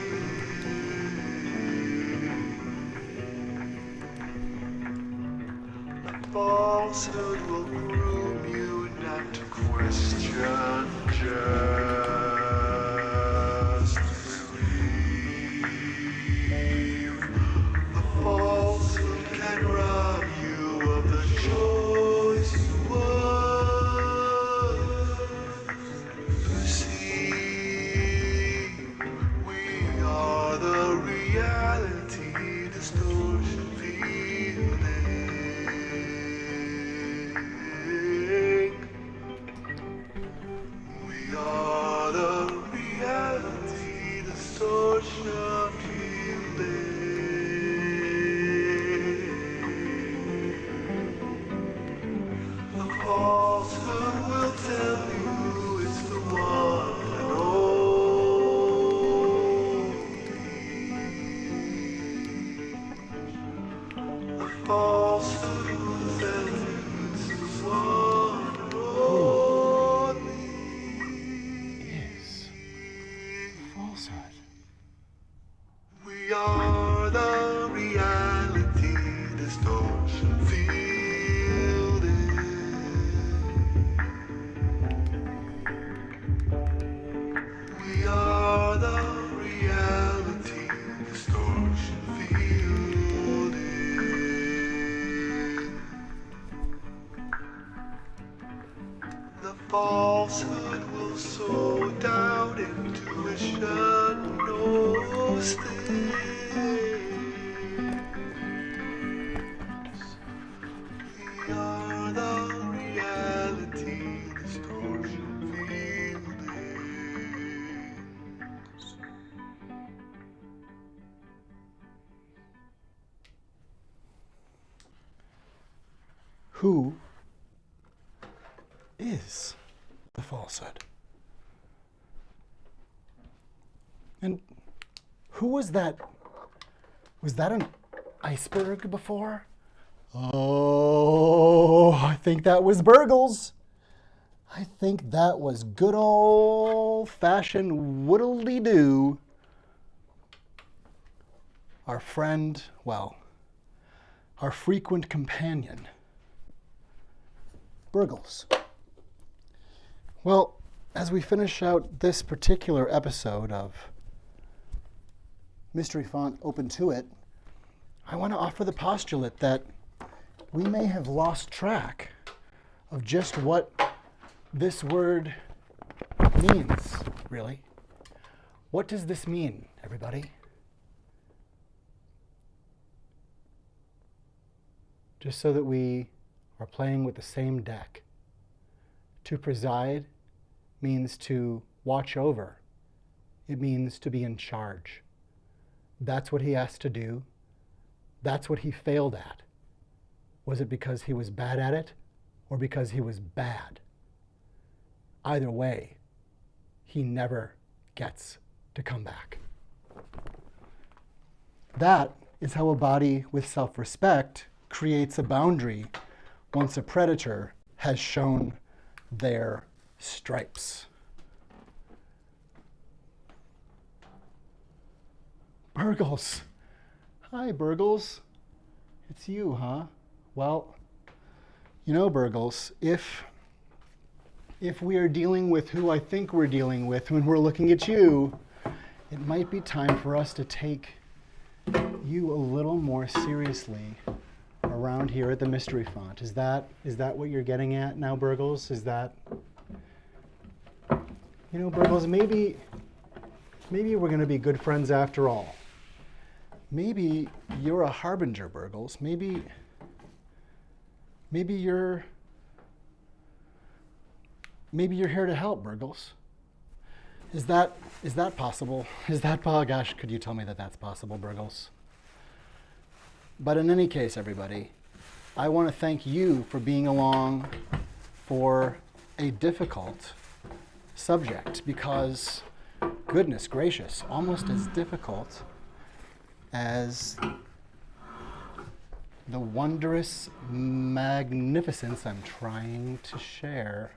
The falsehood will groom you not to question, just believe. The falsehood can rob you of the choice you once perceived. We are the reality distortion field. We are falsehood was endless as one only is falsehood. We are the reality distortion fielded. We are the reality distortion fielded. The falsehood will sow down intuition, no stay. We are the reality distortion fielding. Who is the falsehood? And who was that? Was that an iceberg before? Oh, I think that was Burgles. I think that was good old-fashioned whittle-de-doo. Our friend, well, our frequent companion, Burgles. Well, as we finish out this particular episode of Mystery Font Ope Intuit, I want to offer the postulate that we may have lost track of just what this word means, really. What does this mean, everybody? Just so that we are playing with the same deck. To preside means to watch over. It means to be in charge. That's what he has to do. That's what he failed at. Was it because he was bad at it or because he was bad? Either way, he never gets to come back. That is how a body with self-respect creates a boundary once a predator has shown their stripes. Burgles. Hi, Burgles. It's you, huh? Well, you know, Burgles, if we are dealing with who I think we're dealing with when we're looking at you, it might be time for us to take you a little more seriously around here at the Mystery Font. Is that what you're getting at now, Burgles? Is that, you know, Burgles, maybe we're going to be good friends after all. Maybe you're a harbinger, Burgles. Maybe you're here to help, Burgles. Is that possible? Oh gosh, could you tell me that that's possible, Burgles? But in any case, everybody, I want to thank you for being along for a difficult subject, because goodness gracious, almost as difficult as the wondrous magnificence I'm trying to share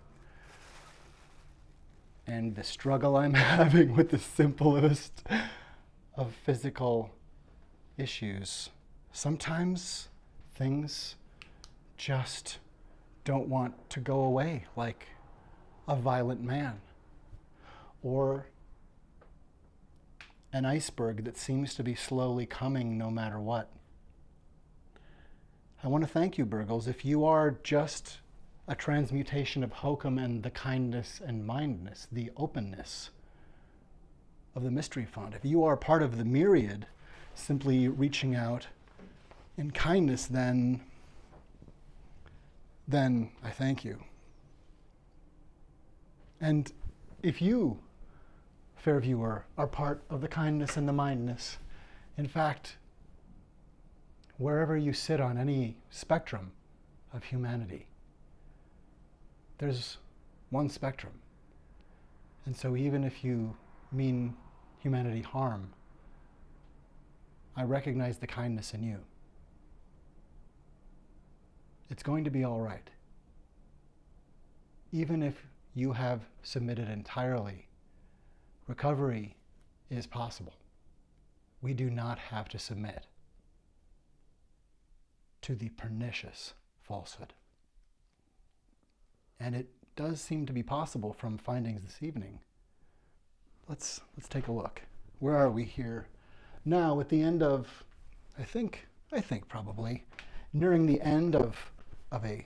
and the struggle I'm having with the simplest of physical issues. Sometimes things just don't want to go away, like a violent man or an iceberg that seems to be slowly coming no matter what. I want to thank you, Burgles. If you are just a transmutation of hokum and the kindness and mindness, the openness of the Mystery Font, if you are part of the myriad simply reaching out in kindness, then I thank you. And if you, fair viewer, are part of the kindness and the mindness, in fact, wherever you sit on any spectrum of humanity, there's one spectrum. And so even if you mean humanity harm, I recognize the kindness in you. It's going to be all right. Even if you have submitted entirely, recovery is possible. We do not have to submit to the pernicious falsehood. And it does seem to be possible from findings this evening. Let's take a look. Where are we here? Now, at the end of, I think probably, nearing the end of an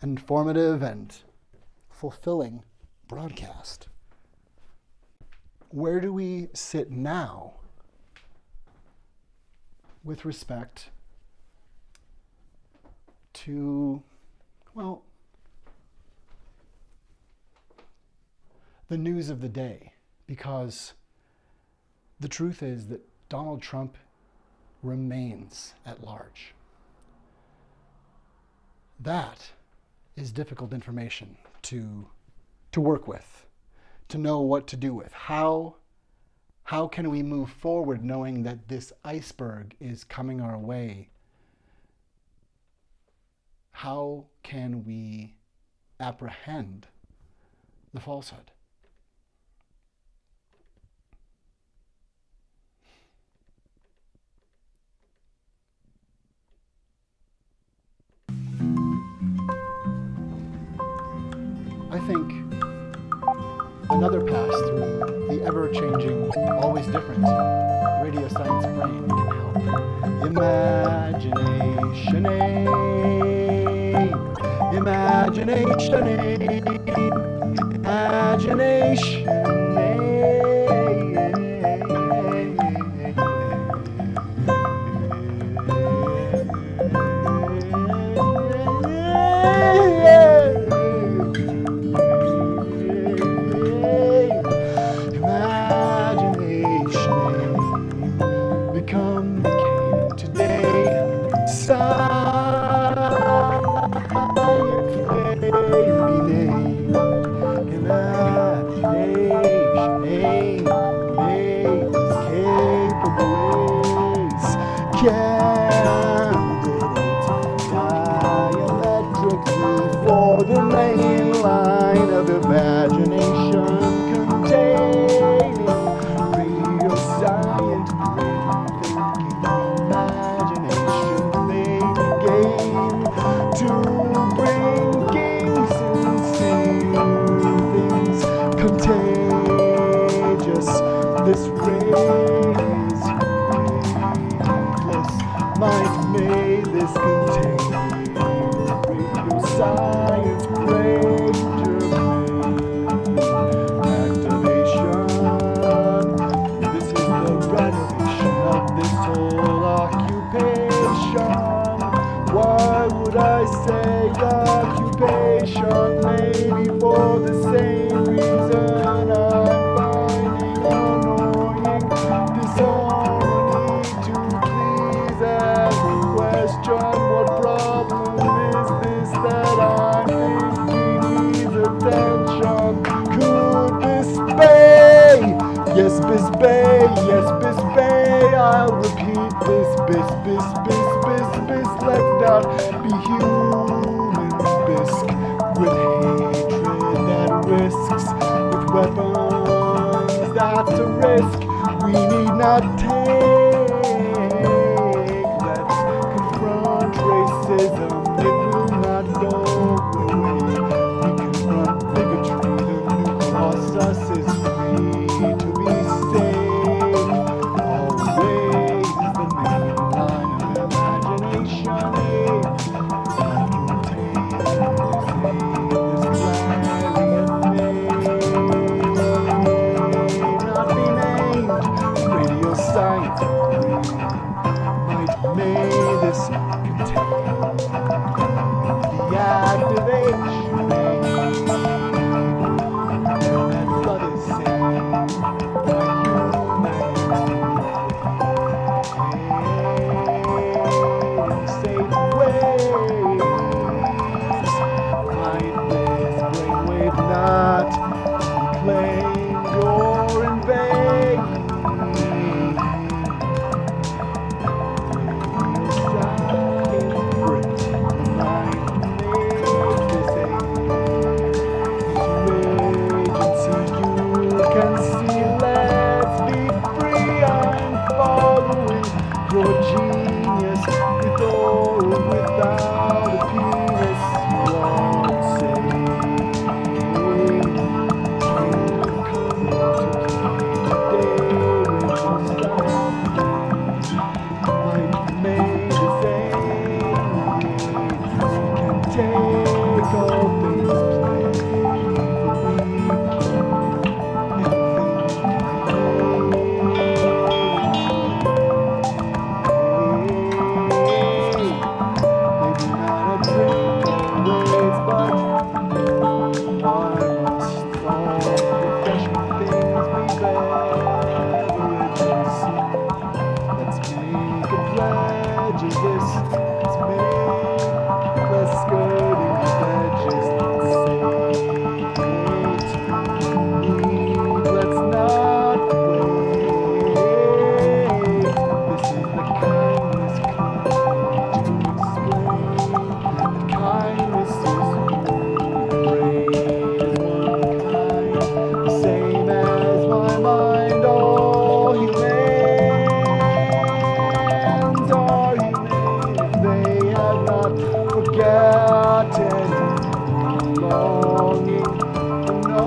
informative and fulfilling broadcast. Where do we sit now with respect to, well, the news of the day? Because the truth is that Donald Trump remains at large. That is difficult information to work with, to know what to do with. How can we move forward knowing that this iceberg is coming our way? How can we apprehend the falsehood? I think another pass through the ever-changing, always different radio science brain can help. Imagination, imagination, imagination. edges, this it's me. Less skirting the edges, let's say. Let's not wait. This is the kindness to explain. The kindness is praise one kind, the same as my mind. All humans are humane if they have not forgotten longing for no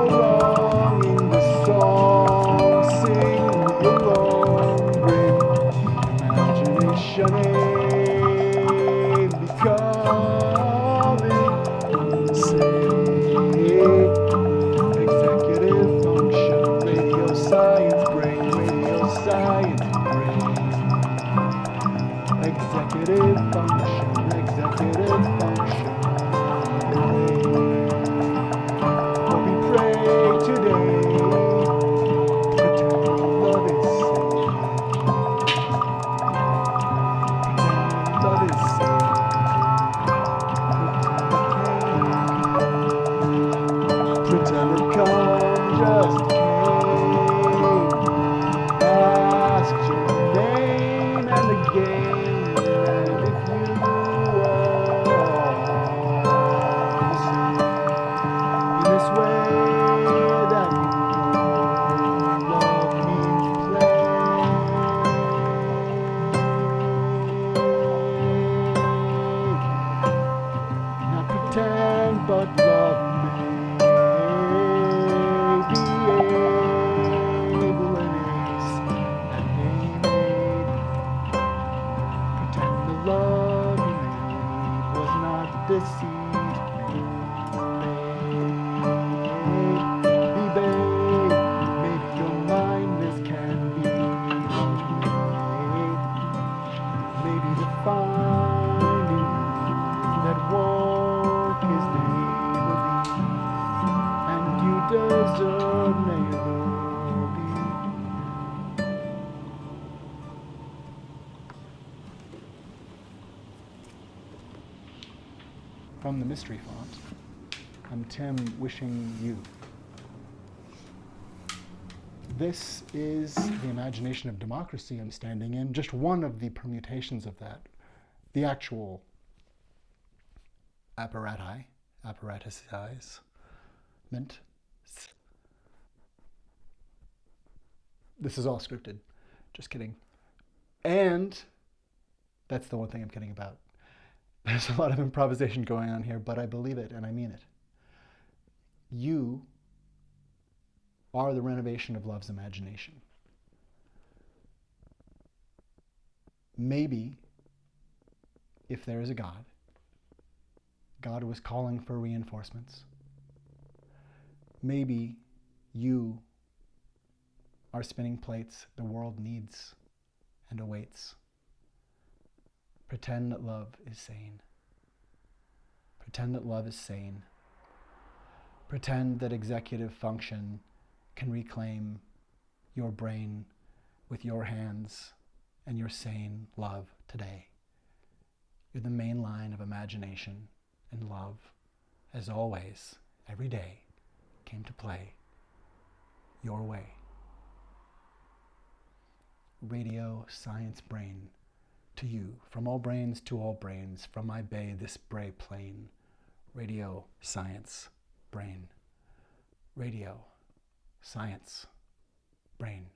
wronging. The song sing along, bring imagination in, becoming insane. Executive function, radio science brain, radio science brain. Executive function, executive function. What we pray today, pretend love is safe. Pretend love is safe. Pretend it come, just came. Ask your name and the game, and if you are the same, in this way that you know love means play. Not pretend, but love may be able and is and made. Pretend the love you made was not deceived. Be babe, maybe your mindless can be made. Maybe the finding that walk is neighborly, and you deserve neighborly. From the mystery font, I'm Tim wishing you. This is the imagination of democracy I'm standing in, just one of the permutations of that. The actual apparatusize. This is all scripted. Just kidding. And that's the one thing I'm kidding about. There's a lot of improvisation going on here, but I believe it and I mean it. You are the renovation of love's imagination. Maybe, if there is a God, God was calling for reinforcements. Maybe you are spinning plates the world needs and awaits. Pretend that love is sane. Pretend that love is sane. Pretend that executive function can reclaim your brain with your hands and your sane love today. You're the main line of imagination and love, as always, every day, came to play your way. Radio Science Brain, to you, from all brains to all brains, from my bay, this bray plain. Radio Science Brain. Radio Science Brain.